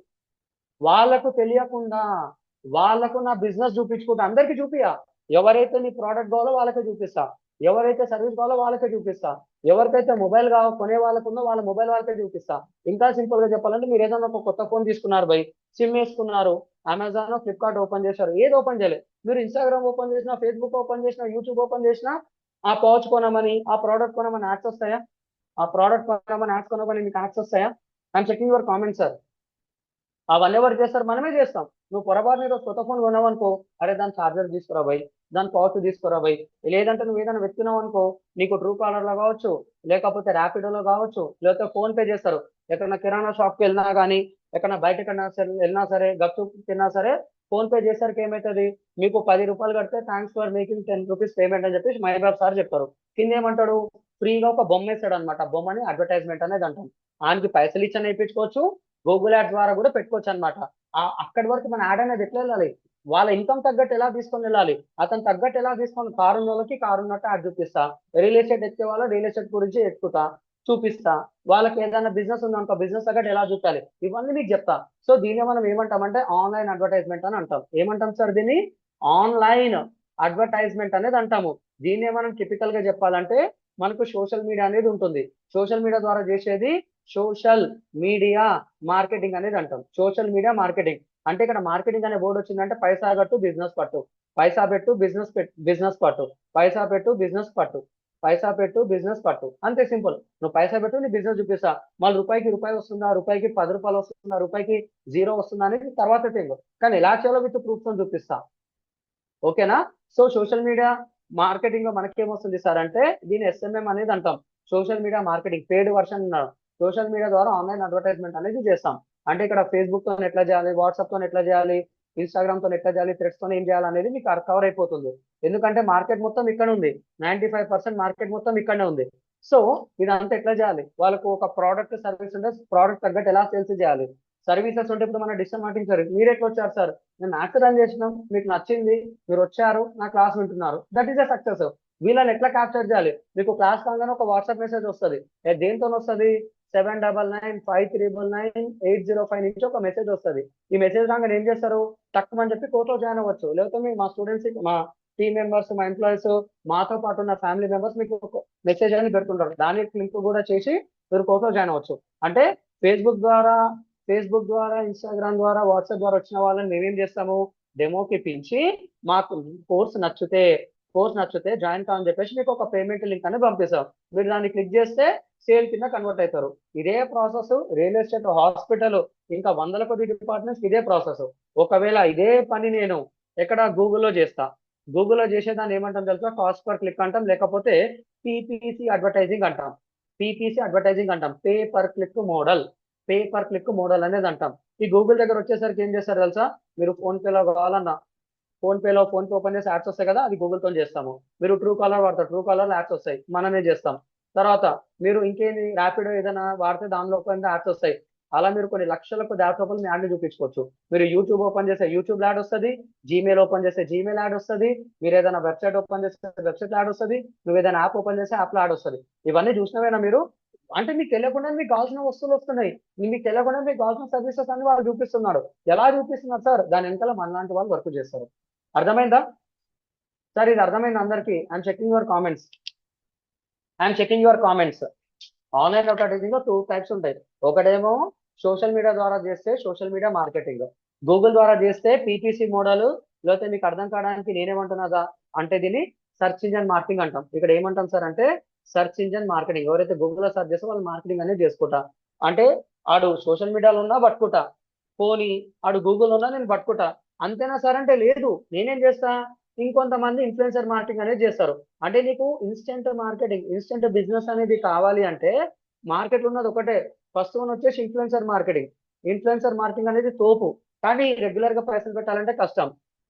వాళ్ళకు తెలియకుండా వాళ్ళకు నా బిజినెస్ చూపించుకుంటా, అందరికి చూపియా. ఎవరైతే నీ ప్రోడక్ట్ కావాలో వాళ్ళకే చూపిస్తా, ఎవరైతే సర్వీస్ కావాలో వాళ్ళకే చూపిస్తా, ఎవరికైతే మొబైల్ కొనే వాళ్ళకుందో వాళ్ళ మొబైల్ వాళ్ళకే చూపిస్తా. ఇంకా సింపుల్ గా చెప్పాలంటే మీరు ఏదైనా ఒక కొత్త ఫోన్ తీసుకున్నారు బై, సిమ్ వేసుకున్నారు, అమెజాన్, ఫ్లిప్కార్ట్ ఓపెన్ చేశారు, ఏది ఓపెన్ చేయలేదు, మీరు ఇన్స్టాగ్రామ్ ఓపెన్ చేసినా, ఫేస్బుక్ ఓపెన్ చేసినా, యూట్యూబ్ ఓపెన్ చేసినా ఆ పౌచ్ కొనమని, ఆ ప్రోడక్ట్ కొనమని యాడ్స్ వస్తాయా? ఆ ప్రోడక్ట్ కొనమని యాడ్స్ కొనమని మీకు యాడ్స్ వస్తాయా? I'm checking your comment sir. అవన్నీ ఎవరు చేస్తారు? మనమే చేస్తాం. నువ్వు పొరపాటు ఈరోజు కొత్త ఫోన్ కొన్నావనుకో, అరే దాని ఛార్జర్ తీసుకురా బై, దాని పౌచ్ తీసుకురా బై. లేదంటే నువ్వు ఏదైనా వెతుకున్నావు అనుకో, నీకు ట్రూ కాలర్ లో కావచ్చు, లేకపోతే ర్యాపిడోలో కావచ్చు, లేకపోతే ఫోన్ పే చేస్తారు. ఎక్కడైనా కిరాణా షాప్కి వెళ్ళినా కానీ, ఎక్కడైనా బయట వెళ్ళినా సరే, గప్చుప్ తిన్నా సరే, ఫోన్ పే చేసరికి ఏమవుతుంది, మీకు 10 రూపాయలు కడితే thanks for making 10 rupees payment అని చెప్పేసి మహబాబ్ సార్ చెప్తారు. కింద ఏమంటాడు, ఫ్రీగా ఒక బొమ్మ వేస్తాడు అనమాట. బొమ్మని అడ్వర్టైజ్మెంట్ అనేది అంటాం. ఆయనకి పైసలు ఇచ్చి వేయించుకోవచ్చు, గూగుల్ యాడ్ ద్వారా కూడా పెట్టుకోవచ్చు అనమాట. అక్కడి వరకు మన యాడ్ అనేది ఎట్లా వెళ్ళాలి, వాళ్ళ ఇన్కమ్ తగ్గట్టు ఎలా తీసుకొని వెళ్ళాలి, అతను తగ్గట్టు ఎలా తీసుకొని, కారు ఉన్న వాళ్ళకి కారు ఉన్నట్టు యాడ్ చూపిస్తా, రియల్ ఎస్టేట్ ఎక్కే వాళ్ళు రియల్ ఎస్టేట్ గురించి ఎక్కుతా చూపిస్తా, వాళ్ళకి ఏదైనా బిజినెస్ ఉందనుకో బిజినెస్ తగ్గట్టు ఎలా చూపాలి, ఇవన్నీ మీకు చెప్తా. సో దీన్ని మనం ఏమంటామంటే ఆన్లైన్ అడ్వర్టైజ్మెంట్ అని అంటాం. ఏమంటాం సార్ దీన్ని? ఆన్లైన్ అడ్వర్టైజ్మెంట్ అనేది అంటాము. దీన్నే మనం టిపికల్ గా చెప్పాలంటే మనకు సోషల్ మీడియా అనేది ఉంటుంది. సోషల్ మీడియా ద్వారా చేసేది సోషల్ మీడియా మార్కెటింగ్ అనేది అంటాం. సోషల్ మీడియా మార్కెటింగ్ అంటే ఇక్కడ మార్కెటింగ్ అనే బోర్డు వచ్చిందంటే పైసా కట్టు బిజినెస్ పట్టు, పైసా పెట్టు బిజినెస్ పట్టు, పైసా పెట్టు బిజినెస్ పట్టు, పైసా పెట్టు బిజినెస్ పట్టు, అంతే సింపుల్. నువ్వు పైసా పెట్టు నీ బిజినెస్ చూపిస్తా. మళ్ళీ రూపాయికి రూపాయి వస్తుందా, రూపాయికి 10 రూపాయలు వస్తుందా, రూపాయికి 0 వస్తుందా అనేది తర్వాత థింగ్. కానీ ఎలా చేయాలో విత్ ప్రూఫ్స్ చూపిస్తా. ఓకేనా? సో సోషల్ మీడియా మార్కెటింగ్ లో మనకేమొస్తుంది సార్ అంటే దీని SMM అనేది అంటాం. Social media marketing paid version ఉన్నారు. సోషల్ మీడియా ద్వారా ఆన్లైన్ అడ్వర్టైజ్మెంట్ అనేది చేస్తాం. అంటే ఇక్కడ ఫేస్బుక్ తో ఎట్లా చేయాలి, వాట్సాప్ తో ఎట్లా చేయాలి, ఇన్స్టాగ్రామ్ తో ఎట్లా చేయాలి, థ్రెడ్స్ తో ఏం చేయాలి అనేది మీకు కవర్ అయిపోతుంది. ఎందుకంటే మార్కెట్ మొత్తం ఇక్కడ ఉంది. 95% మార్కెట్ మొత్తం ఇక్కడనే ఉంది. సో ఇదంతా ఎట్లా చేయాలి, వాళ్ళకు ఒక ప్రోడక్ట్ సర్వీస్ ఉంటే ప్రోడక్ట్ తగ్గట్టు ఎలా సేల్స్ చేయాలి, సర్వీసెస్ ఉంటే ఇప్పుడు మన డిజిటల్ మార్కెటింగ్ సర్వీస్. మీరు ఎట్లా వచ్చారు సార్? మేము మ్యాథ్స్ రన్ చేసినాం, మీకు నచ్చింది, మీరు వచ్చారు, నా క్లాస్ వింటున్నారు, దట్ ఈస్ అ సక్సెస్. వీళ్ళని ఎట్లా క్యాప్చర్ చేయాలి? మీకు క్లాస్ కాగానే ఒక వాట్సాప్ మెసేజ్ వస్తుంది. దేంతో వస్తుంది? 7995399805 నుంచి ఒక మెసేజ్ వస్తుంది. ఈ మెసేజ్ రాగానే ఏం చేస్తారు? తక్కువని చెప్పి కోర్సులో జాయిన్ అవ్వచ్చు. లేకపోతే మా స్టూడెంట్స్, మా టీమ్ మెంబర్స్, మా ఎంప్లాయీస్, మాతో పాటు ఉన్న ఫ్యామిలీ మెంబర్స్ మీకు మెసేజ్ అని పెడుతుంటారు. దాని లింక్ కూడా చేసి మీరు కోర్సులో జాయిన్ అవ్వచ్చు. అంటే ఫేస్బుక్ ద్వారా ఇన్స్టాగ్రామ్ ద్వారా వాట్సాప్ ద్వారా వచ్చిన వాళ్ళని మేమేం చేస్తాము, డెమోకి పిలిచి మాకు కోర్స్ నచ్చితే జాయిన్ కావాలని చెప్పేసి మీకు ఒక పేమెంట్ లింక్ అనేది పంపిస్తాం. మీరు దాన్ని క్లిక్ చేస్తే సేల్ కింద కన్వర్ట్ అవుతారు. ఇదే ప్రాసెస్ రియల్ ఎస్టేట్, హాస్పిటల్, ఇంకా 100 కొద్ది డిపార్ట్మెంట్స్ ఇదే ప్రాసెస్. ఒకవేళ ఇదే పని నేను ఎక్కడ గూగుల్లో చేస్తా, గూగుల్లో చేసేదాన్ని ఏమంటాం తెలుసా? కాస్ట్ పర్ క్లిక్ అంటాం, లేకపోతే PPC అడ్వర్టైజింగ్ అంటాం. PPC అడ్వర్టైజింగ్ అంటాం, పే పర్ క్లిక్ మోడల్ అనేది అంటాం. ఈ గూగుల్ దగ్గర వచ్చేసరికి ఏం చేస్తారు తెలుసా? మీరు ఫోన్ పేలో కావాలన్నా ఫోన్ పే ఓపెన్ చేసి యాడ్స్ వస్తాయి కదా, అది గూగుల్తో చేస్తాము. మీరు ట్రూ కాలర్ వాడతారు, ట్రూ కాలర్ యాడ్స్ వస్తాయి, మనమే చేస్తాం. తర్వాత మీరు ఇంకేంది ర్యాపిడో ఏదైనా వాడితే దానిలో యాడ్స్ వస్తాయి. అలా మీరు కొన్ని లక్షలకు యాడ్స్ ఓపెన్ మీ యాడ్ని చూపించుకోవచ్చు. మీరు యూట్యూబ్ ఓపెన్ చేస్తే యూట్యూబ్ యాడ్ వస్తుంది, జీమెయిల్ ఓపెన్ చేస్తే జీమెయిల్ యాడ్ వస్తుంది, మీరు ఏదైనా వెబ్సైట్ ఓపెన్ చేస్తే వెబ్సైట్ యాడ్ వస్తుంది, నువ్వు ఏదైనా యాప్ ఓపెన్ చేస్తే యాప్లో యాడ్ వస్తుంది. ఇవన్నీ చూసినవేనా మీరు? అంటే మీకు తెలియకుండా మీకు కావాల్సిన వస్తువులు వస్తున్నాయి, మీకు తెలియకుండా మీకు కావాల్సిన సర్వీసెస్ అన్ని వాళ్ళు చూపిస్తున్నాడు. ఎలా చూపిస్తున్నారు సార్? దాని వెనకాల మనలాంటి వాళ్ళు వర్క్ చేస్తారు. అర్థమైందా సార్? ఇది అర్థమైంది అందరికి? I'm checking your comments. Online advertising లో 2 టైప్స్ ఉంటాయి. ఒకటేమో సోషల్ మీడియా ద్వారా చేస్తే సోషల్ మీడియా మార్కెటింగ్, గూగుల్ ద్వారా చేస్తే PPC మోడల్, లేకపోతే మీకు అర్థం కావడానికి నేనేమంటున్నాగా అంటే దీన్ని సెర్చ్ ఇంజన్ మార్కెటింగ్ అంటాం. ఇక్కడ ఏమంటాం సార్ అంటే సెర్చ్ ఇంజన్ మార్కెటింగ్. ఎవరైతే గూగుల్లో సెర్చ్ చేస్తే వాళ్ళు మార్కెటింగ్ అనేది చేసుకుంటా. అంటే ఆడు సోషల్ మీడియాలో ఉన్నా పట్టుకుంటా, పోనీ ఆడు గూగుల్ ఉన్నా నేను పట్టుకుంటా. అంతేనా సార్ అంటే లేదు, నేనేం చేస్తా, ఇంకొంతమంది ఇన్ఫ్లుయెన్సర్ మార్కెటింగ్ అనేది చేస్తారు. అంటే నీకు ఇన్స్టెంట్ మార్కెటింగ్, ఇన్స్టెంట్ బిజినెస్ అనేది కావాలి అంటే మార్కెట్ ఉన్నది ఒకటే. ఫస్ట్ వన్ వచ్చేసి ఇన్ఫ్లుయెన్సర్ మార్కెటింగ్ అనేది తోపు, కానీ రెగ్యులర్ గా పైసలు పెట్టాలంటే కష్టం.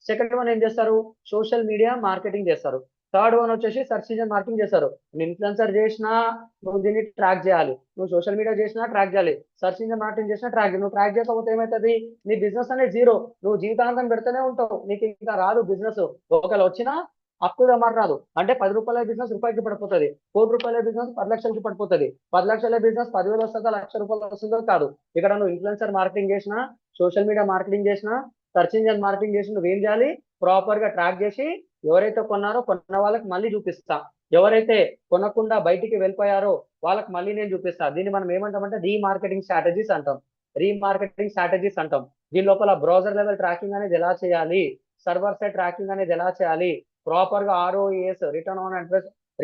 సెకండ్ వన్ ఏం చేస్తారు? సోషల్ మీడియా మార్కెటింగ్ చేస్తారు. థర్డ్ వన్ వచ్చేసి సెర్చ్ ఇంజన్ మార్కెటింగ్ చేస్తారు. నువ్వు ఇన్ఫ్లుయెన్సర్ చేసినా నువ్వు దీన్ని ట్రాక్ చేయాలి, నువ్వు సోషల్ మీడియా చేసినా ట్రాక్ చేయాలి, సెర్చ్ ఇంజన్ మార్కెటింగ్ చేసినా ట్రాక్ చేయాలి. నువ్వు ట్రాక్ చేయకపోతే ఏమవుతుంది? నీ బిజినెస్ అనేది 0. నువ్వు జీవితాంతం పెడుతూనే ఉంటావు, నీకు ఇంకా రాదు బిజినెస్. ఒకవేళ వచ్చినా అప్పు మాట రాదు. అంటే 10 రూపాయల బిజినెస్ రూపాయికి పడిపోతుంది, 1 రూపాయల బిజినెస్ 10 లక్షలకి పడిపోతుంది, 10 లక్షల బిజినెస్ 10,000 వస్తుందా, 1,00,000 రూపాయలు వస్తుందో కాదు. ఇక్కడ నువ్వు ఇన్ఫ్లుయెన్సర్ మార్కెటింగ్ చేసినా, సోషల్ మీడియా మార్కెటింగ్ చేసినా, సెర్చ్ ఇంజన్ మార్కెటింగ్ చేసి నువ్వేం చేయాలి? ప్రాపర్ గా ట్రాక్ చేసి ఎవరైతే కొన్నారో కొన్న వాళ్ళకి మళ్ళీ చూపిస్తా, ఎవరైతే కొనకుండా బయటికి వెళ్ళిపోయారో వాళ్ళకి మళ్ళీ నేను చూపిస్తా. దీన్ని మనం ఏమంటామంటే రీమార్కెటింగ్ స్ట్రాటజీస్ అంటాం. దీని లోపల బ్రౌజర్ లెవెల్ ట్రాకింగ్ అనేది ఎలా చేయాలి, సర్వర్ సైడ్ ట్రాకింగ్ అనేది ఎలా చేయాలి, ప్రాపర్ గా ROAS, return on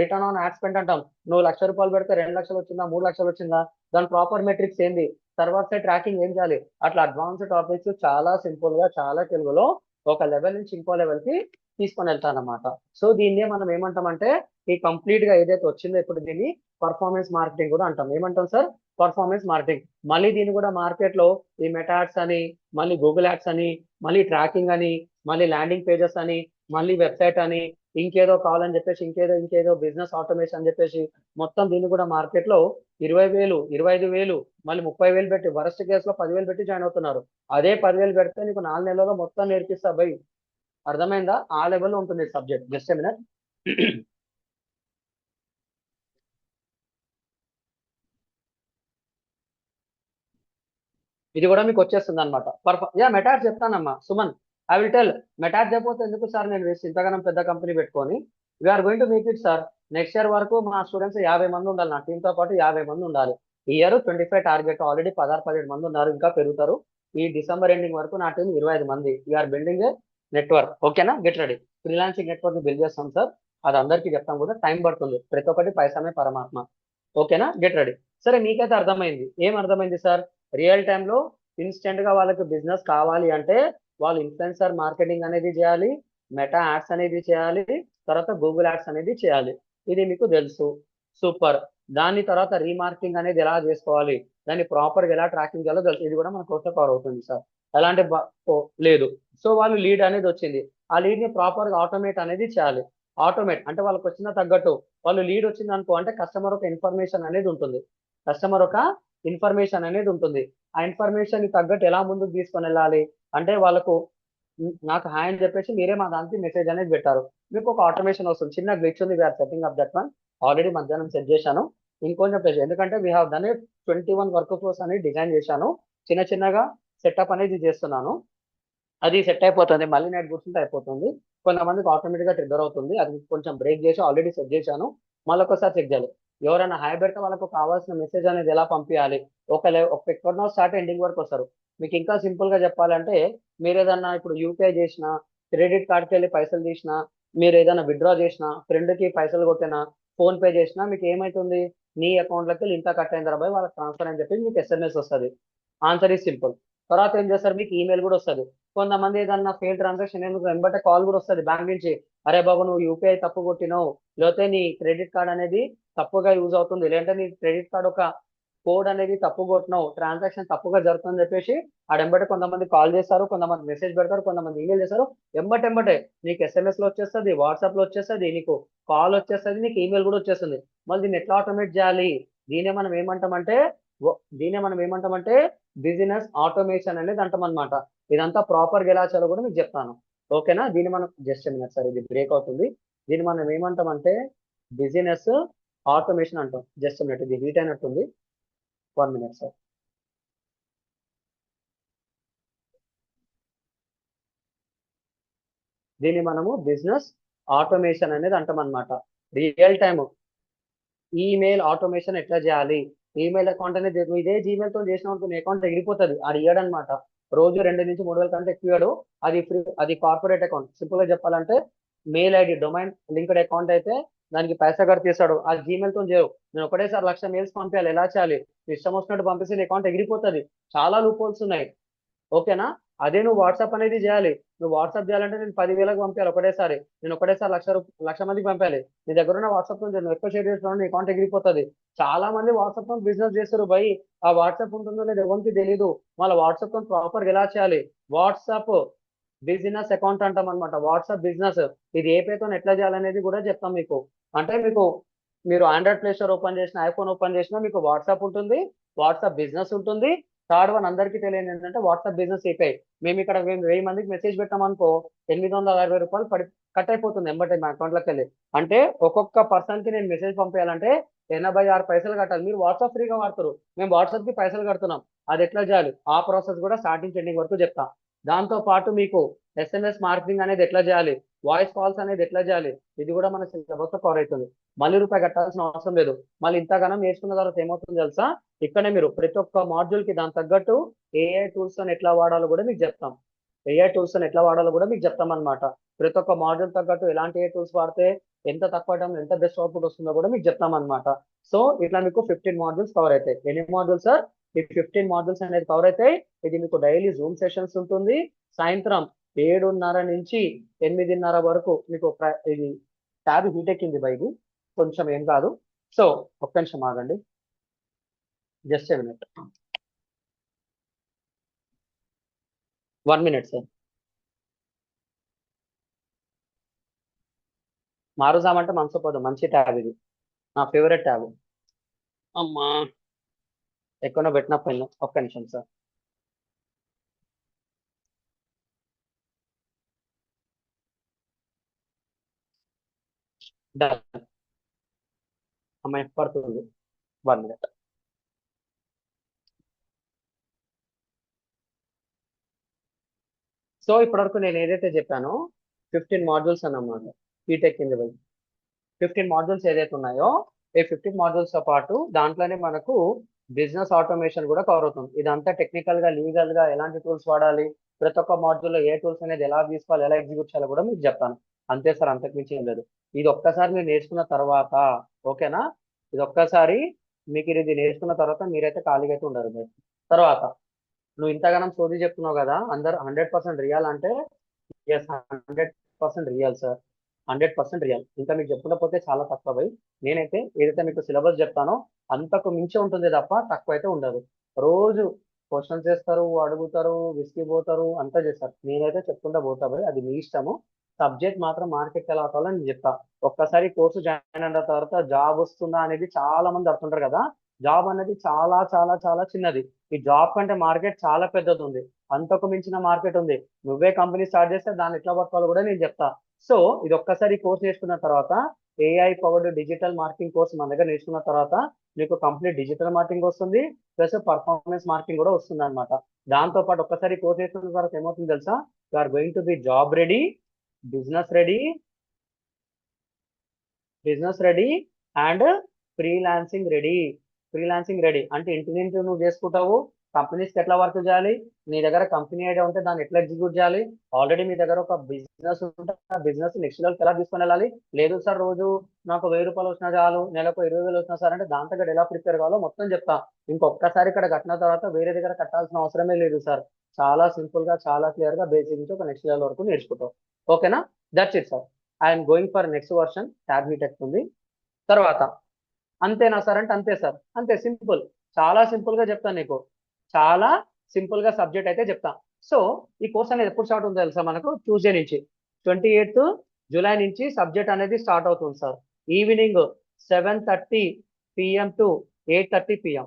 return on add spend అంటాం. నువ్వు ₹1,00,000 పెడితే 2,00,000 వచ్చిందా, 3,00,000 వచ్చిందా, దాని ప్రాపర్ మెట్రిక్స్ ఏంది, తర్వాత ట్రాకింగ్ ఏం చేయాలి, అట్లా అడ్వాన్స్ టాపిక్స్ చాలా సింపుల్ గా చాలా తెలుగులో ఒక లెవెల్ నుంచి ఇంకో లెవెల్ కి తీసుకొని వెళ్తాను అనమాట. సో దీన్నే మనం ఏమంటామంటే ఈ కంప్లీట్ గా ఏదైతే వచ్చిందో ఇప్పుడు దీన్ని పర్ఫార్మెన్స్ మార్కెటింగ్ కూడా అంటాం. ఏమంటాం సార్? Performance marketing. మళ్ళీ దీన్ని కూడా మార్కెట్ లో ఈ మెటా యాడ్స్ అని, మళ్ళీ గూగుల్ యాడ్స్ అని, మళ్ళీ ట్రాకింగ్ అని, మళ్ళీ ల్యాండింగ్ పేజెస్ అని, మళ్ళీ వెబ్సైట్ అని, ఇంకేదో కావాలని చెప్పేసి ఇంకేదో బిజినెస్ ఆటోమేషన్ అని చెప్పేసి మొత్తం దీన్ని కూడా మార్కెట్ లో 20,000, 25,000, మళ్ళీ 30,000 పెట్టి వరస్ట్ కేసులో 10,000 పెట్టి జాయిన్ అవుతున్నారు. అదే 10,000 పెడితే నీకు 4 నెలల్లో మొత్తం నేర్పిస్తా బై. అర్థమైందా? ఆ లెవెల్లో ఉంటుంది సబ్జెక్ట్. Just a minute. ఇది కూడా మీకు వచ్చేస్తుంది అనమాట. మెటార్ చెప్తానమ్మా Suman. I will tell. Matter చెప్పకపోతే ఎందుకు సార్ నేను వేస్ట్ ఇంతగానం పెద్ద కంపెనీ పెట్టుకొని. We're going to make it sir. Next year వరకు మా స్టూడెంట్స్ 50 మంది ఉండాలి. నా టీంతో పాటు 50 మంది ఉండాలి. ఈ ఇయర్ 25 టార్గెట్. ఆల్రెడీ 16-17 మంది ఉన్నారు, ఇంకా పెరుగుతారు. ఈ డిసెంబర్ ఎండింగ్ వరకు నా టీం 25 మంది. వీఆర్ బిల్డింగ్ ఏ నెట్వర్క్. ఓకేనా? Get ready. Freelancing network build చేస్తాం సార్. అది అందరికీ చెప్తాం కూడా. టైం పడుతుంది. ప్రతి ఒక్కటి పైసమే పరమాత్మ. ఓకేనా? Get ready. సరే, మీకైతే అర్థమైంది. ఏం అర్థమైంది సార్? రియల్ టైంలో ఇన్స్టెంట్ గా వాళ్ళకి బిజినెస్ కావాలి అంటే వాళ్ళు ఇన్ఫ్లుయెన్సర్ మార్కెటింగ్ అనేది చేయాలి, మెటా యాడ్స్ అనేది చేయాలి, తర్వాత గూగుల్ యాడ్స్ అనేది చేయాలి. ఇది మీకు తెలుసు. సూపర్. దాని తర్వాత రీమార్కెటింగ్ అనేది ఎలా చేసుకోవాలి, దాన్ని ప్రాపర్ గా ఎలా ట్రాకింగ్ చేయాలో తెలుసు. ఇది కూడా మన కోర్సులో కవర్ అవుతుంది సార్. ఎలాంటి లేదు. సో వాళ్ళు లీడ్ అనేది వచ్చింది. ఆ లీడ్ ని ప్రాపర్ గా ఆటోమేట్ అనేది చేయాలి. ఆటోమేట్ అంటే వాళ్ళకి వచ్చిన తగ్గట్టు వాళ్ళు లీడ్ వచ్చింది అనుకో, అంటే కస్టమర్ ఒక ఇన్ఫర్మేషన్ అనేది ఉంటుంది. కస్టమర్ ఒక ఇన్ఫర్మేషన్ అనేది ఉంటుంది. ఆ ఇన్ఫర్మేషన్ కి తగ్గట్టు ఎలా ముందుకు తీసుకొని వెళ్ళాలి అంటే వాళ్ళకు నాకు హాయ్ అని చెప్పేసి మీరే మా దానికి మెసేజ్ అనేది పెట్టారు, మీకు ఒక ఆటోమేషన్ వస్తుంది. చిన్న గ్లిచ్ ఉంది. We are setting up that one. Already మధ్యాహ్నం సెట్ చేశాను. ఇంకొంచెం ప్రెస్ ఎందుకంటే we have done 21 workflows అనేది డిజైన్ చేశాను. చిన్నగా సెటప్ అనేది చేస్తున్నాను. అది సెట్ అయిపోతుంది. మళ్ళీ నైట్ కూర్చుంటే అయిపోతుంది. కొంతమందికి ఆటోమేటిక్ గా ట్రిగ్గర్ అవుతుంది. అది కొంచెం బ్రేక్ చేసి ఆల్రెడీ సెట్ చేశాను. మళ్ళీ ఒకసారి చెక్ చేయాలి. ఎవరైనా హాయ్ పెడితే వాళ్ళకు కావాల్సిన మెసేజ్ అనేది ఎలా పంపించాలి. ఒక ఎక్కడో స్టార్ట్ ఎండింగ్ వరకు వస్తారు. మీకు ఇంకా సింపుల్ గా చెప్పాలంటే మీరు ఏదన్నా ఇప్పుడు యూపీఐ చేసినా, క్రెడిట్ కార్డ్కి వెళ్ళి పైసలు తీసినా, మీరు ఏదైనా విత్డ్రా చేసినా, ఫ్రెండ్ కి పైసలు కొట్టినా, ఫోన్ పే చేసినా మీకు ఏమైతుంది, నీ అకౌంట్ లోకి ఇంత కట్ అయిన తర్వాత వాళ్ళకి ట్రాన్స్ఫర్ అని చెప్పి మీకు ఎస్ఎంఎస్ వస్తుంది. Answer is simple. తర్వాత ఏం చేస్తారు, మీకు ఈమెయిల్ కూడా వస్తుంది. కొంతమంది ఏదన్నా ఫెయిల్ ట్రాన్సాక్షన్ ఎందుకు వెంబటే కాల్ కూడా వస్తుంది బ్యాంక్ నుంచి. అరే బాబు, నువ్వు యూపీఐ తప్పు కొట్టినావు, లేకపోతే నీ క్రెడిట్ కార్డ్ అనేది తప్పుగా యూజ్ అవుతుంది, లేదంటే నీ క్రెడిట్ కార్డ్ ఒక కోడ్ అనేది తప్పు కొట్టినావు, ట్రాన్సాక్షన్ తప్పుగా జరుగుతుందని చెప్పేసి ఆడెంబటే కొంతమంది కాల్ చేస్తారు, కొంతమంది మెసేజ్ పెడతారు, కొంతమంది ఈమెయిల్ చేస్తారు. ఎంబటెంబటే నీకు ఎస్ఎంఎస్ లో వచ్చేస్తుంది, వాట్సాప్ లో వచ్చేస్తుంది, నీకు కాల్ వచ్చేస్తుంది, నీకు ఈమెయిల్ కూడా వచ్చేస్తుంది. మళ్ళీ దీన్ని ఎట్లా ఆటోమేట్ చేయాలి? దీనే మనం ఏమంటామంటే బిజినెస్ ఆటోమేషన్ అనేది అంటాం అనమాట. ఇదంతా ప్రాపర్ గా ఎలా చేయాలో కూడా మీకు చెప్తాను. ఓకేనా? దీన్ని మనం జస్ట్ మినిట్ సార్, ఇది బ్రేక్ అవుతుంది. దీన్ని మనం ఏమంటామంటే బిజినెస్ ఆటోమేషన్ అంటాం. జస్ట్ మినిట్, ఇది హీట్ అయినట్టుంది. 1 minute సార్. దీన్ని మనము బిజినెస్ ఆటోమేషన్ అనేది అంటాం అనమాట. రియల్ టైమ్ ఈమెయిల్ ఆటోమేషన్ ఎట్లా చేయాలి? ఈమెయిల్ అకౌంట్ అనేది ఇదే జీమెయిల్ తో చేసిన అకౌంట్ ఎగిరిపోతుంది. అది ఇయ్యడనమాట. రోజు 2 నుంచి 3 వేల కంటే ఎక్కువ. అది ఫ్రీ, అది కార్పొరేట్ అకౌంట్. సింపుల్ గా చెప్పాలంటే mail ID domain linked account అయితే దానికి పైసా కడితే తీస్తాడు. ఆ జీమెయిల్ తో చేయవు. నేను ఒకటేసారి 1,00,000 మెయిల్స్ పంపించాలి. ఎలా చేయాలి? ఇష్టం వచ్చినట్టు పంపిస్తే నీ అకౌంట్ ఎగిరిపోతుంది. చాలా లూప్ హోల్స్ ఉన్నాయి. ఓకేనా? అదే నువ్వు వాట్సాప్ అనేది చేయాలి. నువ్వు వాట్సాప్ చేయాలంటే నేను 10,000కి పంపించాలి ఒకటేసారి. నేను ఒకటేసారి 1,00,000 మందికి పంపాలి. నీ దగ్గర ఉన్న వాట్సాప్ నుంచి నువ్వు ఎక్కువ షేర్ చేస్తున్నావు, నీ అకౌంట్ ఎగిరిపోతుంది. చాలా మంది వాట్సాప్ తో బిజినెస్ చేస్తారు బై. ఆ వాట్సాప్ ఉంటుందో లేదు ఎవరికి తెలియదు. మళ్ళీ వాట్సాప్ తో ప్రాపర్ ఎలా చేయాలి? వాట్సాప్ బిజినెస్ అకౌంట్ అంటాం అనమాట. వాట్సాప్ బిజినెస్ ఇది ఏ పేతో ఎట్లా చేయాలనేది కూడా చెప్తాం మీకు. అంటే మీరు ఆండ్రాయిడ్ ప్లే స్టోర్ ఓపెన్ చేసిన, ఐఫోన్ ఓపెన్ చేసినా మీకు వాట్సాప్ ఉంటుంది, వాట్సాప్ బిజినెస్ ఉంటుంది. థర్డ్ వన్ అందరికీ తెలియదు ఏంటంటే వాట్సాప్ బిజినెస్ ఏపీఐ. మేము ఇక్కడ 1000 మందికి మెసేజ్ పెట్టామనుకో, ₹860 కట్ అయిపోతుంది ఎంబటే మా అకౌంట్లోకి వెళ్ళి. అంటే ఒక్కొక్క పర్సన్ కి నేను మెసేజ్ పంపించాలంటే 86 పైసలు కట్టాలి. మీరు వాట్సాప్ ఫ్రీగా వాడుతారు, మేము వాట్సాప్ కి పైసలు కడుతున్నాం. అది ఎట్లా చేయాలి? ఆ ప్రాసెస్ కూడా స్టార్టింగ్ ఎండింగ్ వరకు చెప్తాం. దాంతో పాటు మీకు ఎస్ఎంఎస్ మార్కెటింగ్ అనేది ఎట్లా చేయాలి, వాయిస్ కాల్స్ అనేది ఎట్లా చేయాలి, ఇది కూడా మన సిలబస్ లో కవర్ అవుతుంది. మళ్ళీ రూపాయి కట్టాల్సిన అవసరం లేదు. మళ్ళీ ఇంతగానం నేర్చుకున్న తర్వాత ఏమవుతుందో తెలుసా? ఇక్కడే మీరు ప్రతి ఒక్క మాడ్యూల్ కి దాని తగ్గట్టు ఏఐ టూల్స్ అని ఎట్లా వాడాలో కూడా మీకు చెప్తాం. ఏఐ టూల్స్ అని ఎట్లా వాడాలో కూడా మీకు చెప్తాం అనమాట. ప్రతి ఒక్క మాడ్యూల్ తగ్గట్టు ఎలాంటి ఏ టూల్స్ వాడితే ఎంత తక్కువ టైంలో ఎంత బెస్ట్ అవుట్పుట్ వస్తుందో కూడా మీకు చెప్తాం అనమాట. సో ఇట్లా మీకు 15 మాడ్యూల్స్ కవర్ అవుతాయి. ఎన్ని మాడ్యూల్స్ సార్? ఈ 15 మాడ్యూల్స్ అనేది కవర్ అవుతాయి. ఇది మీకు డైలీ జూమ్ సెషన్స్ ఉంటుంది. సాయంత్రం 7:30 నుంచి 8:30 వరకు మీకు ఇది ట్యాబ్ హీట్ ఎక్కింది బయట, కొంచెం ఏం కాదు. సో ఒక్క నిమిషం ఆగండి, just a minute, 1 minute sir. మారుజామంటే మనసపోదు, మంచి ట్యాబ్ ఇది, నా ఫేవరెట్ ట్యాబ్. అమ్మా ఎక్కడో పెట్టిన పైన, ఒక్క నిమిషం సార్. డన్. అమ్మాయి పడుతుంది, 1 minute. సో ఇప్పటివరకు నేను ఏదైతే చెప్పానో 15 మాడ్యూల్స్ అన్నమాట, బీటెక్ కింద 15 మాడ్యూల్స్ ఏదైతే ఉన్నాయో ఈ 15 మాడ్యూల్స్ తో పాటు దాంట్లోనే మనకు బిజినెస్ ఆటోమేషన్ కూడా కవర్ అవుతుంది. ఇదంతా టెక్నికల్ గా, లీగల్ గా ఎలాంటి టూల్స్ వాడాలి, ప్రతి ఒక్క మాడ్యూల్లో ఏ టూల్స్ అనేది ఎలా తీసుకోవాలి, ఎలా ఎగ్జిక్యూట్ చేయాలో కూడా మీకు చెప్తాను. అంతే సార్, అంతకు మించి ఏం లేదు. ఇది ఒక్కసారి మీరు నేర్చుకున్న తర్వాత, ఓకేనా, ఇది ఒక్కసారి మీకు ఇది నేర్చుకున్న తర్వాత మీరైతే ఖాళీగా అయితే ఉండరు మీరు. తర్వాత నువ్వు ఇంతగానం సోది చెప్తున్నావు కదా, అందరు 100% రియల్ అంటే, ఎస్ 100% రియల్ సార్, 100% రియల్. ఇంకా మీకు చెప్పకపోతే చాలా తక్కువ భయ్. నేనైతే ఏదైతే మీకు సిలబస్ చెప్తానో అంతకు మించి ఉంటుంది తప్ప తక్కువ అయితే ఉండదు. రోజు క్వశ్చన్స్ చేస్తారు, అడుగుతారు, విసిగిపోతారు, అంతా చేస్తారు. నేనైతే చెప్పుకుంటా పోతా భయ్, అది మీ ఇష్టము. సబ్జెక్ట్ మాత్రం మార్కెట్ ఎలా కావాలో నేను చెప్తా. ఒక్కసారి కోర్సు జాయిన్ అయిన తర్వాత జాబ్ వస్తుందా అనేది చాలా మంది అడుగుతుంటారు కదా. జాబ్ అనేది చాలా చాలా చాలా చిన్నది. ఈ జాబ్ కంటే మార్కెట్ చాలా పెద్దది ఉంది, అంతకు మించిన మార్కెట్ ఉంది. నువ్వే కంపెనీ స్టార్ట్ చేస్తే దాన్ని ఎట్లా పట్టుకోవాలో కూడా నేను చెప్తా. సో ఇది ఒక్కసారి కోర్స్ నేర్చుకున్న తర్వాత, AI powered digital marketing course మన దగ్గర నేర్చుకున్న తర్వాత మీకు కంప్లీట్ డిజిటల్ మార్కెటింగ్ వస్తుంది, ప్లస్ పర్ఫార్మెన్స్ మార్కెటింగ్ కూడా వస్తుంది అనమాట. దాంతో పాటు ఒక్కసారి కోర్స్ నేర్చుకున్న తర్వాత ఏమవుతుంది తెలుసా? You are going to be job ready, business ready, business ready and freelancing ready. Freelancing ready అంటే ఇంటి నుంచి నువ్వు చేసుకుంటావు, కంపెనీస్కి ఎట్లా వర్క్ చేయాలి, నీ దగ్గర కంపెనీ ఐడియా ఉంటే దాన్ని ఎట్లా ఎగ్జిక్యూట్ చేయాలి, ఆల్రెడీ మీ దగ్గర ఒక బిజినెస్ ఉంటే ఆ బిజినెస్ నెక్స్ట్ లెవెల్కి ఎలా తీసుకొని వెళ్ళాలి. లేదు సార్ రోజు నాకు 1000 రూపాయలు వచ్చినా చాలు, నెలకు 20,000 వచ్చినా సార్ అంటే దాంతో కూడా ఎలా ప్రిపేర్ కావాలో మొత్తం చెప్తా. ఇంకొకసారి ఇక్కడ కట్టిన తర్వాత వేరే దగ్గర కట్టాల్సిన అవసరమే లేదు సార్. చాలా సింపుల్ గా, చాలా క్లియర్ గా బేసిక్ నుంచి ఒక నెక్స్ట్ లెవెల్ వరకు నేర్చుకుంటావు. ఓకేనా? That's it sir. I'm going for next version, tab hitech ఉంది. తర్వాత అంతేనా సార్ అంటే అంతే సార్, అంతే సింపుల్. చాలా సింపుల్ గా చెప్తాను నీకు, చాలా సింపుల్ గా సబ్జెక్ట్ అయితే చెప్తా. సో ఈ కోర్స్ అనేది ఎప్పుడు స్టార్ట్ అవుతుందో తెలుసా? మనకు ట్యూస్డే నుంచి 28th జూలై నుంచి సబ్జెక్ట్ అనేది స్టార్ట్ అవుతుంది sir. Evening 7:30 PM to 8:30 PM.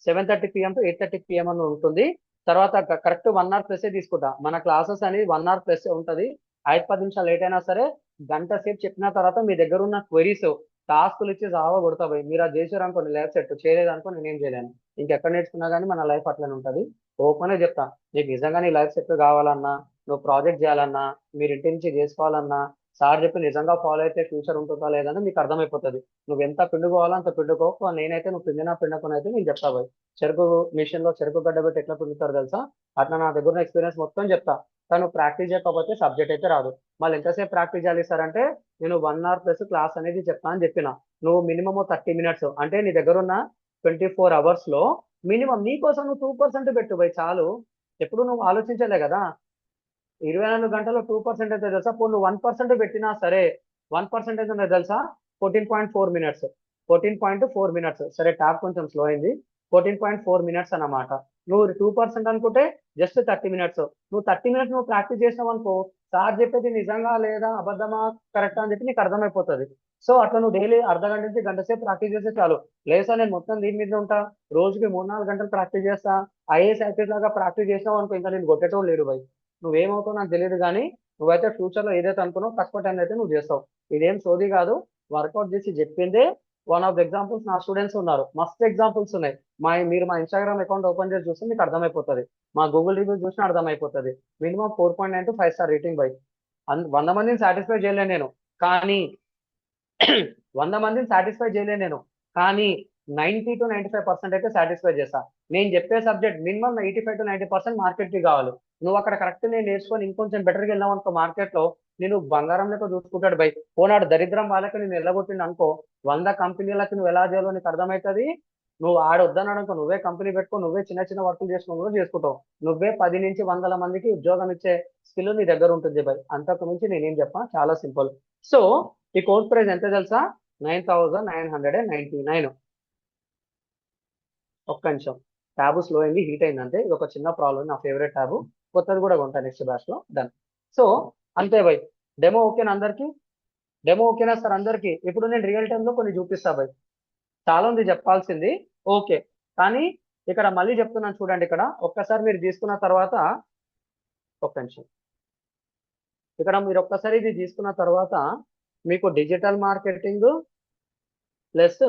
7:30 PM to 8:30 PM అని ఉంటుంది. తర్వాత కరెక్ట్ 1 hour ప్లస్ తీసుకుంటా. మన క్లాసెస్ అనేది 1 hour ప్లస్ ఉంటుంది. 5-10 నిమిషాలు లేట్ అయినా సరే గంట సేపు చెప్పిన తర్వాత మీ దగ్గర ఉన్న క్వెరీస్, టాస్కులు ఇచ్చి జావా కొడతా పోయి మీరు అది చేసారు అనుకోండి, లైఫ్ సెట్. చేయలేదు అనుకో నేనేం చేయలేను. ఇంకెక్కడ నేర్చుకున్నా కానీ మన లైఫ్ అట్లనే ఉంటుంది. ఓపెన్ చెప్తా, నీకు నిజంగా నీ లైఫ్ సెట్ కావాలన్నా, నువ్వు ప్రాజెక్ట్ చేయాలన్నా, మీరు ఇంటి నుంచి చేసుకోవాలన్నా, సార్ చెప్పి నిజంగా ఫాలో అయితే ఫ్యూచర్ ఉంటుందా లేదని మీకు అర్థమైపోతుంది. నువ్వు ఎంత పిండుకోవాలో అంత పిండుకో. నేనైతే నువ్వు పిండినా పిండకునైతే నేను చెప్తా పోయి. చెరుకు మిషన్ లో చెరుకు గడ్డ పెట్టి ఎట్లా పిండుతారు తెలుసా? అట్లా నా దగ్గర ఉన్న ఎక్స్పీరియన్స్ మొత్తం చెప్తా. కానీ ప్రాక్టీస్ చేయకపోతే సబ్జెక్ట్ అయితే రాదు. మళ్ళీ ఎంతసేపు ప్రాక్టీస్ చేయాలి సార్ అంటే, నేను 1 hour ప్లస్ క్లాస్ అనేది చెప్తా అని చెప్పిన. నువ్వు మినిమం 30 minutes అంటే నీ దగ్గర ఉన్న 24 hours లో మినిమం నీకోసం నువ్వు 2% పెట్టు పోయి చాలు. ఎప్పుడు నువ్వు ఆలోచించలే కదా, 24 గంటల్లో 2% అయితే తెలుసా? పోనీ నువ్వు 1% పెట్టినా సరే, 1% అయితే ఉన్నది తెలుసా? 14.4 minutes, 14.4 minutes. సరే ట్యాబ్ కొంచెం స్లో అయింది, 14.4 minutes అన్నమాట. నువ్వు 2% అనుకుంటే జస్ట్ 30 minutes. నువ్వు 30 minutes నువ్వు ప్రాక్టీస్ చేసినావు అనుకో, సార్ చెప్పేది నిజంగా లేదా అబద్ధమా కరెక్టా అని చెప్పి నీకు అర్థమైపోతుంది. సో అట్లా నువ్వు డైలీ అర్ధ గంట నుంచి గంట సేపు ప్రాక్టీస్ చేస్తే చాలు. లేదా నేను మొత్తం దీని మీద ఉంటా, రోజుకి 3-4 గంటలు ప్రాక్టీస్ చేస్తా, ఐఏఎస్ ఐపీఎస్ లాగా ప్రాక్టీస్ చేసినావు అనుకో, ఇంకా నేను కొట్టేటోడు లేడు భయ్. నువ్వేమవుతావు నాకు తెలియదు కానీ నువ్వైతే ఫ్యూచర్ లో ఏదైతే అనుకున్నావు తక్కువ టైం అయితే నువ్వు చేస్తావు. ఇదేం సోది కాదు, వర్కౌట్ చేసి చెప్పిందే. వన్ ఆఫ్ ద ఎగ్జాంపుల్స్ నా స్టూడెంట్స్ ఉన్నారు, మస్తు ఎగ్జాంపుల్స్ ఉన్నాయి. మీరు మా ఇన్స్టాగ్రామ్ అకౌంట్ ఓపెన్ చేసి చూస్తే మీకు అర్థమైపోతుంది, మా గూగుల్ రివ్యూ చూసినా అర్థమైపోతుంది. Minimum 4.9 to 5 star rating by. 100 మందిని సాటిస్ఫై చేయలేను నేను, కానీ 100 మందిని సాటిస్ఫై చేయలేను నేను, కానీ 90 to 95% అయితే సాటిస్ఫై చేస్తా. నేను చెప్పే సబ్జెక్ట్ మినిమం 85 to 90% మార్కెట్కి కావాలి. నువ్వు అక్కడ కరెక్ట్ నేను నేర్చుకొని ఇంకొంచెం బెటర్గా వెళ్ళావు అనుకో మార్కెట్లో, నేను బంగారం లెక్క చూసుకుంటాడు బై. పోనాడు దరిద్రం వాళ్ళకి నేను వెళ్ళగొట్టిండు అనుకో, 100 కంపెనీలకి నువ్వు ఎలా చేయాలో నీకు అర్థమవుతుంది. నువ్వు ఆడొద్దన్నాడు అనుకో, నువ్వే కంపెనీ పెట్టుకో, నువ్వే చిన్న చిన్న వర్కులు చేసుకుని చేసుకుంటావు. నువ్వే 10 నుంచి 100 మందికి ఉద్యోగం ఇచ్చే స్కిల్ నీ దగ్గర ఉంటుంది బై. అంతకు మించి నేనేం చెప్పా, చాలా సింపుల్. సో ఈ కోర్స్ ప్రైస్ ఎంత తెలుసా? 9,999. ఒక్క నిమిషం, ట్యాబ్ స్లో అయింది, హీట్ అయిందంటే ఇది ఒక చిన్న ప్రాబ్లం. నా ఫేవరెట్ ట్యాబ్, కొత్తది కూడా కొంటా నెక్స్ట్ బ్యాచ్ లో. డన్. సో అంతే బై. డెమో ఓకేనా అందరికి? డెమో ఓకేనా సార్ అందరికి? ఇప్పుడు నేను రియల్ టైమ్ లో కొన్ని చూపిస్తా బై. చాలా ఉంది చెప్పాల్సింది, ఓకే. కానీ ఇక్కడ మళ్ళీ చెప్తున్నాను చూడండి, ఇక్కడ ఒక్కసారి మీరు తీసుకున్న తర్వాత, ఒక్క నిమిషం, ఇక్కడ మీరు ఒక్కసారి ఇది తీసుకున్న తర్వాత మీకు digital marketing plus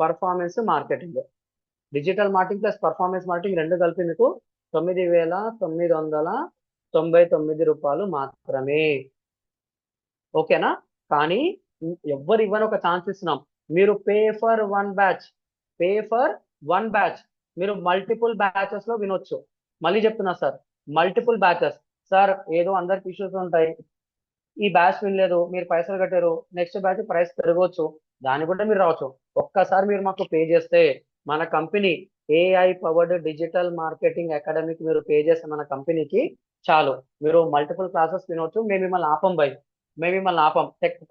performance marketing, digital marketing plus performance marketing రెండు కలిపి మీకు 9,999 రూపాయలు మాత్రమే. ఓకేనా? కానీ ఎవ్వరు ఇవ్వని ఒక ఛాన్స్ ఇస్తున్నాం. మీరు పే ఫర్ వన్ బ్యాచ్, మీరు మల్టిపుల్ బ్యాచెస్ లో వినొచ్చు. మళ్ళీ చెప్తున్నా సార్, మల్టిపుల్ బ్యాచెస్. సార్ ఏదో అందరికి ఇష్యూస్ ఉంటాయి, ఈ బ్యాచ్ వినలేదు, మీరు పైసలు కట్టారు, నెక్స్ట్ బ్యాచ్ ప్రైస్ పెరగవచ్చు, దాన్ని కూడా మీరు రావచ్చు. ఒక్కసారి మీరు మాకు పే చేస్తే మన company AI powered digital marketing అకాడమీకి మీరు పే చేస్తే మన కంపెనీకి చాలు, మీరు మల్టిపుల్ క్లాసెస్ వినవచ్చు. మేము మిమ్మల్ని ఆపం బై,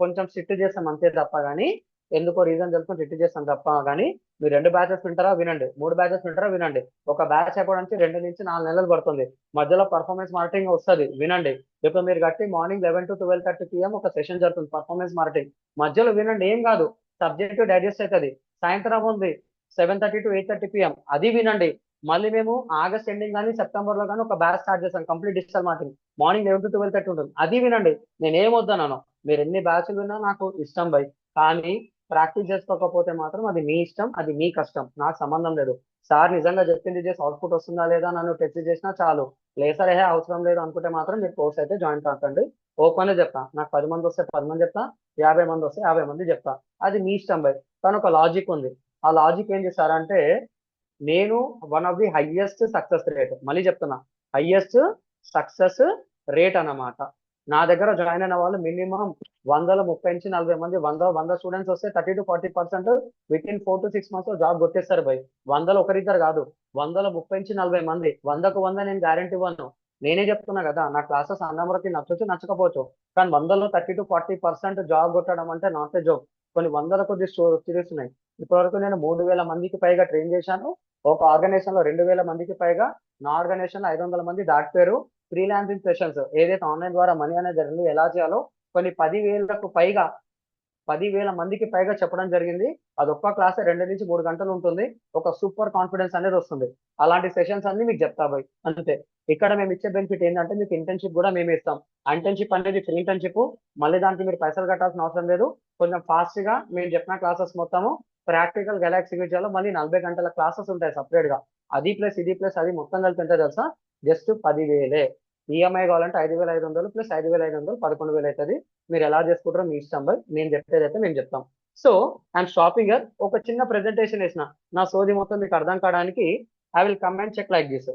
కొంచెం స్ట్రిక్ట్ చేస్తాం అంతే తప్ప కానీ, ఎందుకో రీజన్ తెలుసుకొని స్ట్రిక్ట్ చేస్తాం తప్ప కానీ, మీరు 2 బ్యాచెస్ వింటారా వినండి, 3 బ్యాచెస్ వింటారా వినండి. ఒక బ్యాచ్ అయిపోవడానికి 2 నుంచి 4 నెలలు పడుతుంది. మధ్యలో పర్ఫార్మెన్స్ మార్కెటింగ్ వస్తుంది, వినండి. ఇప్పుడు మీరు కట్టి మార్నింగ్ 11 to 12:30 PM ఒక సెషన్ జరుగుతుంది పర్ఫార్మెన్స్ మార్కెటింగ్, మధ్యలో వినండి, ఏం కాదు, సబ్జెక్ట్ డైజెస్ట్ అవుతుంది. సాయంత్రం ఉంది 7:30 to 8:30 PM, అది వినండి. మళ్ళీ మేము ఆగస్ట్ ఎండింగ్ కానీ సెప్టెంబర్ లో కానీ ఒక బ్యాచ్ స్టార్ట్ చేస్తాం, complete digital marketing, morning 11 to 12:30 ఉంటుంది, అది వినండి. నేనేం వద్దన్నాను, మీరు ఎన్ని బ్యాచ్లు విన్నా నాకు ఇష్టం బై, కానీ ప్రాక్టీస్ చేసుకోకపోతే మాత్రం అది మీ ఇష్టం, అది మీ కష్టం, నాకు సంబంధం లేదు. సార్ నిజంగా చెప్పింది చేసి అవుట్పుట్ వస్తుందా లేదా నన్ను టెస్ట్ చేసినా చాలు, లేసరే అవసరం లేదు అనుకుంటే మాత్రం మీరు కోర్స్ అయితే జాయిన్ కాకండి. ఓపెన్ చెప్తా, నాకు 10 మంది వస్తే 10 మంది చెప్తా, 50 మంది వస్తే 50 మంది చెప్తా, అది మీ ఇష్టం బై. కానీ ఒక లాజిక్ ఉంది, ఆ లాజిక్ ఏం చేశారంటే, నేను one of the highest success rate, మళ్ళీ చెప్తున్నా, హైయెస్ట్ సక్సెస్ రేట్ అన్నమాట. నా దగ్గర జాయిన్ అయిన వాళ్ళు మినిమం 130 నుంచి 40 మంది, 100 స్టూడెంట్స్ వస్తే 30 to 40% with in 4 to 6 months లో జాబ్ కొట్టేస్తారు బై. 100 ఒకరిద్దరు కాదు, 130 నుంచి 40 మంది, 100కు 100 నేను గ్యారెంటీ ఇవ్వను. నేనే చెప్తున్నా కదా, నా క్లాసెస్ అందరికి నచ్చొచ్చు నచ్చకపోవచ్చు, కానీ 100లో 30 to 40% జాబ్ కొట్టడం అంటే నాట్ ఏ జోక్. కొన్ని వందల కొద్ది సిరీస్ ఉన్నాయి. ఇప్పటివరకు నేను 3,000 మందికి పైగా ట్రైన్ చేశాను. ఒక ఆర్గనైజేషన్ లో 2,000 మందికి పైగా, నా ఆర్గనైజేషన్ లో 500 మంది దాటిపోయారు. ఫ్రీలాన్సింగ్ సెషన్స్ ఏదైతే ఆన్లైన్ ద్వారా మనీ అనేది ఎలా చేయాలో కొన్ని 10,000 మందికి పైగా చెప్పడం జరిగింది. అదొక్క క్లాస్ 2 నుంచి 3 గంటలు ఉంటుంది. ఒక సూపర్ కాన్ఫిడెన్స్ అనేది వస్తుంది. అలాంటి సెషన్స్ అన్ని మీకు చెప్తా బై, అంతే. ఇక్కడ మేము ఇచ్చే బెనిఫిట్ ఏంటంటే, మీకు ఇంటర్న్షిప్ కూడా మేము ఇస్తాం. ఇంటర్న్షిప్ అనేది ఫ్రీ ఇంటర్న్షిప్, మళ్ళీ దానికి మీరు పైసలు కట్టాల్సిన అవసరం లేదు. కొంచెం ఫాస్ట్ గా మేము చెప్పిన క్లాసెస్ మొత్తము ప్రాక్టికల్ గెలాక్సీ విజయాలో మళ్ళీ 40 గంటల క్లాసెస్ ఉంటాయి సపరేట్ గా. అది ప్లస్ ఇది ప్లస్ అది మొత్తం కలిపి ఎంత తెలుసా? జస్ట్ 10,000. ఈఎంఐ కావాలంటే 5,500 ప్లస్ 5,500 11,000 అవుతుంది. మీరు ఎలా చేసుకుంటారో మీ ఇష్టం బై, నేను చెప్పేది అయితే మేము చెప్తాం. సో ఐఎమ్ షాపింగ్ ఒక చిన్న ప్రెజెంటేషన్ వేసిన, నా సోది మొత్తం మీకు అర్థం కావడానికి. I will come and check like this.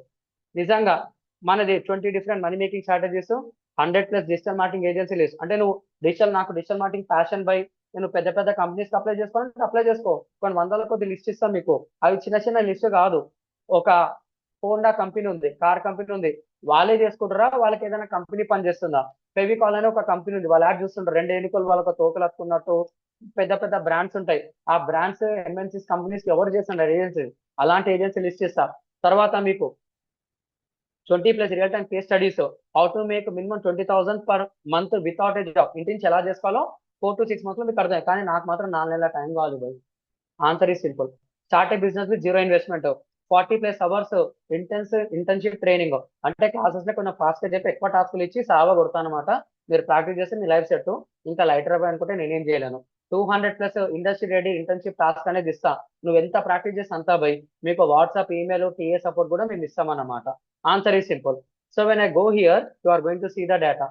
నిజంగా మనది 20 different money making strategies, 100+ digital marketing agency list. అంటే నువ్వు నాకు డిజిటల్ మార్కెటింగ్ ప్యాషన్ బై, నేను పెద్ద పెద్ద కంపెనీస్ అప్లై చేసుకోవాలంటే అప్లై చేసుకో, కొన్ని 100 కొద్ది లిస్ట్ ఇస్తాం మీకు. అవి చిన్న చిన్న లిస్ట్ కాదు. ఒక హోండా కంపెనీ ఉంది, కార్ కంపెనీ ఉంది, వాళ్ళే చేసుకుంటారా, వాళ్ళకి ఏదైనా కంపెనీ పని చేస్తుందా? ఫెవికాల్ అనే ఒక కంపెనీ ఉంది, వాళ్ళు యాడ్ చూస్తుంటారు, 2 ఎన్నికలు వాళ్ళకి తోకలు వస్తున్నట్టు, పెద్ద పెద్ద బ్రాండ్స్ ఉంటాయి. ఆ బ్రాండ్స్ ఎంఎన్సీస్ కంపెనీస్ ఎవరు చేస్తున్నారు? ఏజెన్సీ. అలాంటి ఏజెన్సీ లిస్ట్ ఇస్తా. తర్వాత మీకు 20+ real time case studies, how to make minimum 20,000 per month without a job. ఇంటి నుంచి ఎలా చేసుకోవాలో 4 to 6 months లో మీకు అర్థం. కానీ నాకు మాత్రం 4 నెలల టైం కావాలి by. Answer is simple. Start A business with 0 investment, 40+ hours internship training. అంటే క్లాసెస్ లో కొంచెం ఫాస్ట్ గా చెప్పి ఎక్కువ టాస్క్లు ఇచ్చి సావా కొడతాను అనమాట. మీరు ప్రాక్టీస్ చేస్తే మీ లైఫ్ సెట్. ఇంకా లైటర్ అవ్వాలి అనుకుంటే నేనేం చేయలేను. 200+ ఇండస్ట్రీ రెడీ ఇంటర్న్షిప్ టాస్క్ అనేది ఇస్తా. నువ్వు ఎంత ప్రాక్టీస్ చేస్తే అంతా బై. మీకు వాట్సాప్, ఈమెయిల్, టీఏ సపోర్ట్ కూడా మేము ఇస్తామన్నమాట. Answer is simple. So when I go here you are going to see the data.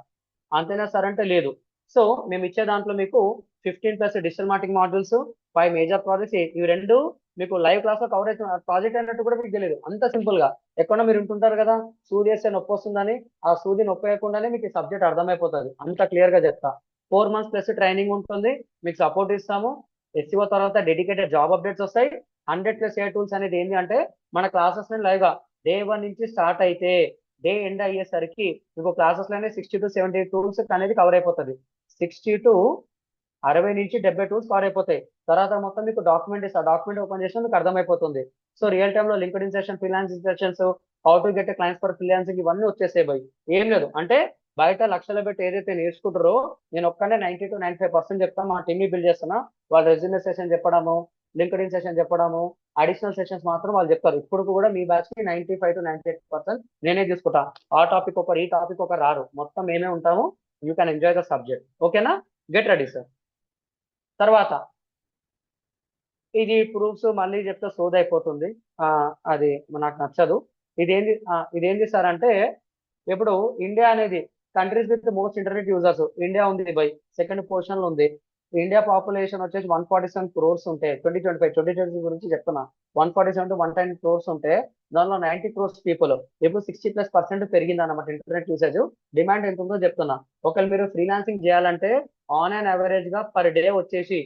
అంతేనా సార్ అంటే లేదు. సో మేము ఇచ్చే దాంట్లో మీకు 15+ digital marketing modules, 5 major projects, ఇవి 2 మీకు లైవ్ క్లాస్ లో కవర్ అవుతున్న ప్రాజెక్ట్ అయినట్టు కూడా మీకు తెలియదు. అంత సింపుల్ గా ఎక్కడో మీరు ఉంటుంటారు కదా, సూది వేస్తే నొప్పి వస్తుందని, ఆ సూది నొప్పి వేయకుండానే మీకు సబ్జెక్ట్ అర్థమైపోతుంది. అంత క్లియర్ గా చెప్తా. 4 months ప్లస్ ట్రైనింగ్ ఉంటుంది, మీకు సపోర్ట్ ఇస్తాము. ఎస్సీఓ తర్వాత డెడికేటెడ్ జాబ్ అప్డేట్స్ వస్తాయి. 100+ AI టూల్స్ అనేది ఏంటి అంటే మన క్లాసెస్ లైవ్ గా డే 1 నుంచి స్టార్ట్ అయితే డే ఎండ్ అయ్యేసరికి మీకు క్లాసెస్ లోనే 60 to 70 టూల్స్ అనేది కవర్ అయిపోతుంది. 60 to 60 నుంచి 70 టూల్స్ కవర్ అయిపోతాయి. తర్వాత మొత్తం మీకు డాక్యుమెంట్ ఇస్తా, డాక్యుమెంట్ ఓపెన్ చేసినా మీకు అర్థమైపోతుంది. సో రియల్ టైమ్ లో LinkedIn session, freelancing sessions, how to get clients for freelancing, ఇవన్నీ వచ్చేసాయి బై. ఏం లేదు అంటే బయట లక్షలు పెట్టి ఏదైతే నేర్చుకుంటారో నేను ఒక్కనే 90 to 95% చెప్తాను. మా టీమ్ ని బిల్డ్ చేస్తున్నా. వాళ్ళు రెజ్యూమే సెషన్ చెప్పడము, లింక్డ్ఇన్ సెషన్ చెప్పడము, అడిషనల్ సెషన్స్ మాత్రం వాళ్ళు చెప్తారు. ఇప్పుడు కూడా మీ బ్యాచ్ కి 95 to 98% నేనే తీసుకుంటా. ఆ టాపిక్ ఒకరు, ఈ టాపిక్ ఒకరు రారు, మొత్తం మేమే ఉంటాము. You can enjoy the subject. ఓకేనా? Get ready sir. తర్వాత ఇది ప్రూఫ్స్ మళ్ళీ చెప్తే సోది అయిపోతుంది. అది నాకు నచ్చదు. ఇదేంటి సార్ అంటే ఇప్పుడు ఇండియా అనేది countries with most internet users India ఉంది బై, సెకండ్ పొజిషన్ లో ఉంది. ఇండియా పాపులేషన్ వచ్చేసి 147 crores ఉంటే 2020 గురించి చెప్తున్నా. 147 to 110 crores ఉంటే దానిలో 90 crores పీపుల్ ఇప్పుడు 60+% పెరిగింది అన్నమాట ఇంటర్నెట్ యూసేజ్. డిమాండ్ ఎంత ఉందో చెప్తున్నా. ఒకవేళ మీరు ఫ్రీలాన్సింగ్ చేయాలంటే ఆన్ అండ్ యావరేజ్ గా పర్ డే వచ్చేసి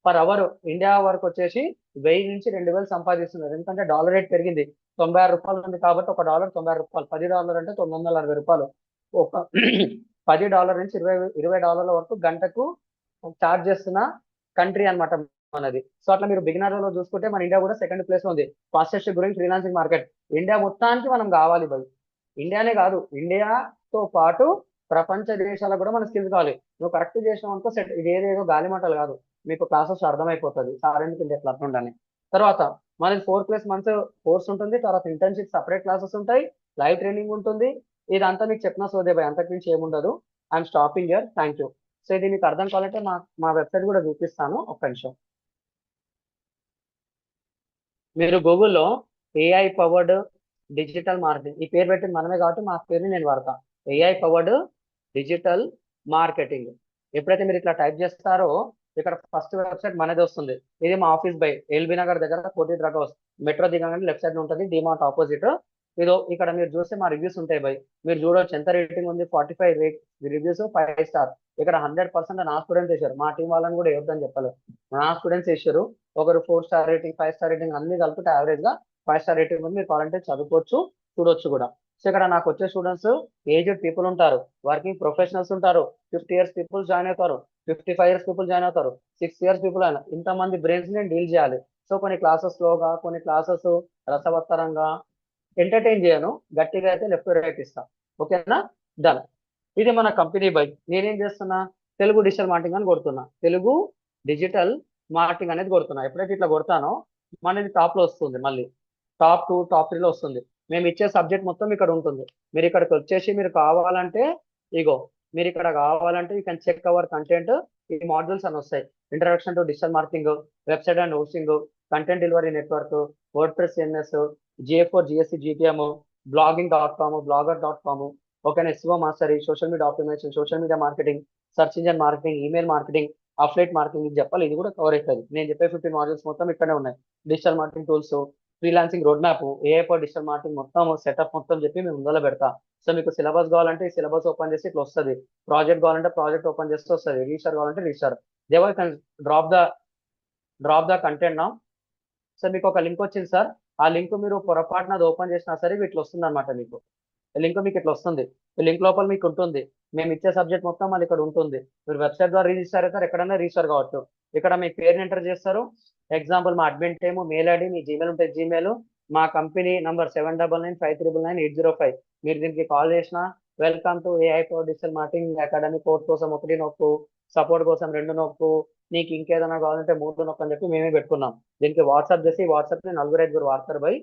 పర్ అవర్ ఇండియా వరకు వచ్చేసి 1000 నుంచి 2000 సంపాదిస్తున్నారు. ఎందుకంటే డాలర్ రేట్ పెరిగింది. 96 రూపాయలు ఉంది కాబట్టి ఒక డాలర్ 96 రూపాయలు. $10 అంటే 960 రూపాయలు. ఒక $10 నుంచి $20 వరకు గంటకు చార్జ్ చేస్తున్న కంట్రీ అన్నమాట మనది. సో అట్లా మీరు బిగినర్ లో చూసుకుంటే మన ఇండియా కూడా సెకండ్ ప్లేస్ లో ఉంది. Fastest growing freelancing market. India మొత్తానికి మనం కావాలి బై. ఇండియానే కాదు, ఇండియాతో పాటు ప్రపంచ దేశాలకు కూడా మన స్కిల్స్ కావాలి. నువ్వు కరెక్ట్ చేసినావు అనుకో సెట్. ఇది ఏదేదో గాలి మాటలు కాదు, మీకు క్లాసెస్ అర్థమైపోతుంది సార్ ఎందుకు ఎట్లా ఉండాలి. తర్వాత మనకి 4+ months కోర్స్ ఉంటుంది. తర్వాత ఇంటర్న్షిప్ సపరేట్ క్లాసెస్ ఉంటాయి, లైవ్ ట్రైనింగ్ ఉంటుంది. ఇదంతా మీకు చెప్పిన సోదే భయ్, అంతకు మించి ఏముండదు. I'm stopping here. Thank you. So ఇది మీకు అర్థం కావాలంటే మా వెబ్సైట్ కూడా చూపిస్తాను, ఒక్క నిమిషం. మీరు గూగుల్లో AI పవర్డ్ డిజిటల్ మార్కెటింగ్ ఈ పేరు పెట్టింది మనమే కాబట్టి మా పేరుని నేను వాడతా. AI powered digital marketing. ఎప్పుడైతే మీరు ఇట్లా టైప్ చేస్తారో ఇక్కడ ఫస్ట్ వెబ్సైట్ మనది వస్తుంది. ఇది మా ఆఫీస్ బై ఎల్బీ నగర్ దగ్గర కోటి డ్రగ్ హౌస్. మెట్రో దిగగానే లెఫ్ట్ సైడ్ ఉంటుంది, డిమార్ట్ ఆపోజిట్. ఇదో ఇక్కడ మీరు చూస్తే మా రివ్యూస్ ఉంటాయి బై. మీరు చూడవచ్చు ఎంత రేటింగ్ ఉంది. 45 రివ్యూస్, 5 స్టార్. ఇక్కడ 100% నా స్టూడెంట్స్ వేశారు. మా టీం వాళ్ళని కూడా వేద్దని చెప్పలేదు, నా స్టూడెంట్స్ వేసారు. ఒకరు 4 స్టార్ రేటింగ్, 5 స్టార్ రేటింగ్ అన్ని కలిపితే యావరేజ్ గా 5 స్టార్ రేటింగ్ ఉంది. మీరు కావాలంటే చదువుకోవచ్చు, చూడొచ్చు కూడా. సో ఇక్కడ నాకు వచ్చే స్టూడెంట్స్ ఏజ్డ్ పీపుల్ ఉంటారు, వర్కింగ్ ప్రొఫెషనల్స్ ఉంటారు, 50 years పీపుల్ జాయిన్ అవుతారు, 55 years పీపుల్ జాయిన్ అవుతారు, 6 years పీపుల్ అయినా. ఇంతమంది బ్రెయిన్స్ నేను డీల్ చేయాలి. సో కొన్ని క్లాసెస్ స్లోగా, కొన్ని క్లాసెస్ రసవత్తరంగా ఎంటర్టైన్ చేయను, గట్టిగా అయితే లెఫ్ట్ రైట్ ఇస్తా. ఓకేనా? డన్. ఇది మన కంపెనీ బై. నేనేం చేస్తున్నా, తెలుగు డిజిటల్ మార్కెటింగ్ అని కొడుతున్నా. తెలుగు డిజిటల్ మార్కెటింగ్ అనేది కొడుతున్నా. ఎప్పుడైతే ఇట్లా కొడతానో మనది టాప్ లో వస్తుంది, మళ్ళీ టాప్ 2, టాప్ 3 లో వస్తుంది. మేము ఇచ్చే సబ్జెక్ట్ మొత్తం ఇక్కడ ఉంటుంది. మీరు ఇక్కడికి వచ్చేసి మీరు కావాలంటే ఇగో మీరు ఇక్కడ కావాలంటే you can check our content. ఈ మాడ్యూల్స్ అని వస్తాయి. Introduction to digital marketing, website and hosting, content delivery network, WordPress CMS, GA4 GSC GTM, blogging.com, blogger.com, ఓకేనా, SEO mastery, social media optimisation, social media marketing, search engine marketing, email marketing, affiliate marketing. ఇది చెప్పాలి, ఇది కూడా cover అవుతుంది. నేను చెప్పే 15 modules మొత్తం ఇక్కడే ఉన్నాయి. Digital marketing tools, freelancing road map, AI for digital marketing మొత్తం సెటప్ మొత్తం చెప్పి మేము ముందర పెడతా. సో మీకు సిలబస్ కావాలంటే ఈ సిలబస్ ఓపెన్ చేసి ఇట్లా వస్తుంది. ప్రాజెక్ట్ కావాలంటే ప్రాజెక్ట్ ఓపెన్ చేస్తే వస్తుంది. రీసర్ కావాలంటే రీసర్. దేవర్ కెన్ డ్రాప్ ద కంటెంట్ నా. సో మీకు ఒక లింక్ వచ్చింది సార్, ఆ లింక్ మీరు పొరపాటున అది ఓపెన్ చేసినా సరే ఇట్లా వస్తుంది అనమాట. మీకు లింక్ మీకు ఇట్లా వస్తుంది. ఈ లింక్ లోపల మీకు ఉంటుంది మేము ఇచ్చే సబ్జెక్ట్ మొత్తం మళ్ళీ ఇక్కడ ఉంటుంది. మీరు వెబ్సైట్ ద్వారా రిజిస్టర్ అవుతారు, ఎక్కడైనా రిజిస్టర్ కావచ్చు. ఇక్కడ మీ పేరుని ఎంటర్ చేస్తారు. ఎగ్జాంపుల్ మా అడ్మిన్ టైము, మెయిల్ ఐడి, మీ జీమెయిల్ ఉంటే జీమెయిల్, మా కంపెనీ నంబర్ 7995998005. మీరు దీనికి కాల్ చేసినా welcome to AI for digital marketing academy. Course కోసం 1 నొక్కు, సపోర్ట్ కోసం 2 నొక్కు, నీకు ఇంకేదైనా కావాలంటే 3 నొక్కు అని చెప్పి మేమే పెట్టుకున్నాం. దీనికి వాట్సాప్ చేసి వాట్సాప్ ని 4-5 వాడతారు బై.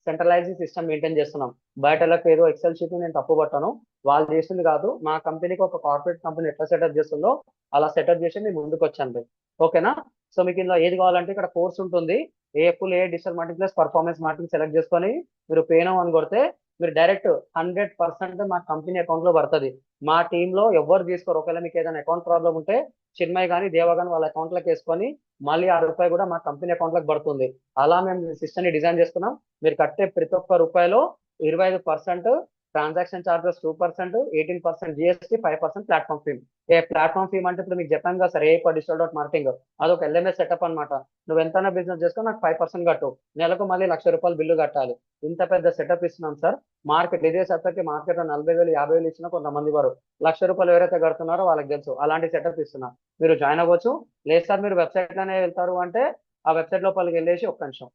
సెంట్రలైజ్డ్ సిస్టమ్ మెయింటైన్ చేస్తున్నాం. బయటలకు ఏదో ఎక్సెల్ షీట్ నేను తప్పు పట్టాను, వాళ్ళు చేసింది కాదు. మా కంపెనీకి ఒక కార్పొరేట్ కంపెనీ ఎట్లా సెటప్ చేస్తుందో అలా సెటప్ చేసి మేము ముందుకు వచ్చాను బై. ఓకేనా? సో మీకు ఇందులో ఏది కావాలంటే ఇక్కడ కోర్స్ ఉంటుంది. ఏ digital marketing plus performance marketing select చేసుకొని మీరు పేనో అని కొడితే మీరు డైరెక్ట్ 100% మా కంపెనీ అకౌంట్ లో పడుతుంది. మా టీంలో ఎవరు తీసుకోరు. ఒకవేళ మీకు ఏదైనా అకౌంట్ ప్రాబ్లం ఉంటే చిన్మయ్ కానీ దేవ కానీ వాళ్ళ అకౌంట్ లోకి వేసుకొని మళ్ళీ ఆ రూపాయి కూడా మా కంపెనీ అకౌంట్ లోకి పడుతుంది. అలా మేము సిస్టమ్ ని డిజైన్ చేసుకున్నాం. మీరు కట్టే ప్రతి ఒక్క రూపాయిలో 25% transaction charges, 2%, 18% GST, 5% platform fee. ఏ ప్లాట్ఫామ్ ఫీ అంటే ఇప్పుడు మీకు చెప్పాను కదా సార్, ఏ డిజిటల్ డాట్ మార్కెటింగ్ అదొక ఎల్ఎంఎస్ సెటప్ అనమాట. నువ్వు ఎంతైనా బిజినెస్ చేసుకో, నాకు 5% కట్టు, నెలకు మళ్ళీ ₹1,00,000 బిల్లు కట్టాలి. ఇంత పెద్ద సెటప్ ఇస్తున్నాం సార్. మార్కెట్ ఇదే సెటప్కి మార్కెట్ 40,000, 50,000 ఇచ్చినా కొంతమంది వారు ₹1,00,000 ఎవరైతే కడుతున్నారో వాళ్ళకి తెలుసు. అలాంటి సెటప్ ఇస్తున్నా, మీరు జాయిన్ అవ్వచ్చు. లేదు సార్ మీరు వెబ్సైట్ లోనే వెళ్తారు అంటే ఆ వెబ్సైట్ లోపలికి వెళ్ళేసి ఒక్క నిమిషం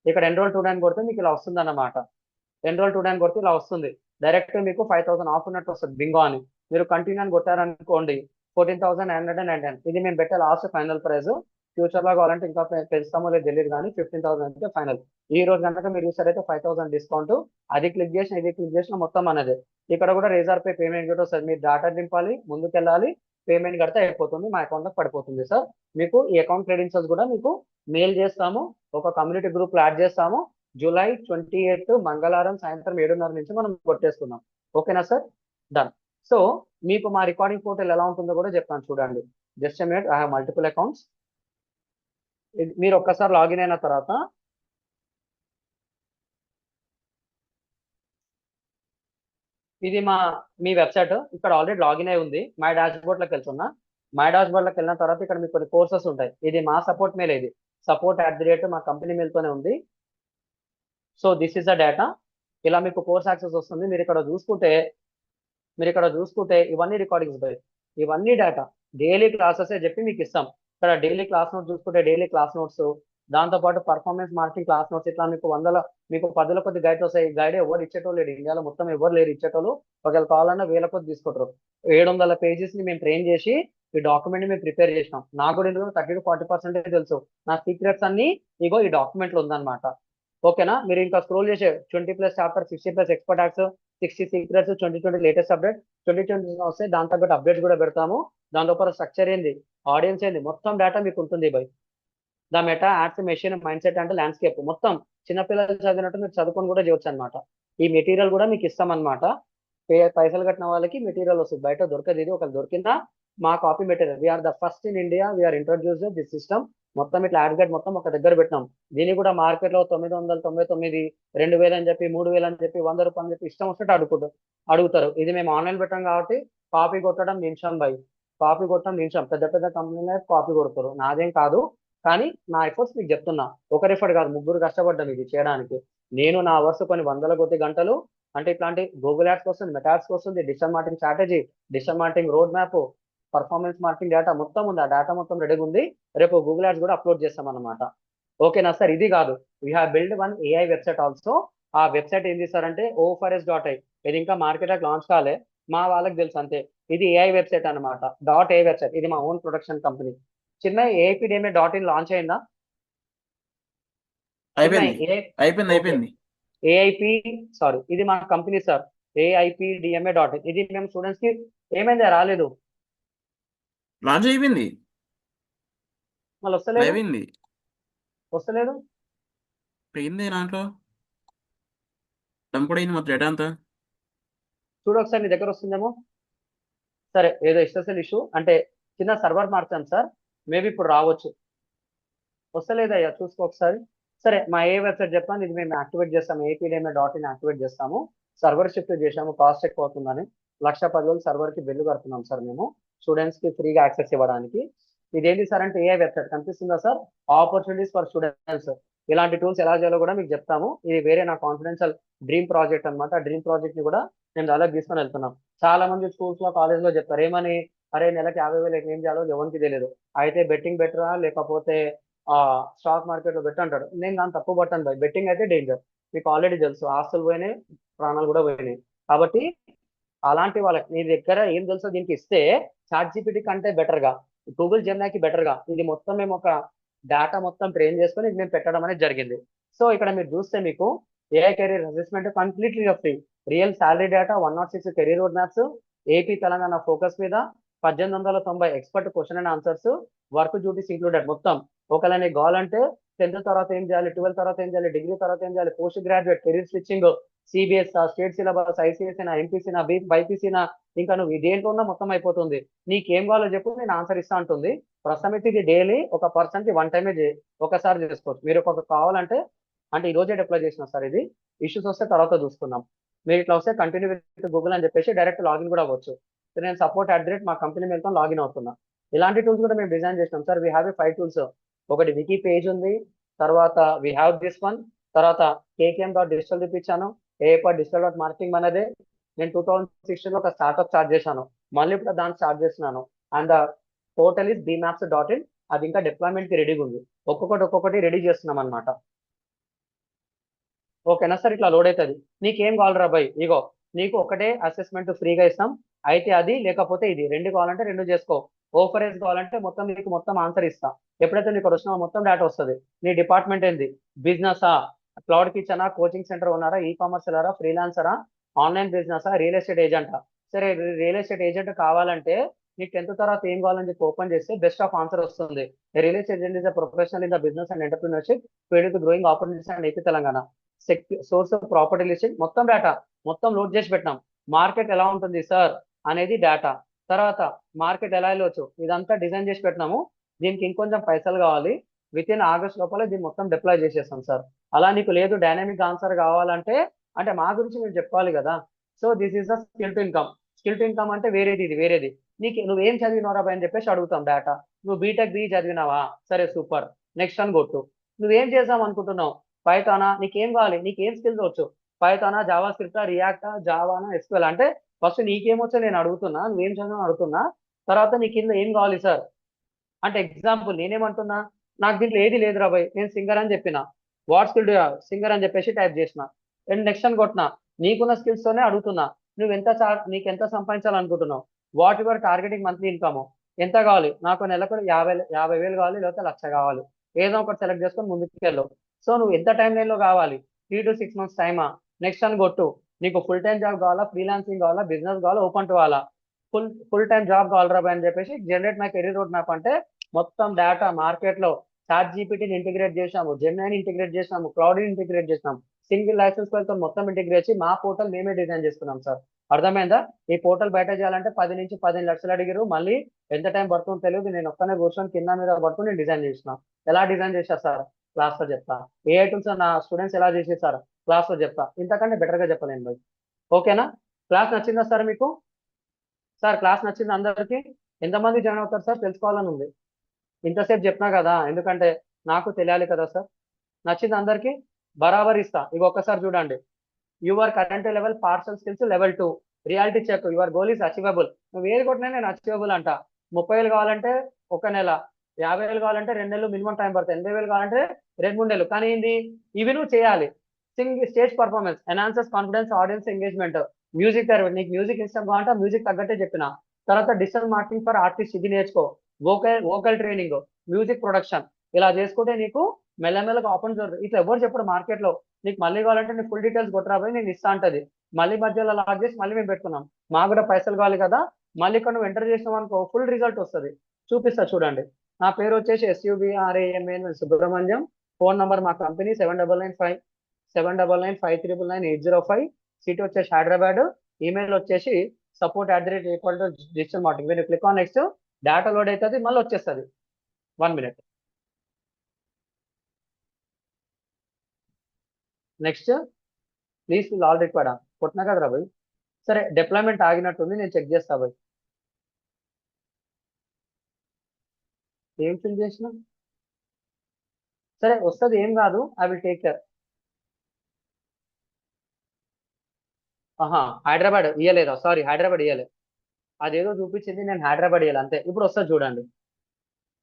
ఇక్కడ ఎన్రోల్ టు అని కొడితే మీకు ఇలా వస్తుంది అన్నమాట. ఎన్రోల్ టు అని కొడితే ఇలా వస్తుంది. డైరెక్ట్ మీకు 5,000 ఆఫ్ ఉన్నట్టు వస్తుంది బింగో అని. మీరు కంటిన్యూ అని కొట్టారనుకోండి 14,999. ఇది మేము పెట్టే లాస్ట్ ఫైనల్ ప్రైస్. ఫ్యూచర్ లో కావాలంటే ఇంకా పెంచుతామో లేదు తెలియదు, కానీ 15,000 అయితే ఫైనల్. ఈ రోజు కనుక మీరు యూస్ అయితే 5,000 డిస్కౌంట్. అది క్లిక్ చేసిన ఇది క్లిక్ చేసిన మొత్తం అనేది. ఇక్కడ కూడా రేజర్ పే పేమెంట్ కూడా వస్తుంది. మీరు డాటా నింపాలి, ముందుకెళ్ళాలి, పేమెంట్ కడితే అయిపోతుంది, మా అకౌంట్ లో పడిపోతుంది సార్. మీకు ఈ అకౌంట్ క్రెడెన్షియల్స్ కూడా మీకు మెయిల్ చేస్తాము, ఒక కమ్యూనిటీ గ్రూప్ యాడ్ చేస్తాము. జూలై 28 మంగళవారం సాయంత్రం 7:30 నుంచి మనం కొట్టేస్తున్నాం. ఓకేనా సార్? డన్. సో మీకు మా రికార్డింగ్ పోర్టల్ ఎలా ఉంటుందో కూడా చెప్తాను చూడండి. Just minute, I have multiple accounts. మీరు ఒక్కసారి లాగిన్ అయిన తర్వాత ఇది మీ వెబ్సైట్. ఇక్కడ ఆల్రెడీ లాగిన్ అయి ఉంది. మై డాష్ బోర్డ్ లోకి వెళ్తున్నా. మై డాష్ బోర్డ్ లోకి వెళ్ళిన తర్వాత ఇక్కడ మీకు కొన్ని కోర్సెస్ ఉంటాయి. ఇది మా సపోర్ట్ మెయిల్, ఇది support@, మా కంపెనీ మెయిల్ తోనే ఉంది. So this is the data. ఇలా మీకు కోర్స్ యాక్సెస్ వస్తుంది. మీరు ఇక్కడ చూసుకుంటే ఇవన్నీ రికార్డింగ్స్ బై, ఇవన్నీ డేటా డైలీ క్లాసెస్ చెప్పి మీకు ఇస్తాం. ఇక్కడ డైలీ క్లాస్ నోట్స్ చూసుకుంటే డైలీ క్లాస్ నోట్స్, దాంతోపాటు పర్ఫార్మెన్స్ మార్కెటింగ్ క్లాస్ నోట్స్, ఇట్లా మీకు 10 కొద్ది గైడ్స్ వస్తాయి. గైడ్ ఎవరు ఇచ్చేటోళ్ళు లేడు ఇండియాలో, మొత్తం ఎవరు లేరు ఇచ్చేటోళ్ళు. ఒకవేళ కావాలన్నా 1000 కొద్ది తీసుకుంటారు. 700 పేజెస్ ని మేము ట్రైన్ చేసి ఈ డాక్యుమెంట్ ని మేము ప్రిపేర్ చేసినాం. నాకు కూడా ఇందులో 30-40% తెలుసు. నా సీక్రెట్స్ అన్ని ఇగో ఈ డాక్యుమెంట్ లో ఉందన్నమాట. ఓకేనా? మీరు ఇంకా స్క్రోల్ చేసే 20+ chapter, 60+ expert hacks, 60 secrets, 2020 latest update, 2020 వస్తే దాని తగ్గట్టు అప్డేట్స్ కూడా పెడతాము. దాని లోపల స్ట్రక్చర్ ఏంది, ఆడియన్స్ ఏంది, మొత్తం డేటా మీకు ఉంటుంది by. The meta ads machine mind set అంటే ల్యాండ్స్కేప్ మొత్తం చిన్నపిల్లలు చదివినట్టు మీరు చదువుకొని కూడా చేయొచ్చు అనమాట. ఈ మెటీరియల్ కూడా మీకు ఇస్తాం అనమాట. పైసలు కట్టిన వాళ్ళకి మెటీరియల్ వస్తుంది, బయట దొరకదు. ఇది ఒకటి దొరికిందా మా copy material. We are the first in India, we are introduce this system. మొత్తం ఇట్లా యాడ్ గైడ్ మొత్తం ఒక దగ్గర పెట్టినాం. దీన్ని కూడా మార్కెట్ లో 999, 2,000 అని చెప్పి, 3,000 అని చెప్పి, ₹100 అని చెప్పి ఇష్టం వస్తే అడుగుతారు. ఇది మేము ఆన్లైన్ పెట్టాం కాబట్టి కాపీ కొట్టడం నిమిషం బై, కాపీ కొట్టడం నిమిషం. పెద్ద పెద్ద కంపెనీలే కాపీ కొడతారు, నాదేం కాదు. కానీ నా ఎఫర్ట్స్ మీకు చెప్తున్నా, ఒకరి ఎఫర్ట్ కాదు, 3 కష్టపడ్డాం ఇది చేయడానికి. నేను నా అవర్స్ కొన్ని 100 కొద్ది గంటలు. అంటే ఇట్లాంటి గూగుల్ యాడ్స్ వస్తుంది, మెటా యాడ్స్ వస్తుంది, digital marketing strategy, digital marketing road map, performance marketing data మొత్తం ఉంది. ఆ డేటా మొత్తం రెడీగా ఉంది. రేపు గూగుల్ యాడ్స్ కూడా అప్లోడ్ చేస్తాం అనమాట. ఓకేనా సార్? ఇది కాదు, we have build one AI website also. ఆ వెబ్సైట్ ఏం చేస్తారంటే O4S.ai. ఇది ఇంకా మార్కెట్ లాంచ్ కాలే, మా వాళ్ళకి తెలుసు అంతే. ఇది ఏఐ వెబ్సైట్ అనమాట. .ai వెబ్సైట్, ఇది మా ఓన్ ప్రొడక్షన్ కంపెనీ. చిన్న AIPDMA.in లాంచ్ అయిందా? అయిపోయింది. ఏఐపి సారీ, ఇది మా కంపెనీ సార్, AIPDMA.in. ఇది మేము స్టూడెంట్స్ కి ఏమైందా రాలేదు, లాంచ్ అయిపోయింది, మళ్ళీ వస్తలేదు పోయింది దాంట్లో కూడా అయింది మొత్తం డేటా అంతా. చూడు ఒకసారి నీ దగ్గర వస్తుందేమో. సరే, ఏదో ఎస్ఎస్ఎల్ ఇష్యూ అంటే చిన్న సర్వర్ మార్చాం సార్, మేబీ ఇప్పుడు రావచ్చు. వస్తలేదయ్యా, చూసుకో ఒకసారి. సరే, మా ఏ వెబ్సైట్ చెప్తాను. ఇది మేము యాక్టివేట్ చేస్తాము, AIPDMA.in యాక్టివేట్ చేస్తాము. సర్వర్ షిఫ్ట్ చేసాము, కాస్ట్ ఎక్కువ అవుతుందని. 1,10,000 సర్వర్ కి బిల్లు కడుతున్నాం సార్ మేము, స్టూడెంట్స్ కి ఫ్రీగా యాక్సెస్ ఇవ్వడానికి. ఇదేంటి సార్ అంటే ఏఐ వెబ్సైట్ కనిపిస్తుందా సార్? Opportunities for students. ఇలాంటి టూల్స్ ఎలా చేయాలో కూడా మీకు చెప్తాము. ఇది వేరే నా కాన్ఫిడెన్షియల్ డ్రీమ్ ప్రాజెక్ట్ అనమాట. డ్రీమ్ ప్రాజెక్ట్ ని కూడా మేము అలాగే తీసుకొని వెళ్తున్నాం. చాలా మంది స్కూల్స్ లో, కాలేజ్ లో చెప్తారు ఏమని, అరే నెలకి 50,000 ఏం చేయాలో ఎవరికి తెలియదు. అయితే బెట్టింగ్ బెటరా లేకపోతే స్టాక్ మార్కెట్ లో బెట్ అంటాడు. నేను దాన్ని తప్పు పట్టాను బై. బెట్టింగ్ అయితే డేంజర్, మీకు ఆల్రెడీ తెలుసు. ఆస్తులు పోయినాయి, ప్రాణాలు కూడా పోయినాయి. కాబట్టి అలాంటి వాళ్ళకి మీ దగ్గర ఏం తెలుసో దీనికి ఇస్తే ChatGPT కంటే బెటర్ గా, గూగుల్ జెమినాకి బెటర్ గా ఇది మొత్తం మేము ఒక డేటా మొత్తం ట్రైన్ చేసుకొని ఇది మేము పెట్టడం అనేది జరిగింది. సో ఇక్కడ మీరు చూస్తే మీకు AI career assessment completely free, real salary data, 106 career road maps, AP Telangana focus మీద 1890 expert question and answers, work duties included మొత్తం. ఒకవేళ నీకు కావాలంటే 10th తర్వాత ఏం చేయాలి, 12th తర్వాత ఏం చేయాలి, డిగ్రీ తర్వాత ఏం చేయాలి, post graduate, career switching, CBS state syllabus, ఐసీఎస్సీనా, ఎంపీసీనా, బైపీసీనా, ఇంకా నువ్వు దేంట్లో ఉన్నా మొత్తం అయిపోతుంది. నీకేం కావాలో చెప్పు, నేను ఆన్సర్ ఇస్తా అంటుంది. ప్రస్తుతం అయితే ఇది డైలీ ఒక పర్సన్కి 1 టైమే ఒకసారి చేసుకోవచ్చు. మీరు ఒక కావాలంటే అంటే ఈ రోజే డిప్లాయ్ చేసిన సార్. ఇది ఇష్యూస్ వస్తే తర్వాత చూసుకుందాం. మీరు ఇట్లా వస్తే కంటిన్యూ విత్ గూగుల్ అని చెప్పేసి డైరెక్ట్ లాగిన్ కూడా అవ్వచ్చు. సో నేను support@ మా కంపెనీ మెయిల్తో లాగిన్ అవుతున్నా. ఇలాంటి టూల్స్ కూడా మేము డిజైన్ చేసినాం సార్. We have 5 tools. ఒకటి వికీ పేజ్ ఉంది, తర్వాత వీ హ్యావ్ దిస్ వన్, తర్వాత KKM.digital చూపించాను, AIPA.digital.marketing మనదే. నేను 2016లో ఒక స్టార్ట్అప్ స్టార్ట్ చేశాను, మళ్ళీ ఇప్పుడు దాన్ని స్టార్ట్ చేస్తున్నాను. And portal is bmaps.in. అది ఇంకా డిప్లాయ్మెంట్ కి రెడీగా ఉంది. ఒక్కొక్కటి రెడీ చేస్తున్నాం అనమాట. ఓకేనా సార్? ఇట్లా లోడ్ అవుతుంది. నీకేం కావాలరా బాయ్, ఇగో నీకు ఒకటే అసెస్మెంట్ ఫ్రీగా ఇస్తాం. అయితే అది, లేకపోతే ఇది, రెండు కావాలంటే రెండు చేసుకో. ఓఫరేజ్ కావాలంటే మొత్తం నీకు మొత్తం ఆన్సర్ ఇస్తా. ఎప్పుడైతే నీకు వచ్చినావో మొత్తం డేటా వస్తుంది. నీ డిపార్ట్మెంట్ ఏంది, బిజినెసా, క్లౌడ్ కిచెనా, కోచింగ్ సెంటర్ ఉన్నారా, ఈ-కామర్స్ వెళ్ళారా, ఫ్రీలాన్సరా, ఆన్లైన్ బిజినెసా, రియల్ ఎస్టేట్ ఏజెంటా? సరే, రియల్ ఎస్టేట్ ఏజెంట్ కావాలంటే నీకు 10th తర్వాత ఏం కావాలని చెప్పి ఓపెన్ చేస్తే బెస్ట్ ఆఫ్ ఆన్సర్ వస్తుంది. Real estate agent is a professional in the business and entrepreneurship field with growing opportunities and AP Telangana. Source of property listing మొత్తం డేటా మొత్తం లోడ్ చేసి పెట్టినాం. మార్కెట్ ఎలా ఉంటుంది సార్ అనేది డేటా, తర్వాత మార్కెట్ ఎలా వెళ్ళవచ్చు ఇదంతా డిజైన్ చేసి పెట్టినాము. దీనికి ఇంకొంచెం పైసలు కావాలి. విత్ ఇన్ ఆగస్ట్ లోపల దీన్ని మొత్తం డిప్లాయ్ చేసేస్తాం సార్. అలా నీకు లేదు డైనామిక్ ఆన్సర్ కావాలంటే, అంటే మా గురించి మేము చెప్పాలి కదా. So this is the skill to income. Skill to income అంటే వేరేది, ఇది వేరేది. నీకు నువ్వేం చదివినవరా అని చెప్పేసి అడుగుతాం డేటా. నువ్వు బీటెక్ బి చదివినావా, సరే సూపర్, నెక్స్ట్ అని కొట్టు. నువ్వేం చేద్దాం అనుకుంటున్నావు, పైథానా, నీకేం కావాలి, నీకేం స్కిల్స్ వచ్చు, పైథానా, జావా స్క్రిప్టా, రియాక్టా, జావానా, ఎస్క్యూఎల్ అంటే ఫస్ట్ నీకేమొచ్చో నేను అడుగుతున్నా, నువ్వేం చదివా అడుగుతున్నా. తర్వాత నీ కింద ఏం కావాలి సార్ అంటే, ఎగ్జాంపుల్ నేనేమంటున్నా, నాకు దీంట్లో ఏది లేదు రాబాయ్, నేను సింగర్ అని చెప్పిన, వాట్ స్కిల్ డూ సింగర్ అని చెప్పేసి టైప్ చేసిన, అండ్ నెక్స్ట్ అని కొట్టినా. నీకున్న స్కిల్స్ తోనే అడుగుతున్నా, నువ్వు ఎంత నీకు ఎంత సంపాదించాలనుకుంటున్నావు, what your targeting monthly income, ఎంత కావాలి, నాకు నెలకు 50,000 కావాలి, లేకపోతే 1,00,000 కావాలి, ఏదో ఒకటి సెలెక్ట్ చేసుకొని ముందుకు వెళ్ళు. సో నువ్వు ఎంత టైం లైన్లో కావాలి, 3 to 6 months టైమా, నెక్స్ట్ అని కొట్టు. నీకు ఫుల్ టైం జాబ్ కావాలా, ఫ్రీలాన్సింగ్ కావాలా, బిజినెస్ కావాలా, ఓపెన్ టు కావాలా, ఫుల్ టైం జాబ్ కావాలరా అని చెప్పేసి generate my career road map అంటే మొత్తం డేటా మార్కెట్ లో ChatGPTని ఇంటిగ్రేట్ చేసాము, జెమినైని ఇంటిగ్రేట్ చేసాము, క్లౌడ్ని ఇంటిగ్రేట్ చేసాము, సింగిల్ లైసెన్స్ తో మొత్తం ఇంటిగ్రేట్ చేసి మా పోర్టల్ మేమే డిజైన్ చేసుకున్నాం సార్. అర్థమైందా? ఈ పోర్టల్ బయట చేయాలంటే 10 నుంచి 15 లక్షలు అడిగారు. మళ్ళీ ఎంత టైం పడుతుందో తెలియదు. నేను ఒక్కనే కూర్చొని కింద మీద పడుకుని నేను డిజైన్ చేసిన. ఎలా డిజైన్ చేశా సార్ క్లాస్ లో చెప్తా. ఏ టూల్స్ నా స్టూడెంట్స్ ఎలా చేసేసారు క్లాస్ లో చెప్తా. ఇంతకంటే బెటర్ గా చెప్పలేను బాయ్. ఓకేనా? క్లాస్ నచ్చిందా సార్ మీకు? సార్ క్లాస్ నచ్చింది అందరికీ? ఎంతమంది జాయిన్ అవుతారు సార్ తెలుసుకోవాలని ఉంది. ఇంతసేపు చెప్పినా కదా, ఎందుకంటే నాకు తెలియాలి కదా సార్. నచ్చింది అందరికీ? బరాబర్ ఇస్తా. ఇవి ఒక్కసారి చూడండి. Your current level partial skills level 2 reality check. Your goal is achievable. నువ్వు ఏది కొట్టినా నేను అచీవబుల్ అంట. 30,000 కావాలంటే 1 నెల, 50,000 కావాలంటే 2 నెలలు మినిమం టైం పడుతుంది, 80,000 కావాలంటే 2-3 నెలలు. కానీ ఏంది, ఇవి నువ్వు చేయాలి. Stage performance enhances confidence, audience engagement, music therapy. నీకు మ్యూజిక్ ఇష్టం కావాలంటే మ్యూజిక్ తగ్గట్టే చెప్పిన. తర్వాత డిజిటల్ మార్కెటింగ్ ఫర్ ఆర్టిస్ట్, ఇది నేర్చుకో. వోకల్ ట్రైనింగ్, మ్యూజిక్ ప్రొడక్షన్, ఇలా చేసుకుంటే నీకు మెల్లమెల్లగా ఆపర్చునిటీ. ఇట్లా ఎవరు చెప్పరు మార్కెట్ లో. నీకు మళ్ళీ కావాలంటే నీకు ఫుల్ డీటెయిల్స్ కొట్టరాబోయి నేను ఇస్తా అంటది. మళ్ళీ మధ్యలో లాగ్ చేసి మళ్ళీ మేము పెట్టుకున్నాం. మాకు కూడా పైసలు కావాలి కదా. మళ్ళీ ఇక్కడ నువ్వు ఎంటర్ చేసినావు అనుకో ఫుల్ రిజల్ట్ వస్తుంది. చూపిస్తా చూడండి. నా పేరు వచ్చేసి SUBRAMAN సుబ్రహ్మణ్యం. ఫోన్ నంబర్ మా కంపెనీ 7995 సిటీ వచ్చేసి హైదరాబాద్. ఈమెయిల్ వచ్చేసి support@digital marketing. మీరు click on next, data load అవుతుంది, మళ్ళీ వచ్చేస్తుంది. 1 minute. Next please fill all required. కొట్టినా కదరా బాయ్. సరే, డిప్లాయ్మెంట్ ఆగినట్టుంది, నేను చెక్ చేస్తా బాయ్. ఏం ఫిల్ చేసిన సరే వస్తుంది, ఏం కాదు. I will take care. Hyderabad ఇయ్యలేదా? సారీ, హైదరాబాద్ ఇయ్యలే. అదేదో చూపించింది, నేను హైదరాబాద్ ఇయ్యాలి అంతే. ఇప్పుడు వస్తుంది చూడండి.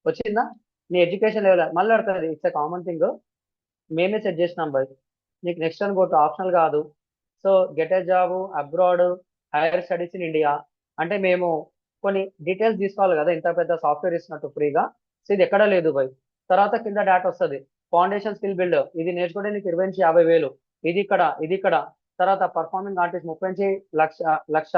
వచ్చిందా? నీ ఎడ్యుకేషన్ లెవెల్ మళ్ళీ అడుగుతుంది. It's a common thing. మేమే సెట్ చేసినాం బాయ్. నీకు నెక్స్ట్ అని కొట్టు, ఆప్షనల్ కాదు. So get a job abroad, higher studies in India అంటే మేము కొన్ని డీటెయిల్స్ తీసుకోవాలి కదా, ఇంత పెద్ద సాఫ్ట్వేర్ ఇస్తున్నట్టు ఫ్రీగా. సో ఇది ఎక్కడా లేదు బాయ్. తర్వాత కింద డేటా వస్తుంది. ఫౌండేషన్ స్కిల్ బిల్డ్, ఇది నేర్చుకుంటే నీకు 20 నుంచి 50,000. ఇది ఇక్కడ. తర్వాత పర్ఫార్మింగ్ ఆర్టిస్ట్ 30 నుంచి లక్ష.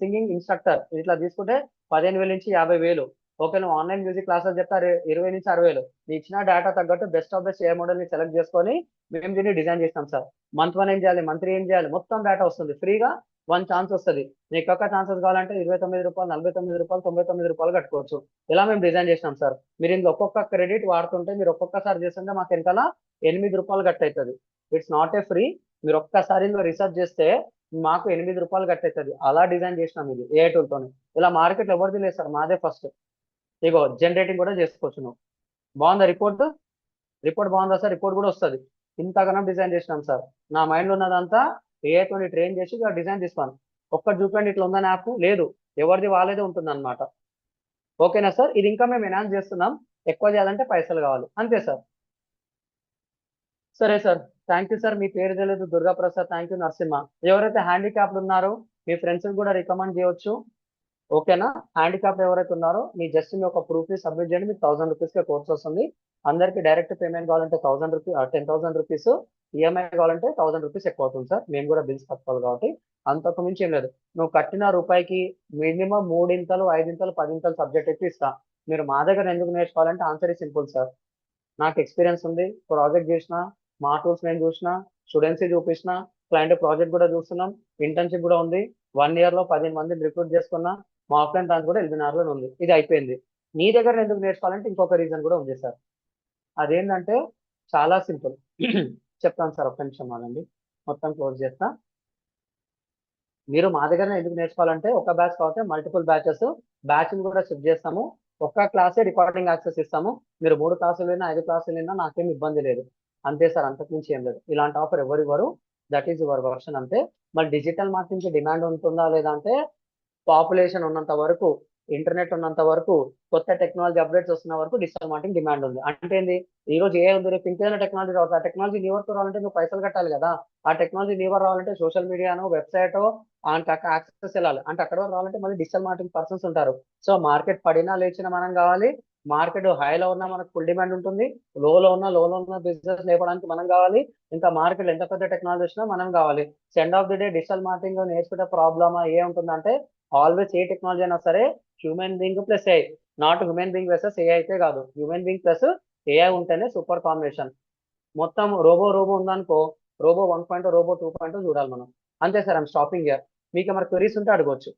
సింగింగ్ ఇన్స్ట్రక్టర్ ఇట్లా తీసుకుంటే 15,000 నుంచి 50,000. ఓకే, నువ్వు ఆన్లైన్ మ్యూజిక్ క్లాసెస్ చెప్తా 20 నుంచి 60,000 నీ ఇచ్చిన డేటా తగ్గట్టు best of best A model ని సెలెక్ట్ చేసుకొని మేము దీన్ని డిజైన్ చేస్తాం సార్. మంత్ 1 ఏం చేయాలి, మంత్ 3 ఏం చేయాలి, మొత్తం డేటా వస్తుంది ఫ్రీగా. 1 ఛాన్స్ వస్తుంది. నీకు ఒక్క ఛాన్సెస్ కావాలంటే ₹29, ₹49, ₹99 కట్టుకోవచ్చు. ఇలా మేము డిజైన్ చేసినాం సార్. మీరు ఇందులో ఒక్కొక్క క్రెడిట్ వాడుతుంటే, మీరు ఒక్కొక్కసారి చేస్తుంటే మాకు వెనకాల ₹8 కట్ అవుతుంది. It's not a free. మీరు ఒక్కసారి ఇందులో రీసెర్చ్ చేస్తే మాకు ₹8 కట్ అవుతుంది. అలా డిజైన్ చేసినాం ఇది AI టూల్తోని. ఇలా మార్కెట్ ఎవరిది లేదు సార్, మాదే ఫస్ట్. ఇగో జనరేటింగ్ కూడా చేసుకోవచ్చు నువ్వు. బాగుందా రిపోర్ట్? రిపోర్ట్ బాగుందా సార్? రిపోర్ట్ కూడా వస్తుంది. ఇంతగానం డిజైన్ చేసినాం సార్. నా మైండ్లో ఉన్నదంతా AI తోని ట్రైన్ చేసి ఇలా డిజైన్ చేస్తాను. ఒక్కటి చూపండి ఇట్లా ఉందని యాప్ లేదు, ఎవరిది వాళ్ళదే ఉంటుంది అనమాట. ఓకేనా సార్? ఇది ఇంకా మేము ఎన్హాన్స్ చేస్తున్నాం. ఎక్కువ చేయాలంటే పైసలు కావాలి, అంతే సార్. సరే సార్, థ్యాంక్ యూ సార్. మీ పేరు తెలియదు, దుర్గా ప్రసాద్. Thank you Narasimha. ఎవరైతే హ్యాండిక్యాప్డ్ ఉన్నారో మీ ఫ్రెండ్స్ కూడా రికమెండ్ చేయొచ్చు. ఓకేనా? హ్యాండిక్యాప్ ఎవరైతే ఉన్నారో మీ జస్ట్ మీ ఒక ప్రూఫ్ ని సబ్మిట్ చేయండి. మీకు ₹1000 కోర్స్ వస్తుంది. అందరికి డైరెక్ట్ పేమెంట్ కావాలంటే ₹10,000, ఈఎంఐ కావాలంటే ₹1000 ఎక్కువ అవుతుంది సార్. మేము కూడా బిల్స్ కట్టుకోవాలి కాబట్టి అంతకు మించి ఏం లేదు. నువ్వు కట్టిన రూపాయికి మినిమం 3 ఇంతలు 5 ఇంతలు 10 ఇంతలు సబ్జెక్ట్ అయితే ఇస్తా. మీరు మా దగ్గర ఎందుకు నేర్చుకోవాలంటే ఆన్సర్ ఈ సింపుల్ సార్. నాకు ఎక్స్పీరియన్స్ ఉంది, ప్రాజెక్ట్ చేసిన, మా టూల్స్ నేను చూసిన, స్టూడెంట్స్ చూపించిన, క్లయింట్ ప్రాజెక్ట్ కూడా చూస్తున్నాం, ఇంటర్న్షిప్ కూడా ఉంది. 1 year లో 15 మందిని రిక్రూట్ చేసుకున్నా. మా ఆఫ్లైన్ బ్రాంచ్ కూడా ఎల్బీనగర్లో ఉంది. ఇది అయిపోయింది. నీ దగ్గర ఎందుకు నేర్చుకోవాలంటే ఇంకొక రీజన్ కూడా ఉంది సార్. అదేంటంటే చాలా సింపుల్. చెప్తాను సార్, ఒక్క నిమిషం ఆగండి. మొత్తం క్లోజ్ చేస్తా. మీరు మా దగ్గర ఎందుకు నేర్చుకోవాలంటే ఒక బ్యాచ్ కాకపోతే మల్టిపుల్ బ్యాచెస్, బ్యాచ్ని కూడా చెక్ చేస్తాము. ఒక్క క్లాసే రికార్డింగ్ యాక్సెస్ ఇస్తాము. మీరు 3 క్లాసులు విన్నా 5 క్లాసులు విన్నా నాకేం ఇబ్బంది లేదు. అంతే సార్, అంతకుమించి ఏం లేదు. ఇలాంటి ఆఫర్ ఎవరు ఇవ్వరు. దట్ ఈస్ యువర్ వర్షన్ అంతే. మరి డిజిటల్ మార్కెటింగ్ డిమాండ్ ఉంటుందా లేదా అంటే, పాపులేషన్ ఉన్నంత వరకు, ఇంటర్నెట్ ఉన్నంత వరకు, కొత్త టెక్నాలజీ అప్డేట్స్ వస్తున్న వరకు డిజిటల్ మార్కెటింగ్ డిమాండ్ ఉంది. అంటే ఏంది, ఈ రోజు ఏ ఉంది, రేపు ఇంకేదైనా టెక్నాలజీ రావచ్చు. ఆ టెక్నాలజీ నీ వరకు రావాలంటే నువ్వు పైసలు కట్టాలి కదా. ఆ టెక్నాలజీ నీ వరకు రావాలంటే సోషల్ మీడియానో వెబ్సైటో యాక్సెస్ వెళ్ళాలి. అంటే అక్కడ వరకు రావాలంటే మళ్ళీ డిజిటల్ మార్కెటింగ్ పర్సన్స్ ఉంటారు. సో మార్కెట్ పడినా లేచినా మనం కావాలి. మార్కెట్ హైలో ఉన్నా మనకు ఫుల్ డిమాండ్ ఉంటుంది. లోలో ఉన్న బిజినెస్ లేపడానికి మనం కావాలి. ఇంకా మార్కెట్ ఎంత పెద్ద టెక్నాలజీ వచ్చినా మనం కావాలి. End of the day digital marketing నేర్చుకుంటే ప్రాబ్లమా ఏ ఉంటుందంటే, ఆల్వేస్ ఏ టెక్నాలజీ అయినా సరే human being plus AI, not human being versus AI అయితే కాదు. హ్యూమన్ బీయింగ్ ప్లస్ AI ఉంటేనే సూపర్ కాంబినేషన్. మొత్తం రోబో ఉందనుకో, రోబో 1.0 రోబో 2.0 చూడాలి మనం. అంతే సార్, ఐమ్ స్టాపింగ్ ఇయర్. మీకు ఏమైనా క్వరీస్ ఉంటే అడగవచ్చు.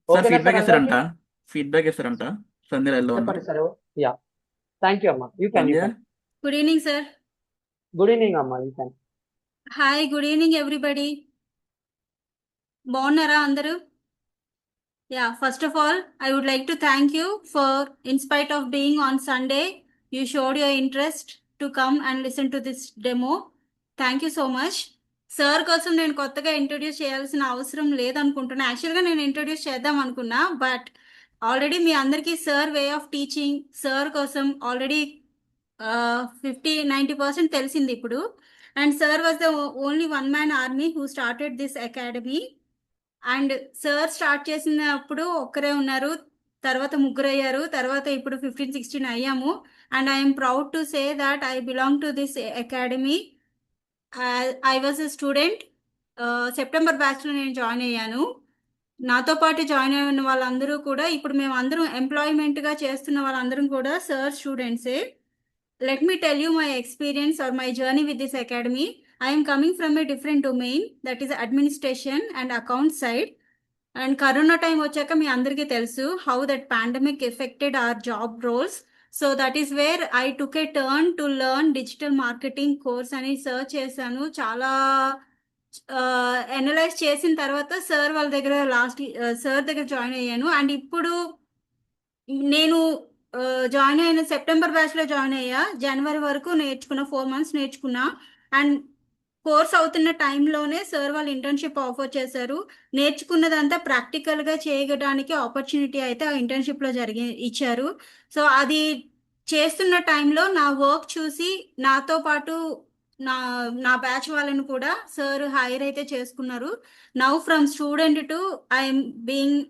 సార్ ఓకేనా సార్ అందరికి? ఫీడ్బ్యాక్ ఇస్తారంట. సంధ్య లైన్లో ఉన్నారు. చెప్పండి సార్. యా, థ్యాంక్ యూ అమ్మా. You Sandhya can. Good evening sir. Good evening అమ్మా. You can. Hi, good evening everybody. బాగున్నారా అందరూ? Yeah, first of all I would like to thank you for, in spite of being on Sunday, you showed your interest to come and listen to this demo. Thank you so much. Sir కోసం నేను కొత్తగా introduce చేయాల్సిన అవసరం లేదనుకుంటున్నా. యాక్చువల్గా నేను introduce చేద్దాం అనుకున్నా, but already మీ అందరికీ sir way of teaching, sir కోసం ఆల్రెడీ 50-90% తెలిసింది ఇప్పుడు. And sir was the only one man army who started this academy. And sir start చేసినప్పుడు ఒక్కరే ఉన్నారు, తర్వాత ముగ్గురు అయ్యారు, తర్వాత ఇప్పుడు 15-16 అయ్యాము. And I'm proud to say that I belong to this academy. I was a student. September బ్యాచ్లో నేను జాయిన్ అయ్యాను. నాతో పాటు జాయిన్ అయిన వాళ్ళందరూ కూడా ఇప్పుడు మేము అందరం ఎంప్లాయ్మెంట్గా చేస్తున్న వాళ్ళందరం కూడా sir స్టూడెంట్సే. Let me tell you my experience or my journey with this academy. I am coming from a different domain, that is administration and account side. And Corona time vachaka mi andariki telusu how that pandemic affected our job roles. So that is where I took a turn to learn digital marketing course ani search chesanu. Chala analyse చేసిన తర్వాత sir వాళ్ళ దగ్గర sir దగ్గర join అయ్యాను. And ఇప్పుడు నేను join అయిన September బ్యాచ్లో జాయిన్ అయ్యా. జనవరి వరకు నేర్చుకున్నా, 4 months నేర్చుకున్నా. అండ్ కోర్స్ అవుతున్న టైంలోనే సార్ వాళ్ళు ఇంటర్న్షిప్ ఆఫర్ చేశారు. నేర్చుకున్నదంతా ప్రాక్టికల్గా చేయడానికి ఆపర్చునిటీ అయితే ఆ ఇంటర్న్షిప్లో ఇచ్చారు. సో అది చేస్తున్న టైంలో నా వర్క్ చూసి నాతో పాటు నా బ్యాచ్ వాళ్ళని కూడా సార్ హైర్ అయితే చేసుకున్నారు. Now from student to I'm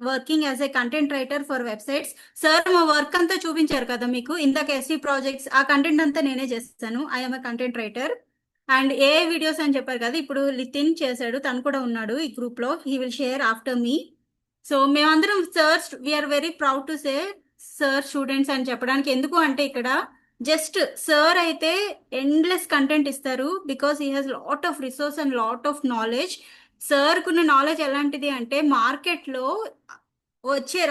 working as a content writer for websites. Sir మా వర్క్ అంతా చూపించారు కదా మీకు ఇందాక ఎస్సీ ప్రాజెక్ట్స్, ఆ కంటెంట్ అంతా నేనే చేస్తాను. I'm a content writer. And A videos అని చెప్పారు కదా, ఇప్పుడు లితిన్ చేశాడు, తను కూడా ఉన్నాడు ఈ గ్రూప్లో. He will share after me. So మేమందరం sir we're very proud to say sir students అని చెప్పడానికి. ఎందుకు అంటే ఇక్కడ జస్ట్ సార్ అయితే ఎండ్లెస్ కంటెంట్ ఇస్తారు because he has lot of resource and lot of knowledge. సార్కున్న నాలెడ్జ్ ఎలాంటిది అంటే మార్కెట్లో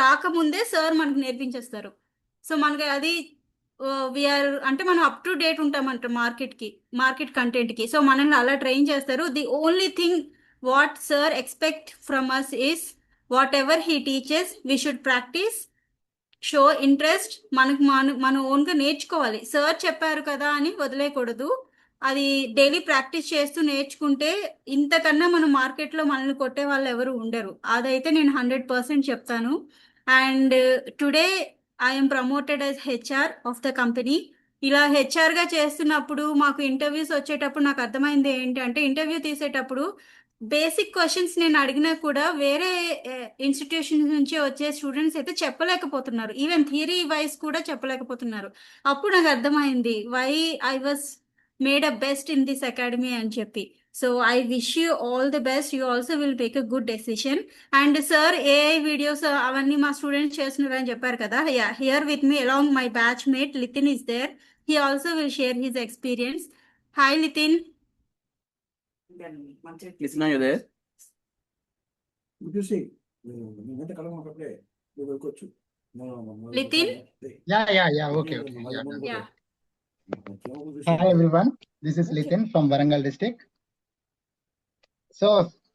రాకముందే సార్ మనకు నేర్పించేస్తారు. సో మనకి అది వీఆర్ అంటే మనం అప్ టు డేట్ ఉంటామంట మార్కెట్ కంటెంట్కి. సో మనల్ని అలా ట్రైన్ చేస్తారు. The only thing what sir expect from us is whatever he teaches we should practise, show interest. మనం ఓన్గా నేర్చుకోవాలి. సార్ చెప్పారు కదా అని వదిలేయకూడదు. అది డైలీ ప్రాక్టీస్ చేస్తూ నేర్చుకుంటే ఇంతకన్నా మనం మార్కెట్లో మనల్ని కొట్టే వాళ్ళు ఎవరు ఉండరు. అదైతే నేను 100% చెప్తాను. And today I'm promoted as HR of the company. ఇలా హెచ్ఆర్గా చేస్తున్నప్పుడు మాకు ఇంటర్వ్యూస్ వచ్చేటప్పుడు నాకు అర్థమైంది ఏంటి అంటే, ఇంటర్వ్యూ తీసేటప్పుడు బేసిక్ క్వశ్చన్స్ నేను అడిగినా కూడా వేరే ఇన్స్టిట్యూషన్స్ నుంచి వచ్చే స్టూడెంట్స్ అయితే చెప్పలేకపోతున్నారు. ఈవెన్ థియరీ వైజ్ కూడా చెప్పలేకపోతున్నారు. అప్పుడు నాకు అర్థమైంది why I was made a best in this academy అని చెప్పి. So I wish you all the best. You also will take a good decision. And sir AI videos అవన్నీ మా స్టూడెంట్స్ చేస్తున్నారని చెప్పారు కదా. Here with me along my batch mate Litin is there. He also will share his experience. Hi Litin. Listen, are you there? చూసి నేనంటే కలగనప్పుడే నువ్వు వెళ్ళొచ్చు. Litin? Yeah. Okay. Yeah. Hi everyone, this is Litin from Warangal district. So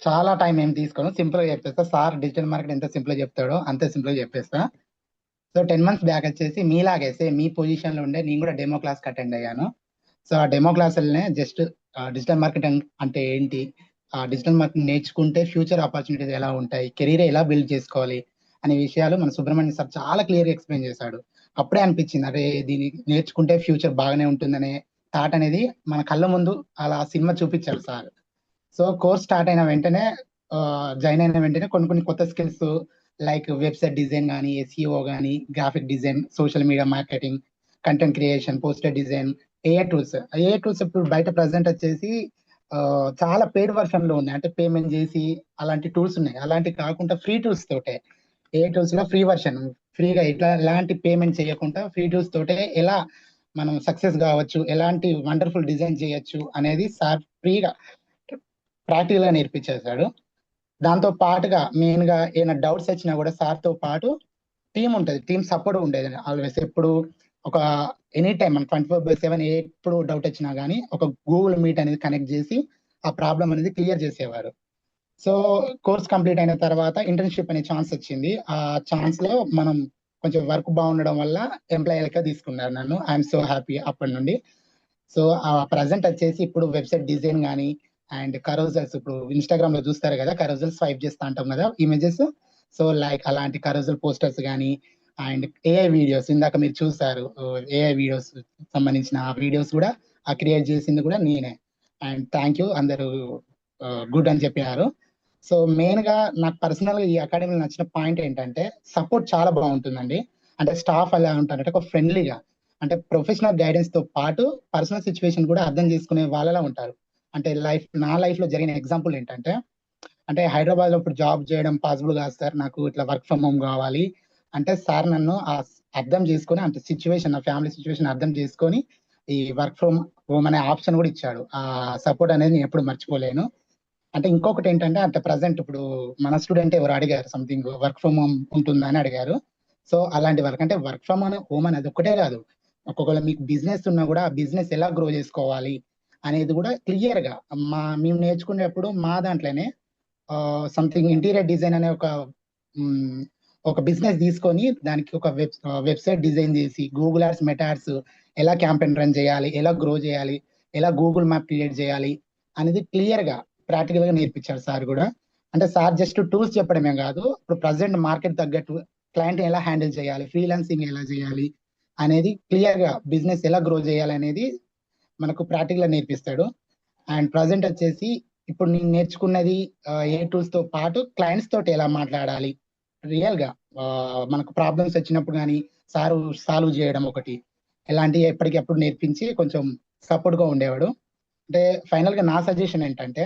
చాలా time ఏం తీసుకోను, simple గా చెప్పేస్తా. Sir digital market ఎంత సింపుల్ గా చెప్తాడో అంతే సింపుల్ గా చెప్పేస్తా. సో 10 months బ్యాక్ వచ్చేసి మీలాగేసే మీ పొజిషన్ లో ఉండే నేను కూడా డెమో క్లాస్ అటెండ్ అయ్యాను. సో ఆ డెమో క్లాసులనే జస్ట్ డిజిటల్ మార్కెటింగ్ అంటే ఏంటి, డిజిటల్ మార్కెటింగ్ నేర్చుకుంటే ఫ్యూచర్ ఆపర్చునిటీస్ ఎలా ఉంటాయి, కెరీర్ ఎలా బిల్డ్ చేసుకోవాలి అనే విషయాలు మన సుబ్రహ్మణ్యం సార్ చాలా క్లియర్ గా ఎక్స్ప్లెయిన్ చేశాడు. అప్పుడే అనిపించింది అరే దీన్ని నేర్చుకుంటే ఫ్యూచర్ బాగానే ఉంటుందనే థాట్ అనేది మన కళ్ళ ముందు అలా సినిమా చూపించారు సార్. సో కోర్స్ స్టార్ట్ అయిన వెంటనే జాయిన్ అయిన వెంటనే కొన్ని కొత్త స్కిల్స్ లైక్ వెబ్సైట్ డిజైన్ కానీ, ఎస్ఈఓ కానీ, graphic design, social media marketing, content creation, poster design, AI tools ఇప్పుడు బయట ప్రజెంట్ వచ్చేసి చాలా పెయిడ్ వర్షన్ లో ఉన్నాయి. అంటే పేమెంట్ చేసి అలాంటి టూల్స్ ఉన్నాయి. అలాంటివి కాకుండా ఫ్రీ టూల్స్ తోటే, ఏఐ టూల్స్ లో ఫ్రీ వర్షన్ ఫ్రీగా ఎలాంటి పేమెంట్ చేయకుండా ఫ్రీ టూల్స్ తోటే ఎలా మనం సక్సెస్ కావచ్చు, ఎలాంటి వండర్ఫుల్ డిజైన్ చేయొచ్చు అనేది సార్ ఫ్రీగా ప్రాక్టికల్ గా నేర్పించేశాడు. దాంతో పాటుగా మెయిన్ గా ఏమైనా డౌట్స్ వచ్చినా కూడా సార్ తో పాటు టీం ఉంటుంది, టీం సపోర్ట్ ఉండేది ఆల్వేస్. ఎప్పుడు ఒక ఎనీ టైం మన 24/7 ఎప్పుడు డౌట్ వచ్చినా కానీ ఒక గూగుల్ మీట్ అనేది కనెక్ట్ చేసి ఆ ప్రాబ్లం అనేది క్లియర్ చేసేవారు. సో కోర్స్ కంప్లీట్ అయిన తర్వాత ఇంటర్న్షిప్ అనే ఛాన్స్ వచ్చింది. ఆ ఛాన్స్ లో మనం కొంచెం వర్క్ బాగుండడం వల్ల ఎంప్లాయీలుగా తీసుకున్నారు నన్ను. ఐఎమ్ సో హ్యాపీ అప్పటి నుండి. సో ఆ ప్రజెంట్ వచ్చేసి ఇప్పుడు వెబ్సైట్ డిజైన్ కానీ అండ్ కరోజల్స్, ఇప్పుడు ఇన్స్టాగ్రామ్ లో చూస్తారు కదా, కరోజల్స్ స్వైప్ చేస్తూ ఉంటాం కదా ఇమేజెస్. సో లైక్ అలాంటి కరోజల్ పోస్టర్స్ కానీ అండ్ ఏఐ వీడియోస్ ఇందాక మీరు చూసారు, ఏఐ వీడియోస్ సంబంధించిన ఆ వీడియోస్ కూడా ఆ క్రియేట్ చేసింది కూడా నేనే. అండ్ థ్యాంక్ యూ, అందరూ గుడ్ అని చెప్పినారు. సో మెయిన్ గా నాకు పర్సనల్ గా ఈ అకాడమీలో నచ్చిన పాయింట్ ఏంటంటే సపోర్ట్ చాలా బాగుంటుందండి. అంటే స్టాఫ్ అలా ఉంటారంటే ఒక ఫ్రెండ్లీగా, అంటే ప్రొఫెషనల్ గైడెన్స్ తో పాటు పర్సనల్ సిచ్యువేషన్ కూడా అర్థం చేసుకునే వాళ్ళలా ఉంటారు. అంటే నా లైఫ్ లో జరిగిన ఎగ్జాంపుల్ ఏంటంటే, అంటే హైదరాబాద్ లో ఇప్పుడు జాబ్ చేయడం పాసిబుల్ కాదు సార్, నాకు ఇట్లా వర్క్ ఫ్రమ్ హోమ్ కావాలి అంటే సార్ నన్ను అర్థం చేసుకొని, అంటే సిచ్యువేషన్ నా ఫ్యామిలీ సిచ్యువేషన్ అర్థం చేసుకొని ఈ వర్క్ ఫ్రమ్ హోమ్ అనే ఆప్షన్ కూడా ఇచ్చాడు. ఆ సపోర్ట్ అనేది నేను ఎప్పుడు మర్చిపోలేను. అంటే ఇంకొకటి ఏంటంటే, అంటే ప్రజెంట్ ఇప్పుడు మన స్టూడెంట్ ఎవరు అడిగారు సంథింగ్ వర్క్ ఫ్రమ్ హోమ్ ఉంటుందా అని అడిగారు. సో అలాంటి వర్క్ అంటే వర్క్ ఫ్రమ్ హోమ్ అనేది ఒక్కటే కాదు, ఒక్కొక్కరు మీకు బిజినెస్ ఉన్నా కూడా ఆ బిజినెస్ ఎలా గ్రో చేసుకోవాలి అనేది కూడా క్లియర్ గా మేము నేర్చుకునేప్పుడు మా దాంట్లోనే సంథింగ్ ఇంటీరియర్ డిజైన్ అనే ఒక బిజినెస్ తీసుకొని దానికి ఒక వెబ్సైట్ డిజైన్ చేసి గూగుల్ యాడ్స్, మెటా యాడ్స్ ఎలా క్యాంపెయిన్ రన్ చేయాలి, ఎలా గ్రో చేయాలి, ఎలా గూగుల్ మ్యాప్ క్రియేట్ చేయాలి అనేది క్లియర్ గా ప్రాక్టికల్ గా నేర్పించారు సార్ కూడా. అంటే సార్ జస్ట్ టూల్స్ చెప్పడమే కాదు, ఇప్పుడు ప్రజెంట్ మార్కెట్ తగ్గట్టు క్లయింట్ ఎలా హ్యాండిల్ చేయాలి, ఫ్రీలాన్సింగ్ ఎలా చేయాలి అనేది క్లియర్ గా, బిజినెస్ ఎలా గ్రో చేయాలి అనేది మనకు ప్రాక్టికల్ గా నేర్పిస్తాడు. అండ్ ప్రజెంట్ వచ్చేసి ఇప్పుడు నేను నేర్చుకున్నది ఏ టూల్స్ తో పాటు క్లయింట్స్ తోటి ఎలా మాట్లాడాలి, రియల్ గా మనకు ప్రాబ్లమ్స్ వచ్చినప్పుడు కానీ సాల్వ్ చేయడం ఒకటి, ఇలాంటివి ఎప్పటికప్పుడు నేర్పించి కొంచెం సపోర్ట్ గా ఉండేవాడు. అంటే ఫైనల్ గా నా సజెషన్ ఏంటంటే,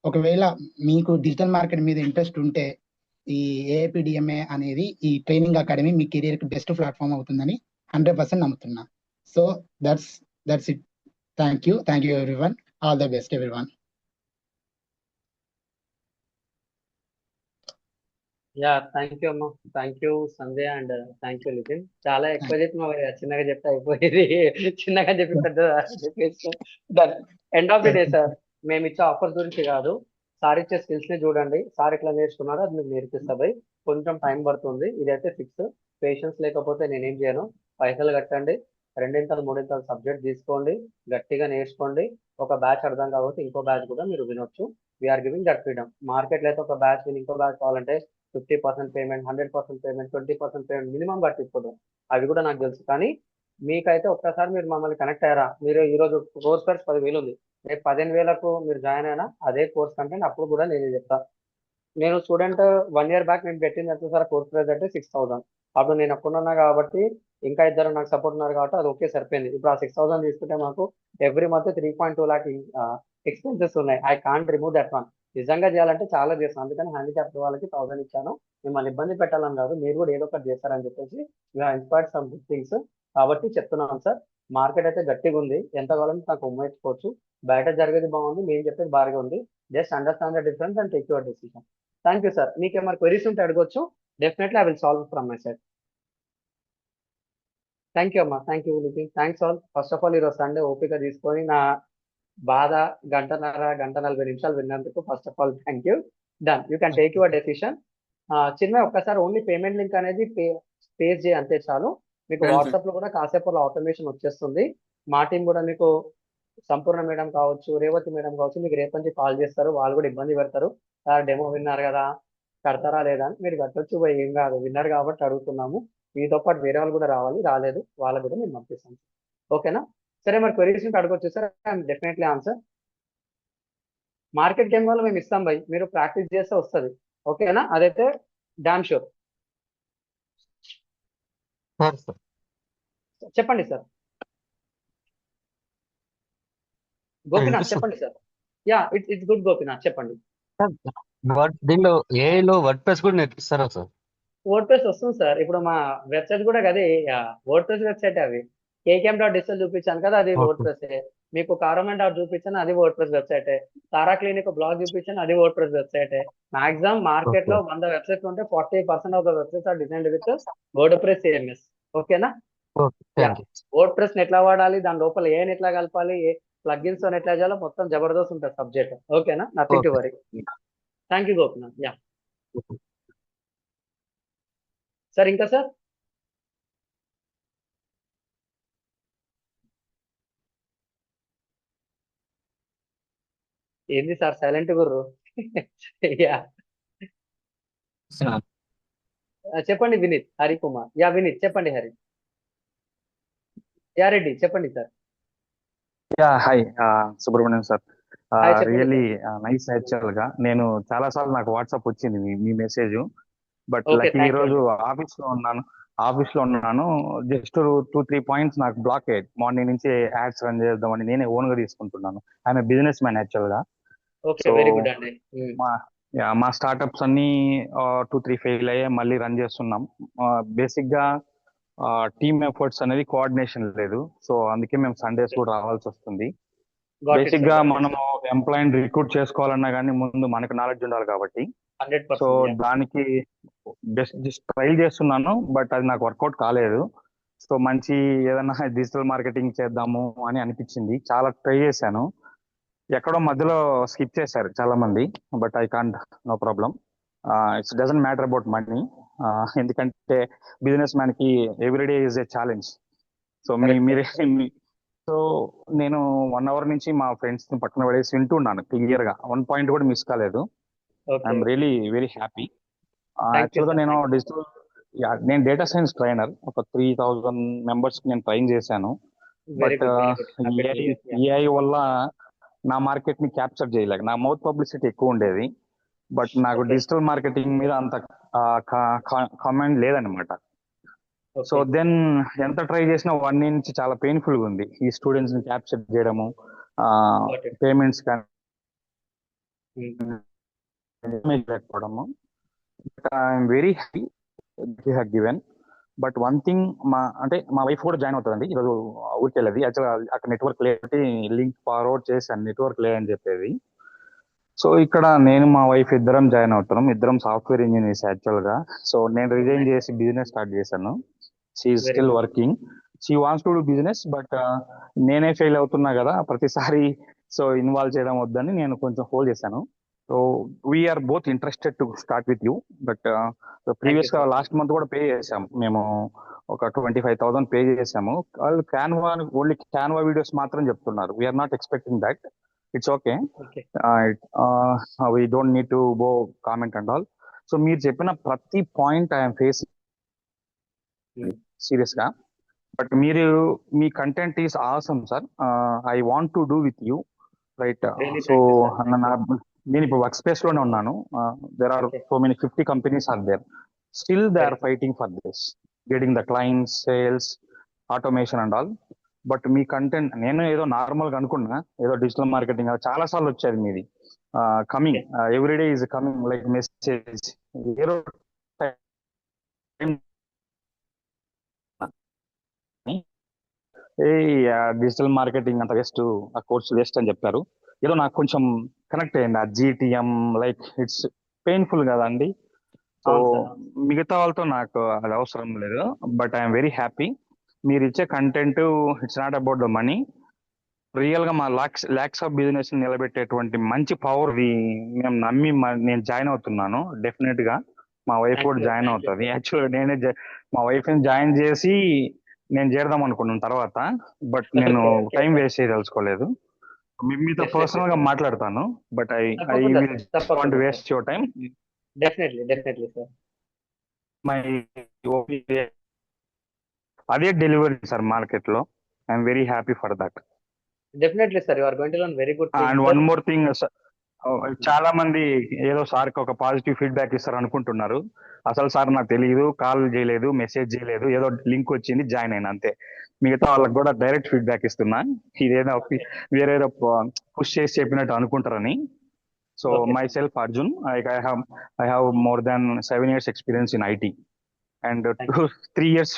ఒకవేళ మీకు డిజిటల్ మార్కెట్ మీద ఇంట్రెస్ట్ ఉంటే ఈ ఏఐపిడిఎంఏ అనేది ఈ ట్రైనింగ్ అకాడమీ మీ కెరియర్ కి బెస్ట్ ప్లాట్ఫామ్ అవుతుందని 100% నమ్ముతున్నా. So that's it. Thank you everyone. All the best everyone. Yeah thank you అమ్మా, thank you Sandhya and thank you Nitin. చాలా ఎక్కువ చెప్పి మా చిన్నగా చెప్తే అయిపోయేది, చిన్నగా చెప్పి పెద్ద చెప్పేసి end of the day sir, మేము ఇచ్చే ఆఫర్స్ గురించి కాదు, సార్ ఇచ్చే స్కిల్స్ ని చూడండి, సార్ ఎట్లా నేర్చుకున్నారో అది మీకు నేర్పిస్తా భయ్. కొంచెం టైం పడుతుంది, ఇదైతే ఫిక్స్. పేషెన్స్ లేకపోతే నేనేం చేయను. పైసలు కట్టండి, 2-3 సబ్జెక్ట్ తీసుకోండి, గట్టిగా నేర్చుకోండి. ఒక బ్యాచ్ అర్థం కాకపోతే ఇంకో బ్యాచ్ కూడా మీరు వినొచ్చు. We are giving that freedom. మార్కెట్లో అయితే ఒక బ్యాచ్ విని ఇంకో బ్యాచ్ కావాలంటే 50% పేమెంట్, 100% పేమెంట్, 20% పేమెంట్ మినిమం కట్టిపోతాం. అవి కూడా నాకు తెలుసు. కానీ మీకైతే ఒక్కసారి మీరు మమ్మల్ని కనెక్ట్ అయ్యారా, మీరు ఈరోజు కోర్స్ ప్రైస్ 10,000 ఉంది, రేపు 15,000కు మీరు జాయిన్ అయినా అదే కోర్స్ కంటెంట్ అప్పుడు కూడా నేను చెప్తా. నేను స్టూడెంట్ 1 year బ్యాక్ నేను పెట్టింది ఎంత సార్ కోర్స్ ప్రైస్ అంటే 6,000. అప్పుడు నేను ఒక్కడున్నా కాబట్టి ఇంకా ఇద్దరు నాకు సపోర్ట్ ఉన్నారు కాబట్టి అది ఓకే సరిపోయింది. ఇప్పుడు ఆ 6,000 తీసుకుంటే మాకు ఎవ్రీ మంత్ 3.2 lakh ఎక్స్పెన్సెస్ ఉన్నాయి. I can't remove that one. నిజంగా చేయాలంటే చాలా చేస్తాను, అందుకని హ్యాండిక్యాప్ వాళ్ళకి 1000 ఇచ్చాను. మిమ్మల్ని ఇబ్బంది పెట్టాలని కాదు, మీరు కూడా ఏదో ఒకటి చేస్తారని చెప్పేసి ఇన్స్పైర్డ్ సమ్ గుడ్ థింగ్స్ కాబట్టి చెప్తున్నాను సార్. మార్కెట్ అయితే గట్టిగా ఉంది, ఎంత కావాలంటే నాకు ఉమ్మేసుకోవచ్చు. బయట జరిగేది బాగుంది, మేము చెప్పేది బాగా ఉంది. Just understand the difference and take your decision. Thank you sir. మీకు ఏమైనా క్వెరీస్ ఉంటే అడగొచ్చు, definitely I will solve from my side. Thank you అమ్మా, thank you Nitin, thanks all. First of all ఈరోజు సండే ఓపిక తీసుకొని నా బాధ 1:30 నిమిషాలు విన్నందుకు first of all thank you. Done, you can take your decision. చిన్న ఒక్కసారి ఓన్లీ పేమెంట్ లింక్ అనేది పేజ్ చేయి అంతే చాలు. మీకు Yes, sir. వాట్సాప్ లో కూడా కాసేపు ఆటోమేషన్ వచ్చేస్తుంది. మా టీం కూడా మీకు సంపూర్ణ మేడం కావచ్చు, రేవతి మేడం కావచ్చు, మీకు రేపు నుంచి కాల్ చేస్తారు. వాళ్ళు కూడా ఇబ్బంది పెడతారు, సార్ డెమో విన్నారు కదా కడతారా లేదా అని. మీరు కట్టొచ్చు పోయి, ఏం కాదు, విన్నారు కాబట్టి అడుగుతున్నాము. మీతో పాటు వేరే వాళ్ళు కూడా రావాలి, రాలేదు వాళ్ళకు కూడా మేము పంపిస్తాం. ఓకేనా? సరే, మరి క్వరీస్ ఉంటే అడగొచ్చు sir, I'm definitely answer. Market game వల్ల మేము ఇస్తాం భయ్, మీరు ప్రాక్టీస్ చేస్తే వస్తుంది. ఓకేనా? అదైతే డామ్ షూర్. చెప్పండి సార్. గోపినాథ్ చెప్పండి sir. Yeah it's good Gopinath చెప్పండి. దీనిలో ఏఐలో వర్డ్ ప్రెస్ కూడా నేర్పిస్తారా సార్? వర్డ్ ప్రెస్ వస్తుంది సార్, ఇప్పుడు మా వెబ్సైట్ కూడా అదే వర్డ్ ప్రెస్ వెబ్సైట్. అవి KCAM.digital చూపించాను కదా, అది వర్డ్ ప్రెస్. మీకు కారమన్ డాట్ చూపించాను, అది WordPress website. Tara clinic blog చూపించాను, అది WordPress website. Maximum market లో 100 వెబ్సైట్లు ఉంటే 40% of the websites are designed with WordPress CMS. ఓకేనా? వర్డ్ ప్రెస్ ఎట్లా వాడాలి, దాని లోపల ఏం ఎట్లా కలపాలి, ప్లగిన్స్ ఎట్లా చేయాలో మొత్తం జబర్దస్త్ ఉంటుంది సబ్జెక్ట్. ఓకేనా? Nothing to worry. Thank you Gopinath. Yeah sir, ఇంకా సార్? ఏంది సార్ సైలెంట్ గుర్రు? యా చెప్పండి వినీత్, హరికుమార్. యా వినీత్ చెప్పండి. హరి యా రెడ్డి చెప్పండి sir. Hi Subrahmanyam sir. Hi, చెప్పండి రియల్లీ నైస్. యాక్చువల్ గా నేను చాలా సార్లు నాకు వాట్సాప్ వచ్చింది మీ మెసేజ్, బట్ Okay, లైక్ ఈ thank you. రోజు ఆఫీస్ లో ఉన్నాను. జస్ట్ 2-3 పాయింట్స్ నాకు బ్లాక్ అయ్యాయి. మార్నింగ్ నుంచి యాడ్స్ రన్ చేద్దామని నేనే ఓన్ గా తీసుకుంటున్నాను. ఐఎమ్ బిజినెస్ మ్యాన్ యాక్చువల్ గా. ఓకే, So, వెరీ గుడ్ అండి. మా స్టార్ట్అప్స్ అన్ని 2-3 ఫెయిల్ అయ్యాయి, మళ్ళీ రన్ చేస్తున్నాం. బేసిక్ గా టీమ్ ఎఫర్ట్స్ అనేది కోఆర్డినేషన్ లేదు. సో అందుకే మేము సండేస్ కూడా రావాల్సి వస్తుంది. Got it, basic sir. గా Got it, మనము ఎంప్లాయీని రిక్రూట్ చేసుకోవాలన్నా కానీ ముందు మనకు నాలెడ్జ్ ఉండాలి కాబట్టి 100%. సో దానికి జస్ట్ ట్రైల్ చేస్తున్నాను, బట్ అది నాకు వర్కౌట్ కాలేదు. సో మంచి ఏదైనా డిజిటల్ మార్కెటింగ్ చేద్దాము అని అనిపించింది. చాలా ట్రై చేశాను, ఎక్కడో మధ్యలో స్కిప్ చేశారు చాలా మంది, but I can't, no problem. It's doesn't matter about money, ఎందుకంటే బిజినెస్ మ్యాన్ కి everyday is a challenge. So మీరే సో నేను 1 hour నుంచి మా ఫ్రెండ్స్ ని పక్కన పడేసి వింటున్నాను క్లియర్ గా, 1 point కూడా మిస్ కాలేదు. Okay. I'm really very happy. Thank you, actual గా sir. నేను నేను డేటా సైన్స్ ట్రైనర్, ఒక 3,000 మెంబర్స్ కి నేను ట్రైన్ చేశాను. Very but good, very good. Happy to hear. Yeah. AI వల్ల నా మార్కెట్ ని క్యాప్చర్ చేయలేక, నా మౌత్ పబ్లిసిటీ ఎక్కువ ఉండేది, బట్ నాకు Okay. డిజిటల్ మార్కెటింగ్ మీద అంత కమాండ్ లేదనమాట. So Okay. దెన్ ఎంత ట్రై చేసినా 1 year నుంచి చాలా పెయిన్ఫుల్ గా ఉంది. ఈ స్టూడెంట్స్ ని క్యాప్చర్ చేయడము, Got it. పేమెంట్స్ కానీ Mm. లేకపోవడము. I'm very happy have given. But one thing, మా వైఫ్ కూడా జాయిన్ అవుతుందండి ఈరోజు. ఊరికి వెళ్ళేది యాక్చువల్గా, అక్కడ నెట్వర్క్ లేకపోతే లింక్ ఫార్వర్డ్ చేశాను, నెట్వర్క్ లేదని చెప్పేది. సో ఇక్కడ నేను మా వైఫ్ ఇద్దరం జాయిన్ అవుతున్నాం. ఇద్దరం సాఫ్ట్వేర్ ఇంజనీర్స్ యాక్చువల్గా. సో నేను రిజైన్ చేసి బిజినెస్ స్టార్ట్ చేశాను. She very still good. Working. She wants to do business, but నేనే ఫెయిల్ అవుతున్నా కదా ప్రతిసారి. సో ఇన్వాల్వ్ చేయడం వద్దని నేను కొంచెం హోల్డ్ చేశాను. So we are both interested to start with you. But previous గా sir. లాస్ట్ మంత్ కూడా పే చేసాం మేము. ఒక 25,000 పే చేసాము. వాళ్ళు ఓన్లీ క్యాన్వా వీడియోస్ మాత్రం చెప్తున్నారు. We are not expecting that. It's okay, okay we don't need to go comment and all. So మీరు చెప్పిన ప్రతి పాయింట్ ఐఎమ్ ఫేస్ సీరియస్ గా. బట్ మీ content is awesome sir. I want to do with you, right? Really, so thank you, sir. నేను ఇప్పుడు workspace లోనే ఉన్నాను. There are Okay. So many 50 companies are there. Still they are Very good. Fighting for this, getting the clients, sales, automation and all. But మీ content నేను ఏదో normal గా అనుకున్నా, ఏదో డిజిటల్ మార్కెటింగ్ చాలా సార్లు వచ్చేది మీది. Coming everyday is coming like message. ఏదో డిజిటల్ మార్కెటింగ్ అంత వేస్ట్, ఆ కోర్స్ వేస్ట్ అని చెప్పారు. ఏదో నాకు కొంచెం కనెక్ట్ అయింది ఆ జీటీఎం. లైక్ ఇట్స్ పెయిన్ఫుల్ కదండి. సో అవును సార్. మిగతా వాళ్ళతో నాకు అది అవసరం లేదు. But I'm very happy. మీరు ఇచ్చే content, it's not about the money. Real గా మా ల్యాక్స్ ఆఫ్ బిజినెస్ నిలబెట్టేటువంటి మంచి పవర్ మేము నమ్మి నేను జాయిన్ అవుతున్నాను. డెఫినెట్ గా మా వైఫ్ Thank కూడా you, జాయిన్ thank you, అవుతుంది. sir. యాక్చువల్గా మా వైఫ్ ని జాయిన్ చేసి నేను చేద్దాం అనుకున్నాను తర్వాత. బట్ నేను Okay, okay, time sir. Waste చేయదలుచుకోలేదు. మీతో Definitely, పర్సనల్ గా sir. మాట్లాడతాను. బట్ ఐ తప్పకుండా విల్ సార్, తప్పకుండా want sir. Waste your time. Definitely sir. My అదే డెలివరీ సార్ మార్కెట్ లో. I'm very happy for that. Definitely sir, you are going to learn very good and things one sir. More thing, చాలా మంది ఏదో సార్కి ఒక positive feedback ఇస్తారు అనుకుంటున్నారు. అసలు సార్ నాకు తెలియదు, కాల్ చేయలేదు, మెసేజ్ చేయలేదు, ఏదో లింక్ వచ్చింది, జాయిన్ అయినా అంతే. మిగతా వాళ్ళకి కూడా డైరెక్ట్ ఫీడ్బ్యాక్ ఇస్తున్నా. ఇదేదో వేరేదో పుష్ చేసి చెప్పినట్టు అనుకుంటారని. So Okay, my sir. Self Arjun, I have more than 7 years experience in IT and Thank 3 years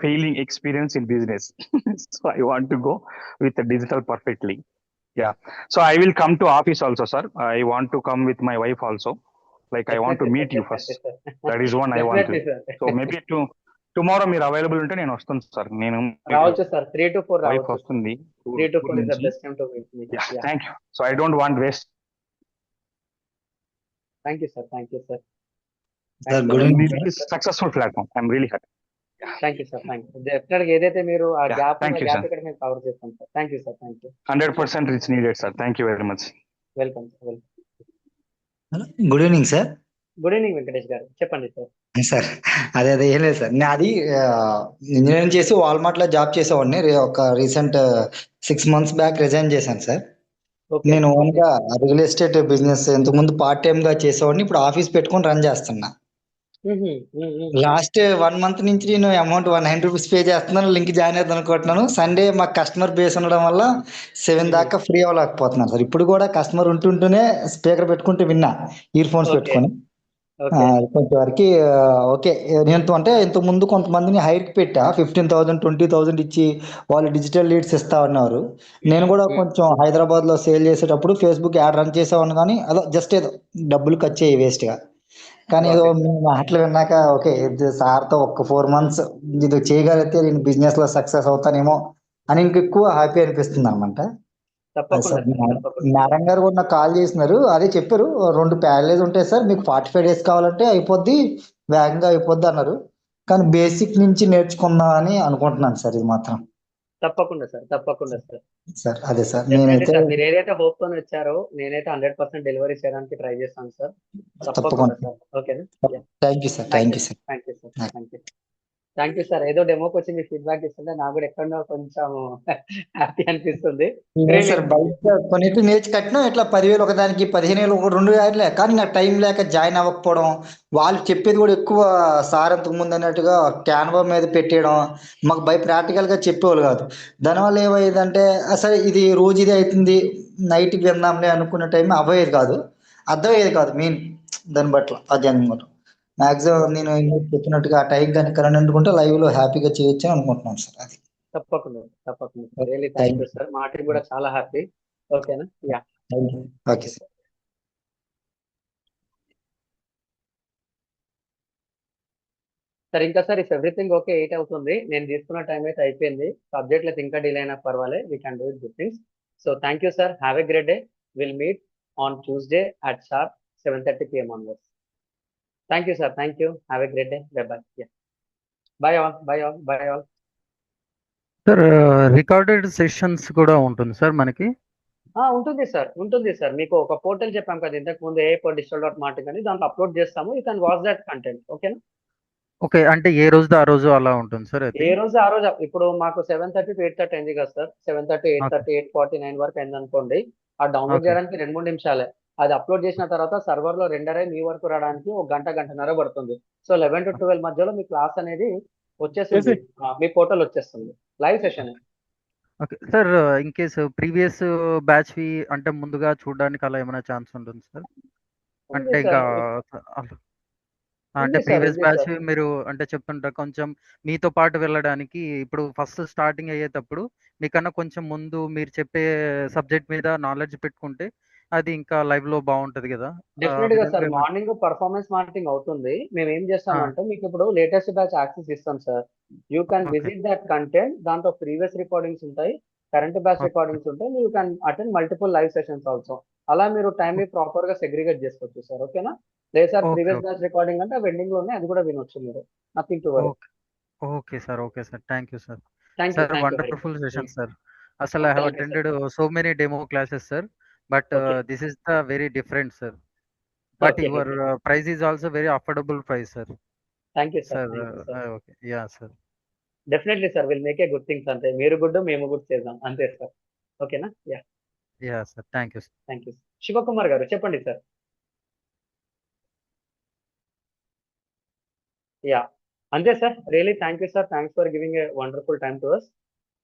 failing experience in business. So I want to go with the digital perfectly. Yeah. So I will come to office also, sir. I want to come with my wife also. Like I want to Definitely, meet sir. you first. Definitely, sir. That is one I want to. Definitely, sir. So maybe tomorrow మీరు available ఉంటే నేను వస్తాను sir. నేను రావచ్చు sir, 3 to 4 wife రావచ్చు. వస్తుంది 3 to 4 is the నుంచి. best time to meet me. Yeah, Yeah. thank you. So I don't want waste. Thank you, sir. Thank you, sir. Sir, Thank you, good sir. evening, This is successful platform. I'm really happy. Thank you, sir. Thank you. Definitely ఏదైతే మీరు ఆ Yeah, gap thank you, gap sir. ఇక్కడ మేము cover చేస్తాం sir. Thank you sir. Thank you. 100% it's needed, sir. Thank you very much. Welcome sir. Welcome. Good evening sir. Good evening Venkatesh గారు, చెప్పండి sir. Sir అదే ఏం లేదు సార్. నాది engineering చేసి వాల్మార్ట్ లో జాబ్ చేసేవాడిని. ఒక రీసెంట్ 6 months బ్యాక్ రిజైన్ చేశాను సార్. ఓకే. నేను ఓన్ గా రియల్ ఎస్టేట్ బిజినెస్ ఇంతకుముందు పార్ట్ టైం గా చేసేవాడిని. ఇప్పుడు ఆఫీస్ పెట్టుకొని రన్ చేస్తున్నా. లాస్ట్ 1 month నుంచి నేను అమౌంట్ 190 రూపీస్ పే చేస్తున్నాను. లింక్ జాయిన్ అవుతాను అనుకుంటున్నాను. సండే మాకు కస్టమర్ బేస్ ఉండడం వల్ల 7 దాకా ఫ్రీ అవ్వలేకపోతున్నాను సార్. ఇప్పుడు కూడా కస్టమర్ ఉంటుంటూనే స్పీకర్ పెట్టుకుంటూ విన్నా, ఇయర్ ఫోన్స్ ఓకే. పెట్టుకొని. ఓకే. కొంచెం వరకు ఓకే. నేను అంటే ఇంతకు ముందు కొంతమందిని హైర్కి పెట్టా, 15,000 20,000 ఇచ్చి వాళ్ళు డిజిటల్ లీడ్స్ ఇస్తా ఉన్నారు. నేను కూడా కొంచెం హైదరాబాద్ లో సేల్ చేసేటప్పుడు ఫేస్బుక్ యాడ్ రన్ చేసేవాడిని, కానీ అదో జస్ట్ ఏదో డబ్బులు ఖర్చు అయ్యి వేస్ట్ గా. కానీ ఏదో మీ మాటలు విన్నాక ఓకే, సార్తో ఒక 4 months ఇది చేయగలిగితే నేను బిజినెస్ లో సక్సెస్ అవుతానేమో అని ఇంకెక్కువ హ్యాపీ అనిపిస్తుంది అనమాట. తప్పకుండా సార్ సార్, తప్పకుండా. మేడం గారు కూడా నాకు కాల్ చేసినారు. అదే చెప్పారు, 2 ప్యాకేజ్ ఉంటాయి సార్, మీకు 45 days కావాలంటే అయిపోద్ది, వేగంగా అయిపోద్ది అన్నారు. కానీ బేసిక్ నుంచి నేర్చుకుందాం అని అనుకుంటున్నాను సార్. ఇది మాత్రం తప్పకుండా సార్, తప్పకుండా సార్. సార్ అదే సార్ డెఫినెట్లీ నేనైతే సార్, మీరు ఏదైతే హోప్ తో వచ్చారో నేనైతే 100% డెలివరీ చేయడానికి ట్రై చేస్తాను సార్. తప్పకుండా సార్. ఓకేనా? Thank you sir. Thank you sir. Thank you sir. Thank you sir. ఏదో డెమోకి వచ్చి మీ ఫీడ్బ్యాక్ ఇస్తుంటే నాకు కూడా ఎక్కడో కొంచెం హ్యాపీ అనిపిస్తుంది. సార్ బయట కొన్నిటి నేర్చి కట్టినా ఇట్లా 10,000 ఒకదానికి, 15,000 ఒక 2,000, కానీ నాకు టైం లేక జాయిన్ అవ్వకపోవడం, వాళ్ళు చెప్పేది కూడా ఎక్కువ సార్ అంతకు ముందు అన్నట్టుగా క్యాన్వా మీద పెట్టేయడం, మాకు ప్రాక్టికల్ గా చెప్పేవాళ్ళు కాదు. దానివల్ల ఏమయ్యేదంటే అసలు ఇది రోజు ఇది అవుతుంది, నైట్కి విందాంలే అనుకున్న టైం అవ్వేది కాదు, అర్థమయ్యేది కాదు మెయిన్ దాన్ని బట్టి. అది అనమాట. మాక్సిమం నేను ఇందాక చెప్పినట్టుగా ఆ టైం కానీ కరెంట్ అనుకుంటే లైవ్ లో హ్యాపీగా చేయొచ్చు అని అనుకుంటున్నాను సార్. అది తప్పకుండా sir. Really thank you sir. మా టీం కూడా చాలా హ్యాపీ. ఓకేనా? యా. Okay sir. సార్ ఇంకా సార్ ఇఫ్ ఎవ్రీథింగ్ ఓకే 8 అవుతుంది. నేను తీసుకున్న టైం అయితే అయిపోయింది. సబ్జెక్ట్ అయితే ఇంకా డిలే అయినా పర్వాలే. We can do it good things. So thank you sir. Have a great day. Will meet on Tuesday at sharp 7:30 PM onwards. Thank you sir. Thank you. Have a great day. By yeah. By all. Sir recorded sessions కూడా ఉంటుంది sir మనకి. ఉంటుంది sir. మీకు ఒక portal చెప్పాం కదా ఇంతకు ముందు AI.digital.marketing అని, దాంట్లో అప్లోడ్ చేస్తాము. You can watch that content. ఓకేనా? ఓకే, అంటే ఏ రోజు ఆ రోజు అలా ఉంటుంది సార్ అది. ఏ రోజు ఆ రోజు. ఇప్పుడు మాకు 7:30 to 8:30 అయింది కదా సార్. 7:30, 8:30, 8:49 వరకు అయింది అనుకోండి. ఆ డౌన్లోడ్ ఓకే చేయడానికి 2-3 నిమిషాలే. అది అప్లోడ్ చేసిన తర్వాత సర్వర్ లో రెండర్ అయి మీ వరకు రావడానికి ఒక గంటన్నర పడుతుంది. సో 11 to 12 మధ్యలో మీ క్లాస్ అనేది వచ్చేస్తుంది. మీ పోర్టల్ వచ్చేస్తుంది. Live session. Okay sir, in case previous batch అంటే ముందుగా చూడడానికి అలా ఏమైనా ఛాన్స్ ఉంటుంది సార్? అంటే ఇంకా అంటే ప్రీవియస్ బ్యాచ్ మీరు అంటే చెప్తుంటారు కొంచెం మీతో పాటు వెళ్ళడానికి. ఇప్పుడు ఫస్ట్ స్టార్టింగ్ అయ్యేటప్పుడు మీకన్నా కొంచెం ముందు మీరు చెప్పే సబ్జెక్ట్ మీద నాలెడ్జ్ పెట్టుకుంటే అది ఇంకా లైవ్ లో బాగుంటది కదా. డెఫినెట్ గా సార్. మార్నింగ్ పర్ఫార్మెన్స్ మార్కెటింగ్ అవుతుంది. మేము ఏం చేస్తామంటే మీకు ఇప్పుడు లేటెస్ట్ బ్యాచ్ యాక్సెస్ ఇస్తాం sir. You can visit that content. దాంట్లో ప్రీవియస్ రికార్డింగ్స్ ఉంటాయి, కరెంట్ బ్యాచ్ రికార్డింగ్స్ ఉంటాయి. You can attend multiple live sessions also. అలా మీరు టైం ని ప్రాపర్ గా సెగ్రిగేట్ చేసుకోవచ్చు సార్. ఓకేనా? లేదు సార్ ప్రీవియస్ బ్యాచ్ రికార్డింగ్ అంటే వెండింగ్ లోనే అది కూడా వినొచ్చు మీరు. Nothing to worry. Okay sir. Thank you sir. Thank sir you. Wonderful session sir. అసలు I have attended so many demo classes sir, but this is the very different sir. But your price is also very affordable price sir. Thank you sir sir. Okay yeah sir. Definitely sir. Will make a good things. అంతే, మీరు good మేము good చేద్దాం అంతే sir. ఓకేనా? Ya sir. Thank you. Shivakumar garu చెప్పండి sir. Ya, అంతే sir. Really thank you sir. Thanks for giving a wonderful time to us.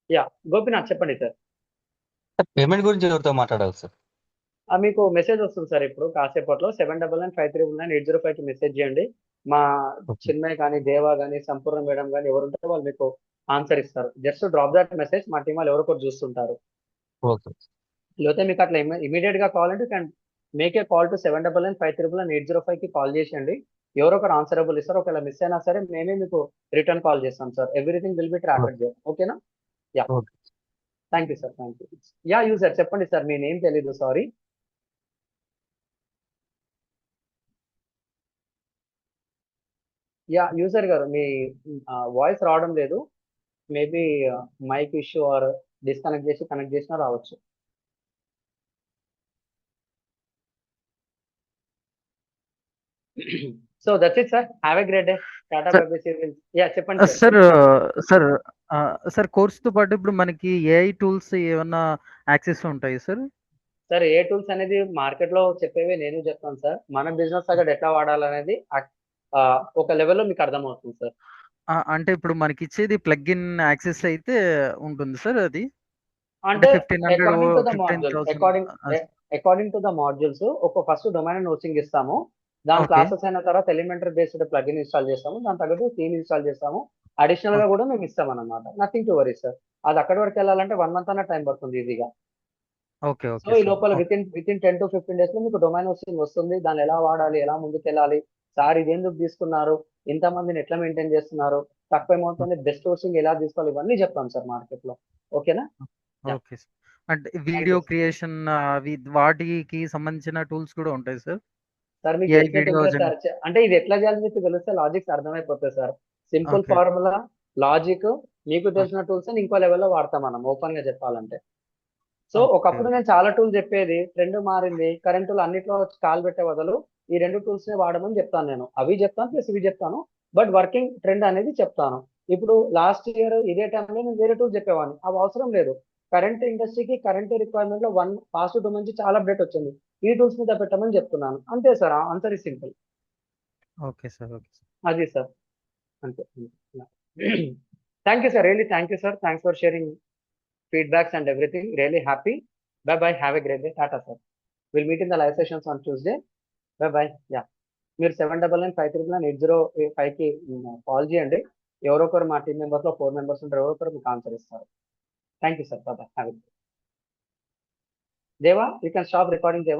Ya, Gopinath చెప్పండి sir. Payment గురించి ఎవరితో మాట్లాడాలి సార్? మీకు మెసేజ్ వస్తుంది సార్ ఇప్పుడు కాసేపట్లో. 7995398005కి మెసేజ్ చేయండి. మా చిన్మయ్ కానీ, దేవా కానీ, సంపూర్ణ మేడం కానీ ఎవరు ఉంటారో వాళ్ళు మీకు ఆన్సర్ ఇస్తారు. Just drop that message. మా టీం వాళ్ళు ఎవరొకరు చూస్తుంటారు. ఓకే. లేకపోతే మీకు అట్లా ఇమీడియట్ గా కావాలంటే you can make a call to 7995398005కి కాల్ చేయండి. ఎవరో ఒకరు ఆన్సరబుల్ ఇస్తారు. ఒకవేళ మిస్ అయినా సరే మేమే మీకు రిటర్న్ కాల్ చేస్తాం sir. Everything will be tracked. ఓకేనా? Yeah, thank you sir. Yeah, user చెప్పండి సార్. మీ నేమ్ తెలీదు, సారీ. యా, యూజర్ గారు మీ వాయిస్ రావడం లేదు. Maybe mic issue or disconnect చేసి కనెక్ట్ చేసినా రావచ్చు. So that's it sir. Have a great day. Tata bye bye. Yeah, చెప్పండి సార్ కోర్సుతో పాటు ఇప్పుడు మనకి ఏఐ టూల్స్ ఏమన్నా యాక్సెస్ ఉంటాయి సార్? సార్ ఏ టూల్స్ అనేది మార్కెట్ లో చెప్పేవి నేను చెప్తాను సార్. మన బిజినెస్ అక్కడ ఎట్లా వాడాలనేది ఒక లెవెల్లో మీకు అర్థమవుతుంది సార్. అంటే ఇప్పుడు మనకి ఇచ్చేది ప్లగ్ ఇన్ యాక్సెస్ అయితే ఉంటుంది సార్ అది? అంటే 1500 అకార్డింగ్ టు ద మాడ్యూల్స్ ఒక ఫస్ట్ డొమైన్ హోస్టింగ్ ఇస్తాము. దాని క్లాసెస్ అయిన తర్వాత ఎలిమెంటరీ బేస్డ్ ప్లగిన్ ఇన్స్టాల్ చేస్తాము. దాని తగ్గట్టు థీమ్ ఇన్స్టాల్ చేస్తాము. అడిషనల్ గా కూడా మేము ఇస్తాం అన్నమాట. Nothing to worry sir. అది అక్కడి వరకు వెళ్ళాలంటే 1 month అన్న టైం పడుతుంది ఈజీగా. సో ఈ లోపల వితిన్ 10 to 15 days లో మీకు డొమైన్ హోస్టింగ్ వస్తుంది. దాన్ని ఎలా వాడాలి, ఎలా ముందుకు వెళ్ళాలి, సార్ ఇది ఎందుకు తీసుకున్నారు, ఇంతమందిని ఎట్లా మెయింటైన్ చేస్తున్నారు, తక్కువ అమౌంట్ తోనే బెస్ట్ హోస్టింగ్ ఎలా తీసుకోవాలి, ఇవన్నీ చెప్తాం సార్ మార్కెట్ లో. ఓకేనా? Okay sir. అంటే వీడియో క్రియేషన్ వాటికి సంబంధించిన టూల్స్ కూడా ఉంటాయి సార్? సార్ మీకు అంటే ఇది ఎట్లా చేయాలని మీకు తెలిస్తే లాజిక్స్ అర్థమైపోతాయి సార్. సింపుల్ ఫార్ములా, లాజిక్, మీకు తెలిసిన టూల్స్ ఇంకో లెవెల్లో వాడతాం మనం ఓపెన్ గా చెప్పాలంటే. సో ఒకప్పుడు నేను చాలా టూల్ చెప్పేది, ట్రెండ్ మారింది. కరెంట్ అన్నిట్లో కాల్ పెట్టే బదులు ఈ 2 టూల్స్ నే వాడమని చెప్తాను నేను. అవి చెప్తాను ప్లస్ ఇవి చెప్తాను. బట్ వర్కింగ్ ట్రెండ్ అనేది చెప్తాను. ఇప్పుడు లాస్ట్ ఇయర్ ఇదే టైంలో నేను వేరే టూల్స్ చెప్పేవాడిని. అవి అవసరం లేదు. కరెంట్ ఇండస్ట్రీకి కరెంట్ రిక్వైర్మెంట్ లో పాస్ట్ 2 months చాలా అప్డేట్ వచ్చింది. ఈ టూల్స్ మీద పెట్టమని చెప్తున్నాను. అంతే sir. Answer is simple. Okay sir. అది సార్. అంతే. Thank you sir. Really thank you sir. Thanks for sharing feedbacks and everything. Really happy. Bye bye. Have a great day. Tata sir. We'll meet in the live sessions on Tuesday. Bye bye. Yeah. మీరు 7995998085కి call చేయండి. ఎవరో ఒకరు మా team మెంబర్స్లో 4 members ఉంటారు, ఎవరో ఒకరు మీకు ఆన్సర్ ఇస్తారు. Thank you sir. బాయ్. దేవా, యూ కెన్ స్టాప్ రికార్డింగ్ దేవా.